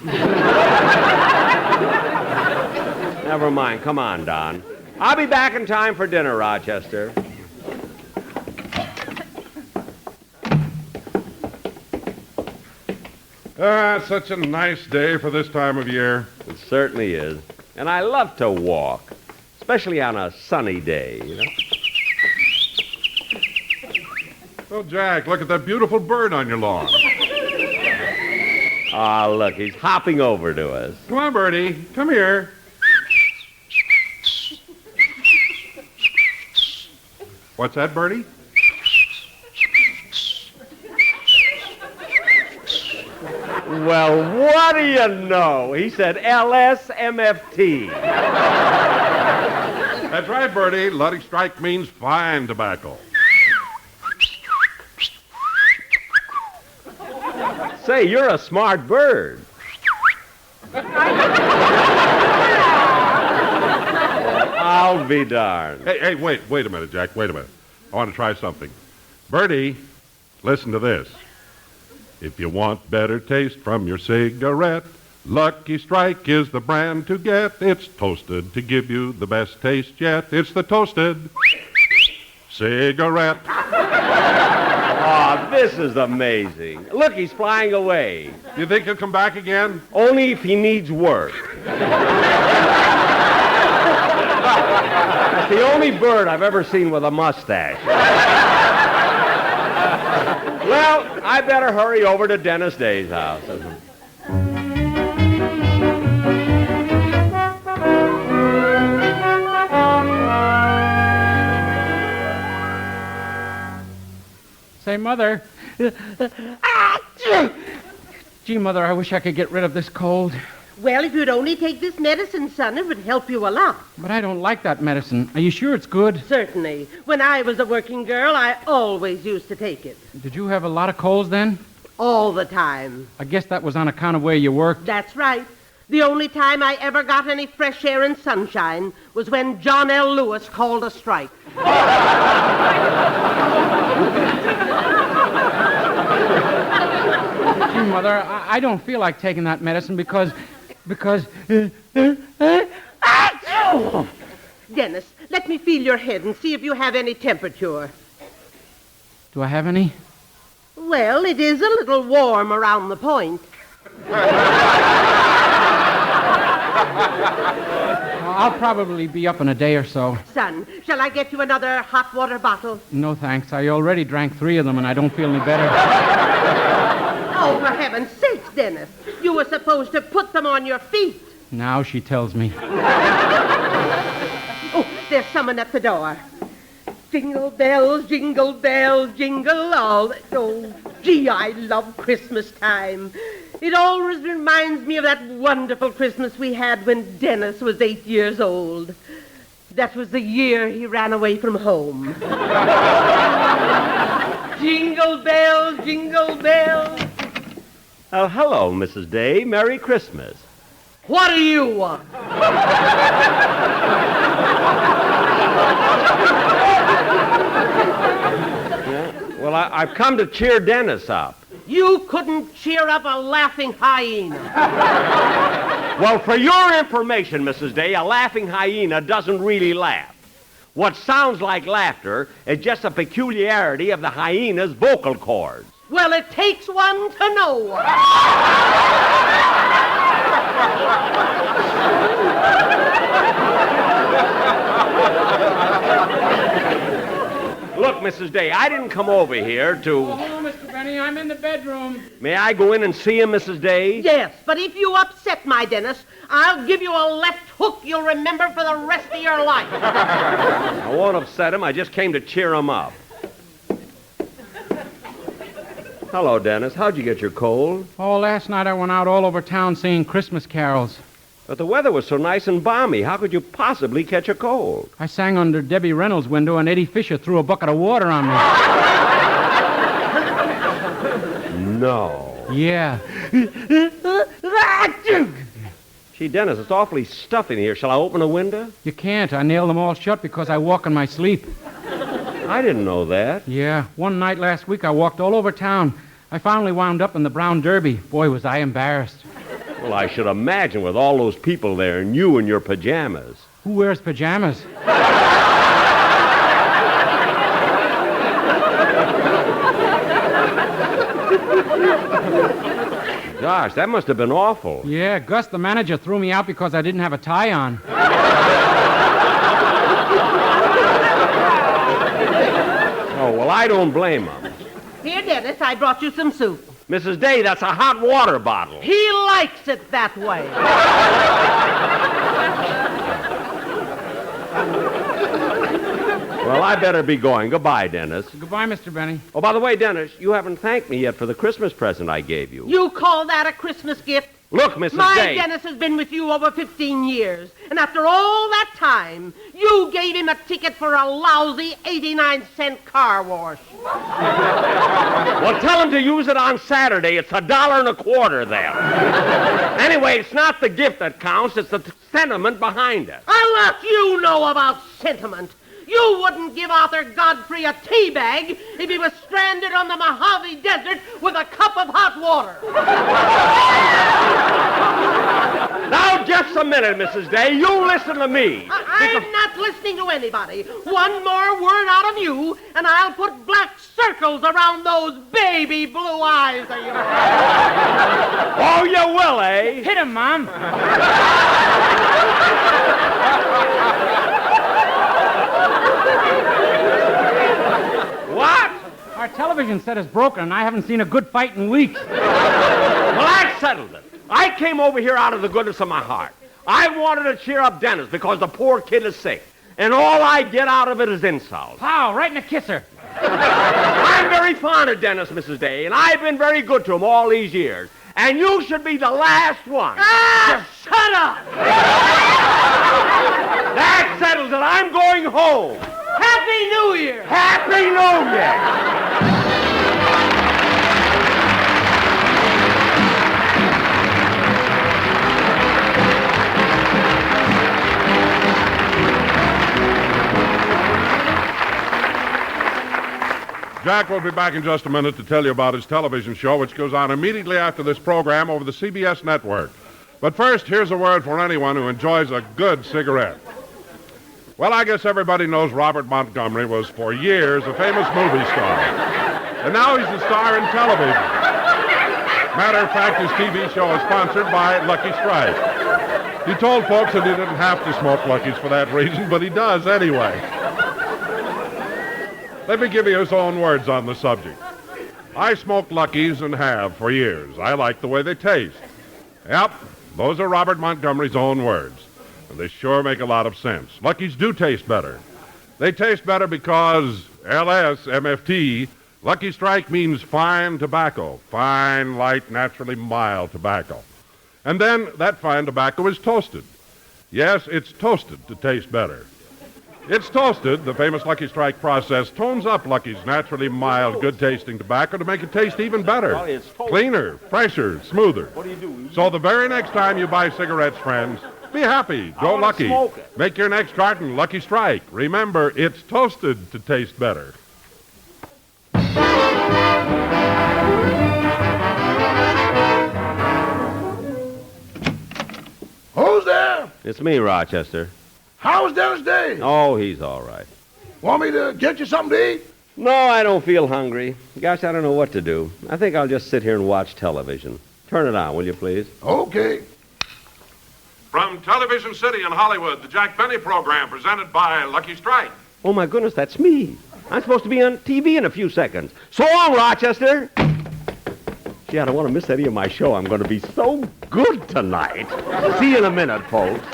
Never mind. Come on, Don. I'll be back in time for dinner, Rochester. Such a nice day for this time of year. It certainly is. And I love to walk, especially on a sunny day, you know. Oh, Jack, look at that beautiful bird on your lawn. Ah, look, he's hopping over to us. Come on, Birdie. Come here. What's that, Birdie? Well, what do you know? He said LSMFT. That's right, Birdie. Lucky Strike means fine tobacco. Say, you're a smart bird. I'll be darned. Hey, wait a minute, Jack. Wait a minute. I want to try something. Birdie, listen to this. If you want better taste from your cigarette, Lucky Strike is the brand to get. It's toasted to give you the best taste yet. It's the toasted cigarette. Oh, this is amazing. Look, he's flying away. You think he'll come back again? Only if he needs work. That's the only bird I've ever seen with a mustache. Well, I better hurry over to Dennis Day's house. Say, Mother. Gee, Mother, I wish I could get rid of this cold. Well, if you'd only take this medicine, son, it would help you a lot. But I don't like that medicine. Are you sure it's good? Certainly. When I was a working girl, I always used to take it. Did you have a lot of colds then? All the time. I guess that was on account of where you worked. That's right. The only time I ever got any fresh air and sunshine was when John L. Lewis called a strike. Gee, Mother, I don't feel like taking that medicine because... Dennis, let me feel your head and see if you have any temperature. Do I have any? Well, it is a little warm around the point. I'll probably be up in a day or so. Son, shall I get you another hot water bottle? No, thanks. I already drank 3 of them, and I don't feel any better. Oh, for heaven's sakes, Dennis. You were supposed to put them on your feet. Now she tells me. Oh, there's someone at the door. Jingle bells, jingle all. Oh, gee, I love Christmas time. It always reminds me of that wonderful Christmas we had when Dennis was 8 years old. That was the year he ran away from home. Jingle bells, jingle bells. Oh, hello, Mrs. Day. Merry Christmas. What do you want? Well, I've come to cheer Dennis up. You couldn't cheer up a laughing hyena. Well, for your information, Mrs. Day, a laughing hyena doesn't really laugh. What sounds like laughter is just a peculiarity of the hyena's vocal cords. Well, it takes one to know one. Look, Mrs. Day, I didn't come over here to... Oh, hello, Mr. Benny. I'm in the bedroom. May I go in and see him, Mrs. Day? Yes, but if you upset my Dennis, I'll give you a left hook you'll remember for the rest of your life. I won't upset him. I just came to cheer him up. Hello, Dennis. How'd you get your cold? Oh, last night I went out all over town singing Christmas carols. But the weather was so nice and balmy. How could you possibly catch a cold? I sang under Debbie Reynolds' window, and Eddie Fisher threw a bucket of water on me. No. Yeah. Gee, Dennis, it's awfully stuffy in here. Shall I open a window? You can't. I nailed them all shut because I walk in my sleep. I didn't know that. Yeah. One night last week, I walked all over town. I finally wound up in the Brown Derby. Boy, was I embarrassed. Well, I should imagine with all those people there and you in your pajamas. Who wears pajamas? Gosh, that must have been awful. Yeah, Gus, the manager, threw me out because I didn't have a tie on. Oh, well, I don't blame him. Here, Dennis, I brought you some soup. Mrs. Day, that's a hot water bottle. He likes it that way. Well, I better be going. Goodbye, Dennis. Goodbye, Mr. Benny. Oh, by the way, Dennis, you haven't thanked me yet for the Christmas present I gave you. You call that a Christmas gift? Look, Mrs. My Day. Dennis has been with you over 15 years. And after all that time, you gave him a ticket for a lousy 89-cent car wash. Well, tell him to use it on Saturday. It's $1.25 there. Anyway, it's not the gift that counts. It's the sentiment behind it. I'll let you know about sentiment. You wouldn't give Arthur Godfrey a tea bag if he was stranded on the Mojave Desert with a cup of hot water. Now, just a minute, Mrs. Day. You listen to me. I'm not listening to anybody. One more word out of you, and I'll put black circles around those baby blue eyes of yours. Oh, you will, eh? Hit him, Mom. What? Our television set is broken, and I haven't seen a good fight in weeks. Well, I settled it. I came over here out of the goodness of my heart. I wanted to cheer up Dennis because the poor kid is sick. And all I get out of it is insults. Pow, right in the kisser. I'm very fond of Dennis, Mrs. Day, and I've been very good to him all these years. And you should be the last one. Shut up! That settles it. I'm going home. Happy New Year! Happy New Year! Jack will be back in just a minute to tell you about his television show, which goes on immediately after this program over the CBS network. But first, here's a word for anyone who enjoys a good cigarette. Well, I guess everybody knows Robert Montgomery was for years a famous movie star. And now he's a star in television. Matter of fact, his TV show is sponsored by Lucky Strike. He told folks that he didn't have to smoke Luckies for that reason, but he does anyway. Let me give you his own words on the subject. I smoke Luckies and have for years. I like the way they taste. Yep, those are Robert Montgomery's own words. And they sure make a lot of sense. Luckies do taste better. They taste better because LSMFT, Lucky Strike, means fine tobacco. Fine, light, naturally mild tobacco. And then that fine tobacco is toasted. Yes, it's toasted to taste better. It's toasted. The famous Lucky Strike process tones up Lucky's naturally mild, good-tasting tobacco to make it taste even better. Cleaner, fresher, smoother. What do you do? So the very next time you buy cigarettes, friends, be happy. Go Lucky. Make your next carton Lucky Strike. Remember, it's toasted to taste better. Who's there? It's me, Rochester. How's Dennis Dane? Oh, he's all right. Want me to get you something to eat? No, I don't feel hungry. Gosh, I don't know what to do. I think I'll just sit here and watch television. Turn it on, will you, please? Okay. From Television City in Hollywood, the Jack Benny program presented by Lucky Strike. Oh, my goodness, that's me. I'm supposed to be on TV in a few seconds. So long, Rochester. Gee, I don't want to miss any of my show. I'm going to be so good tonight. See you in a minute, folks.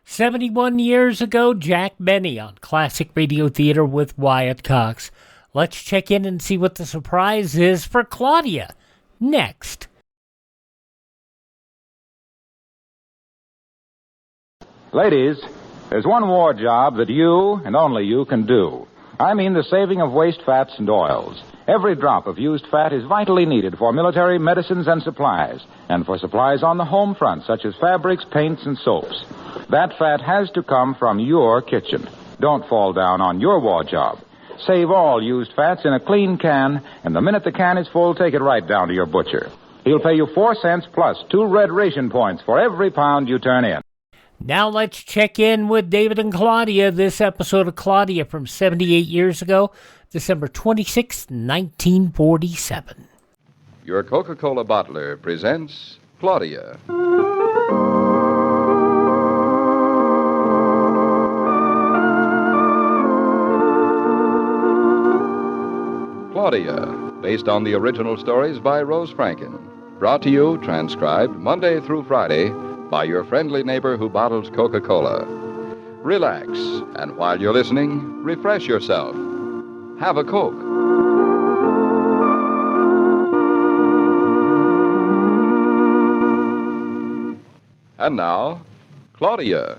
"71 years ago, Jack Benny on Classic Radio Theater with Wyatt Cox. Let's check in and see what the surprise is for Claudia. Next. Ladies, there's one war job that you and only you can do. I mean the saving of waste fats and oils. Every drop of used fat is vitally needed for military medicines and supplies, and for supplies on the home front, such as fabrics, paints, and soaps. That fat has to come from your kitchen. Don't fall down on your war job. Save all used fats in a clean can, and the minute the can is full, take it right down to your butcher. He'll pay you 4 cents plus 2 red ration points for every pound you turn in. Now let's check in with David and Claudia. This episode of Claudia from 78 years ago, December 26, 1947. Your Coca-Cola bottler presents Claudia. Claudia, based on the original stories by Rose Franken. Brought to you, transcribed, Monday through Friday, by your friendly neighbor who bottles Coca-Cola. Relax, and while you're listening, refresh yourself. Have a Coke. And now, Claudia.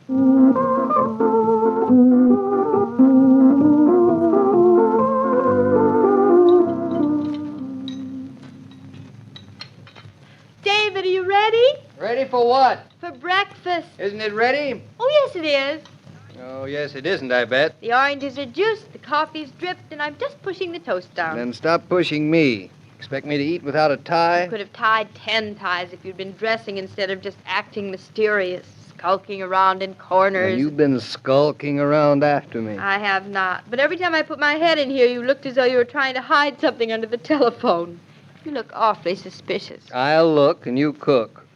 David, are you ready? Ready for what? For breakfast. Isn't it ready? Oh, yes, it is. Oh, yes, it isn't, I bet. The oranges are juiced, the coffee's dripped, and I'm just pushing the toast down. Then stop pushing me. Expect me to eat without a tie? You could have tied 10 ties if you'd been dressing instead of just acting mysterious, skulking around in corners. And you've been skulking around after me. I have not. But every time I put my head in here, you looked as though you were trying to hide something under the telephone. You look awfully suspicious. I'll look and you cook.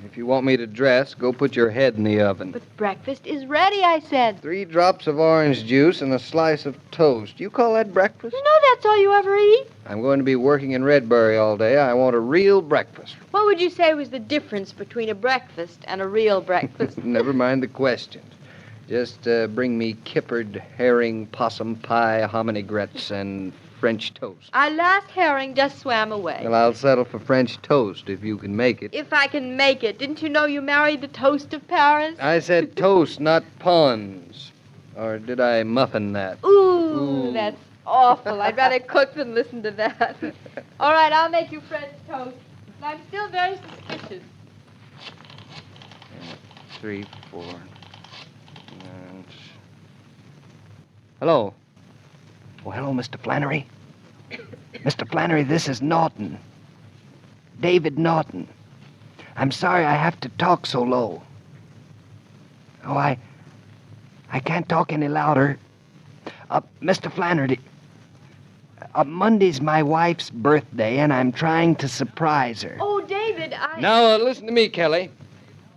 If you want me to dress, go put your head in the oven. But breakfast is ready, I said. 3 drops of orange juice and a slice of toast. You call that breakfast? You know that's all you ever eat. I'm going to be working in Redbury all day. I want a real breakfast. What would you say was the difference between a breakfast and a real breakfast? Never mind the questions. Just bring me kippered, herring, possum pie, hominy grits, and French toast. Our last herring just swam away. Well, I'll settle for French toast if you can make it. If I can make it. Didn't you know you married the toast of Paris? I said toast, not puns. Or did I muffin that? Ooh, that's awful. I'd rather cook than listen to that. All right, I'll make you French toast. But I'm still very suspicious. 3, 4. And... Hello. Oh, hello, Mr. Flannery. Mr. Flannery, this is Norton. David Norton. I'm sorry I have to talk so low. Oh, I can't talk any louder. Mr. Flannery, Monday's my wife's birthday, and I'm trying to surprise her. Oh, David, Now, listen to me, Kelly.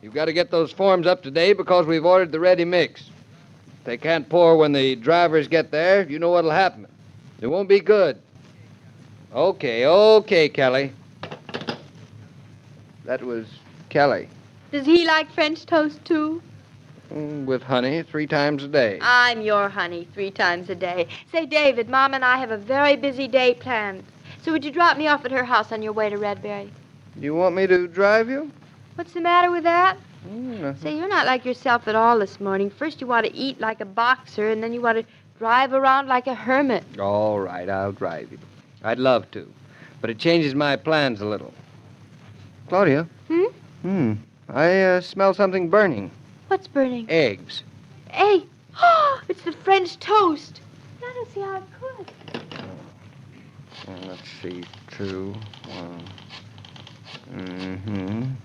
You've got to get those forms up to date because we've ordered the ready mix. If they can't pour when the drivers get there, you know what'll happen. It won't be good. Okay, Kelly. That was Kelly. Does he like French toast, too? With honey 3 times a day. I'm your honey 3 times a day. Say, David, Mom and I have a very busy day planned. So would you drop me off at her house on your way to Redbury? You want me to drive you? What's the matter with that? Nothing. Say, you're not like yourself at all this morning. First you want to eat like a boxer, and then you want to drive around like a hermit. All right, I'll drive you. I'd love to, but it changes my plans a little. Claudia? I smell something burning. What's burning? Eggs. Hey! Oh, it's the French toast. I don't see how it could. Let's see. 2, 1.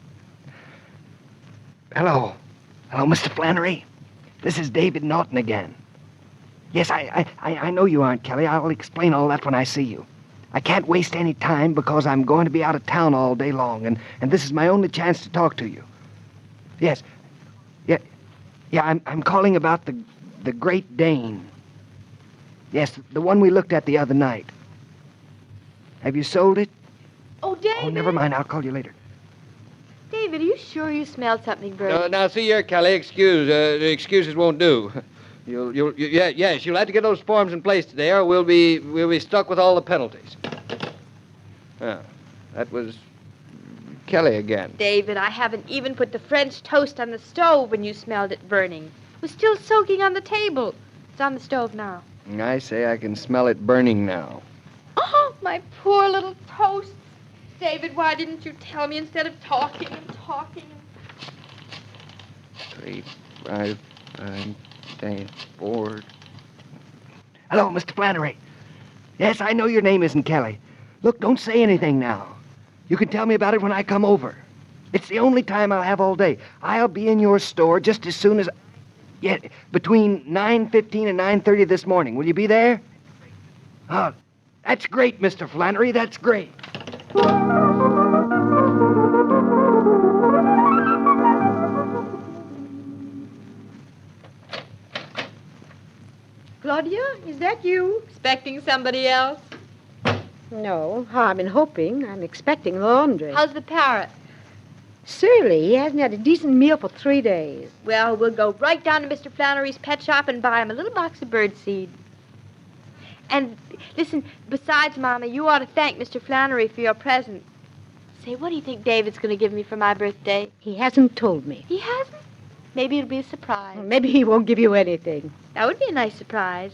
Hello, Mr. Flannery. This is David Norton again. Yes, I know you aren't, Kelly. I'll explain all that when I see you. I can't waste any time because I'm going to be out of town all day long, and this is my only chance to talk to you. Yes. Yeah, I'm calling about the great Dane. Yes, the one we looked at the other night. Have you sold it? Oh, David. Oh, never mind. I'll call you later. David, are you sure you smelled something burning? Now, see here, Kelly. Excuses won't do. Yes, you'll have to get those forms in place today, or we'll be stuck with all the penalties. That was Kelly again. David, I haven't even put the French toast on the stove when you smelled it burning. It was still soaking on the table. It's on the stove now. I say I can smell it burning now. Oh, my poor little toast. David, why didn't you tell me instead of talking and talking? 3, 5, 9, 10, 4. Hello, Mr. Flannery. Yes, I know your name isn't Kelly. Look, don't say anything now. You can tell me about it when I come over. It's the only time I'll have all day. I'll be in your store just as soon as... Yeah, between 9:15 and 9:30 this morning. Will you be there? Oh, that's great, Mr. Flannery. That's great. Claudia, is that you? Expecting somebody else? No, I've been hoping. I'm expecting the laundry. How's the parrot? Surly, he hasn't had a decent meal for 3 days. Well, we'll go right down to Mr. Flannery's pet shop and buy him a little box of birdseed. And listen, besides, Mama, you ought to thank Mr. Flannery for your present. Say, what do you think David's going to give me for my birthday? He hasn't told me. He hasn't? Maybe it'll be a surprise. Maybe he won't give you anything. That would be a nice surprise.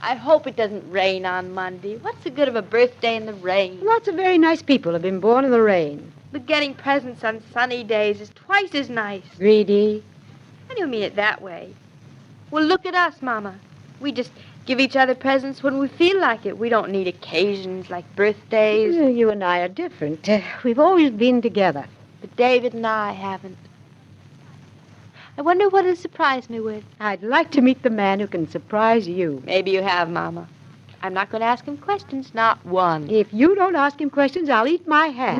I hope it doesn't rain on Monday. What's the good of a birthday in the rain? Lots of very nice people have been born in the rain. But getting presents on sunny days is twice as nice. Greedy. I don't mean it that way. Well, look at us, Mama. We just give each other presents when we feel like it. We don't need occasions like birthdays. You and I are different. We've always been together. But David and I haven't. I wonder what he'll surprise me with. I'd like to meet the man who can surprise you. Maybe you have, Mama. I'm not going to ask him questions, not one. If you don't ask him questions, I'll eat my hat.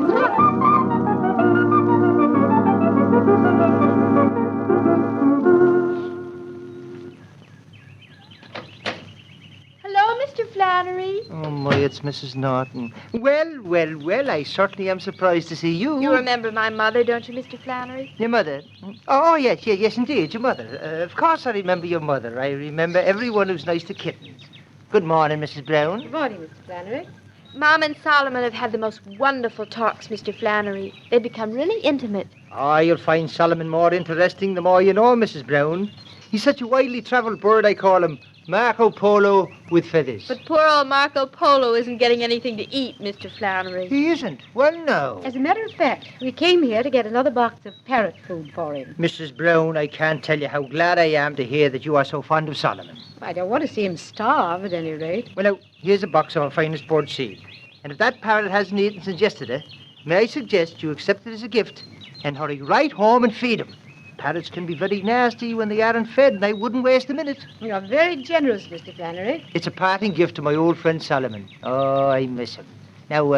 Mr. Flannery. Oh, my, it's Mrs. Norton. Well, I certainly am surprised to see you. You remember my mother, don't you, Mr. Flannery? Your mother? Oh, yes, indeed, your mother. Of course I remember your mother. I remember everyone who's nice to kittens. Good morning, Mrs. Brown. Good morning, Mr. Flannery. Mom and Solomon have had the most wonderful talks, Mr. Flannery. They've become really intimate. Ah, you'll find Solomon more interesting the more you know, Mrs. Brown. He's such a widely travelled bird, I call him. Marco Polo with feathers. But poor old Marco Polo isn't getting anything to eat, Mr. Flannery. He isn't? Well, no. As a matter of fact, we came here to get another box of parrot food for him. Mrs. Brown, I can't tell you how glad I am to hear that you are so fond of Solomon. I don't want to see him starve, at any rate. Well, now, here's a box of our finest bird seed. And if that parrot hasn't eaten since yesterday, may I suggest you accept it as a gift and hurry right home and feed him. Parrots can be very nasty when they aren't fed, and I wouldn't waste a minute. You're very generous, Mr. Flannery. It's a parting gift to my old friend Solomon. Oh, I miss him. Now,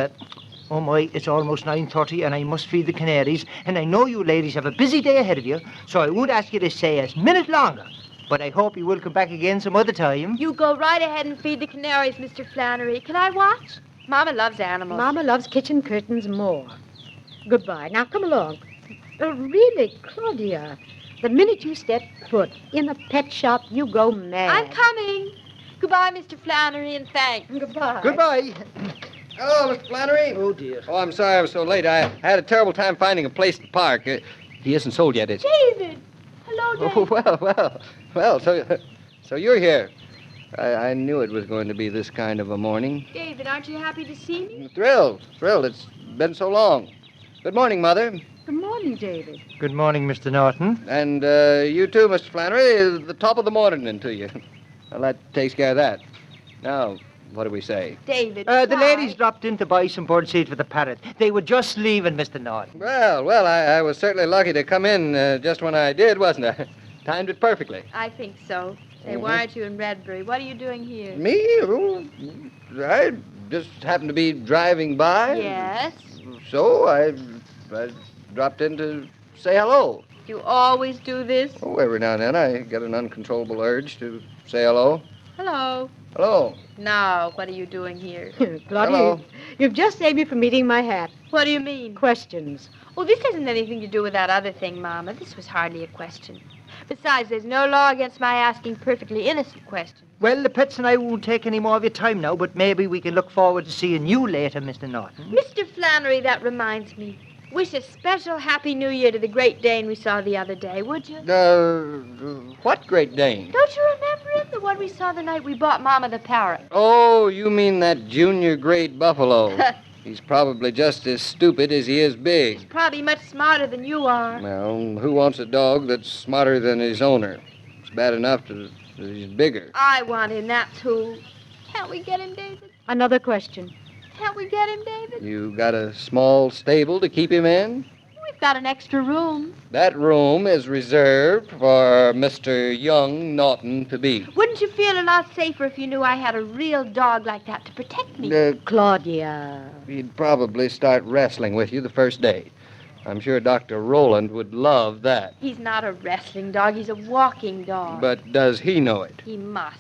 oh my, it's almost 9:30, and I must feed the canaries, and I know you ladies have a busy day ahead of you, so I won't ask you to stay a minute longer. But I hope you will come back again some other time. You go right ahead and feed the canaries, Mr. Flannery. Can I watch? Mama loves animals. Mama loves kitchen curtains more. Goodbye. Now, come along. Really, Claudia, the minute you step foot in a pet shop, you go mad. I'm coming. Goodbye, Mr. Flannery, and thanks. Goodbye. Goodbye. Hello, Mr. Flannery. Oh, dear. Oh, I'm sorry I was so late. I had a terrible time finding a place to park. He isn't sold yet, is he? David. Hello, David. Oh, well, so you're here. I knew it was going to be this kind of a morning. David, aren't you happy to see me? Thrilled. It's been so long. Good morning, Mother. Good morning, David. Good morning, Mr. Norton. And you too, Mr. Flannery. The top of the morning to you. Well, that takes care of that. Now, what do we say? David, the ladies dropped in to buy some birdseed for the parrot. They were just leaving, Mr. Norton. Well, I was certainly lucky to come in just when I did, wasn't I? Timed it perfectly. I think so. Say, why aren't you in Redbury? What are you doing here? Me? Oh, I just happened to be driving by. Yes? So I dropped in to say hello. You always do this? Oh, every now and then I get an uncontrollable urge to say hello. Hello. Hello. Now, what are you doing here? Claudia, Hello. you've just saved me from eating my hat. What do you mean? Questions. Oh, this hasn't anything to do with that other thing, Mama. This was hardly a question. Besides, there's no law against my asking perfectly innocent questions. Well, the pets and I won't take any more of your time now, but maybe we can look forward to seeing you later, Mr. Norton. Mr. Flannery, that reminds me. Wish a special Happy New Year to the Great Dane we saw the other day, would you? What Great Dane? Don't you remember him? The one we saw the night we bought Mama the parrot. Oh, you mean that junior great buffalo. He's probably just as stupid as he is big. Probably much smarter than you are. Well, who wants a dog that's smarter than his owner? It's bad enough that he's bigger. I want him, that too. Can't we get him, David? Another question. Can't we get him, David? You got a small stable to keep him in? We've got an extra room. That room is reserved for Mr. Young Norton to be. Wouldn't you feel a lot safer if you knew I had a real dog like that to protect me? Claudia. He'd probably start wrestling with you the first day. I'm sure Dr. Rowland would love that. He's not a wrestling dog. He's a walking dog. But does he know it? He must.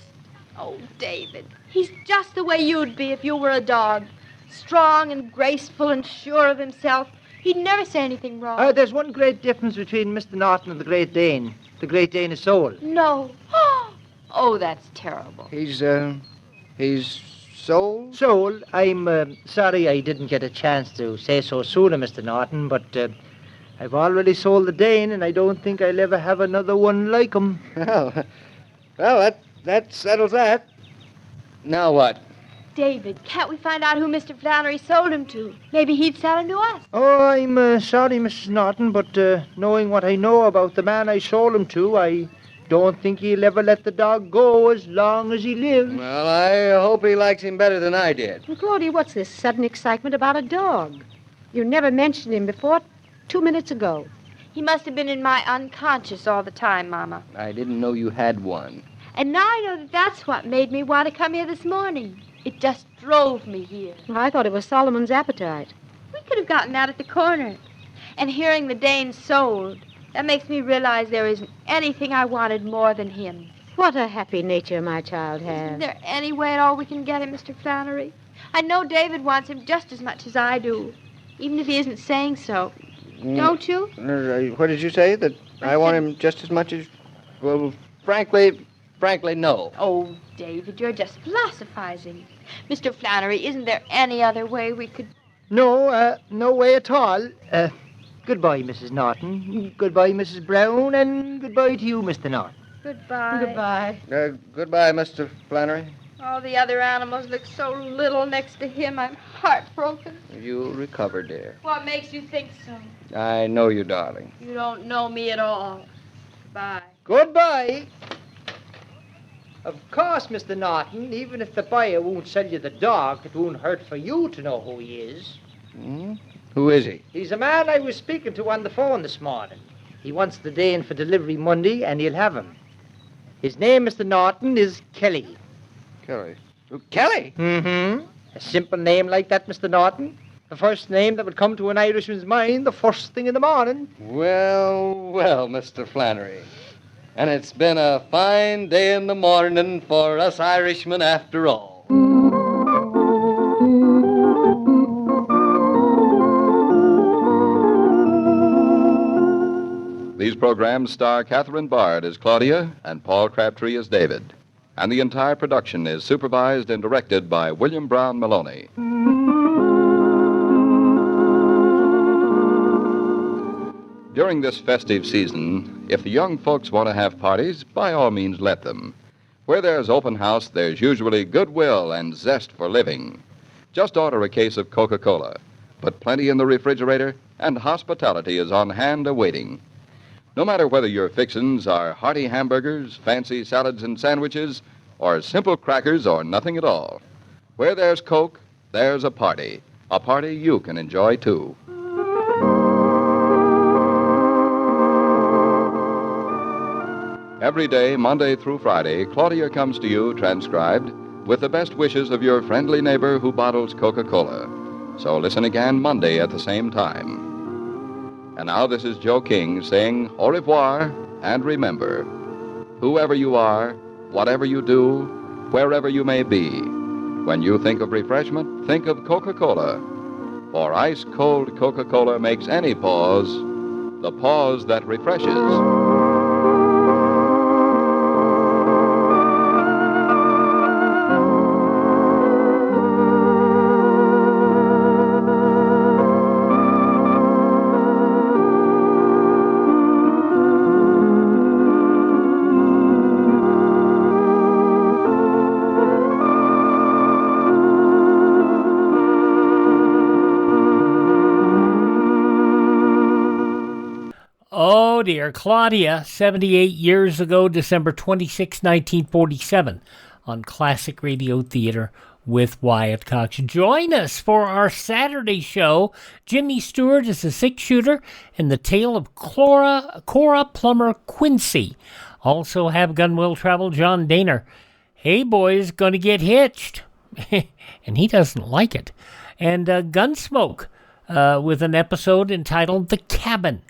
Oh, David. He's just the way you'd be if you were a dog. Strong and graceful and sure of himself. He'd never say anything wrong. There's one great difference between Mr. Norton and the Great Dane. The Great Dane is soul. No. Oh, that's terrible. He's soul? Soul. I'm sorry I didn't get a chance to say so sooner, Mr. Norton, but I've already sold the Dane, and I don't think I'll ever have another one like him. Well, that settles that. Now what? David, can't we find out who Mr. Flannery sold him to? Maybe he'd sell him to us. Oh, I'm sorry, Mrs. Norton, but knowing what I know about the man I sold him to, I don't think he'll ever let the dog go as long as he lives. Well, I hope he likes him better than I did. Well, Claudia, what's this sudden excitement about a dog? You never mentioned him before 2 minutes ago. He must have been in my unconscious all the time, Mama. I didn't know you had one. And now I know that that's what made me want to come here this morning. It just drove me here. Well, I thought it was Solomon's appetite. We could have gotten that at the corner. And hearing the Dane sold, that makes me realize there isn't anything I wanted more than him. What a happy nature my child has. Isn't there any way at all we can get him, Mr. Flannery? I know David wants him just as much as I do, even if he isn't saying so. Don't you? What did you say? That I want him just as much as... Well, frankly, no. Oh, David, you're just philosophizing. Mr. Flannery, isn't there any other way we could... No, no way at all. Goodbye, Mrs. Norton. Goodbye, Mrs. Brown, and goodbye to you, Mr. Norton. Goodbye. Goodbye. Goodbye, Mr. Flannery. All the other animals look so little next to him. I'm heartbroken. You'll recover, dear. What makes you think so? I know you, darling. You don't know me at all. Bye. Goodbye. Of course, Mr. Norton, even if the buyer won't sell you the dog, it won't hurt for you to know who he is. Who is he? He's a man I was speaking to on the phone this morning. He wants the Dane for delivery Monday, and he'll have him. His name, Mr. Norton, is Kelly. Kelly? Kelly? Mm-hmm. A simple name like that, Mr. Norton. The first name that would come to an Irishman's mind the first thing in the morning. Well, Mr. Flannery. And it's been a fine day in the morning for us Irishmen after all. These programs star Kathryn Bard as Claudia and Paul Crabtree as David. And the entire production is supervised and directed by William Brown Maloney. During this festive season, if the young folks want to have parties, by all means let them. Where there's open house, there's usually goodwill and zest for living. Just order a case of Coca-Cola. Put plenty in the refrigerator, and hospitality is on hand awaiting. No matter whether your fixins are hearty hamburgers, fancy salads and sandwiches, or simple crackers or nothing at all. Where there's Coke, there's a party you can enjoy too. Every day, Monday through Friday, Claudia comes to you, transcribed, with the best wishes of your friendly neighbor who bottles Coca-Cola. So listen again Monday at the same time. And now this is Joe King saying au revoir, and remember, whoever you are, whatever you do, wherever you may be, when you think of refreshment, think of Coca-Cola. For ice-cold Coca-Cola makes any pause the pause that refreshes. Oh dear, Claudia, 78 years ago, December 26, 1947, on Classic Radio Theater with Wyatt Cox. Join us for our Saturday show. Jimmy Stewart is a six-shooter and the tale of Cora Plummer Quincy. Also have Gun Will Travel John Daner. Hey boys, gonna get hitched. And he doesn't like it. And Gunsmoke with an episode entitled The Cabin,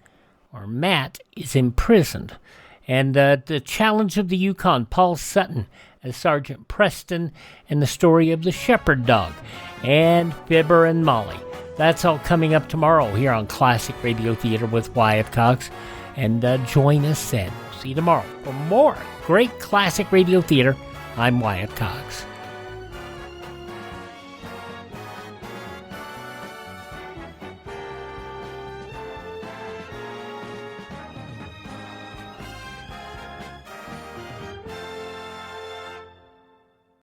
or Matt is imprisoned. And the Challenge of the Yukon, Paul Sutton as Sergeant Preston, and the story of the shepherd dog, and Fibber and Molly. That's all coming up tomorrow here on Classic Radio Theater with Wyatt Cox. And join us then. See you tomorrow for more great Classic Radio Theater. I'm Wyatt Cox.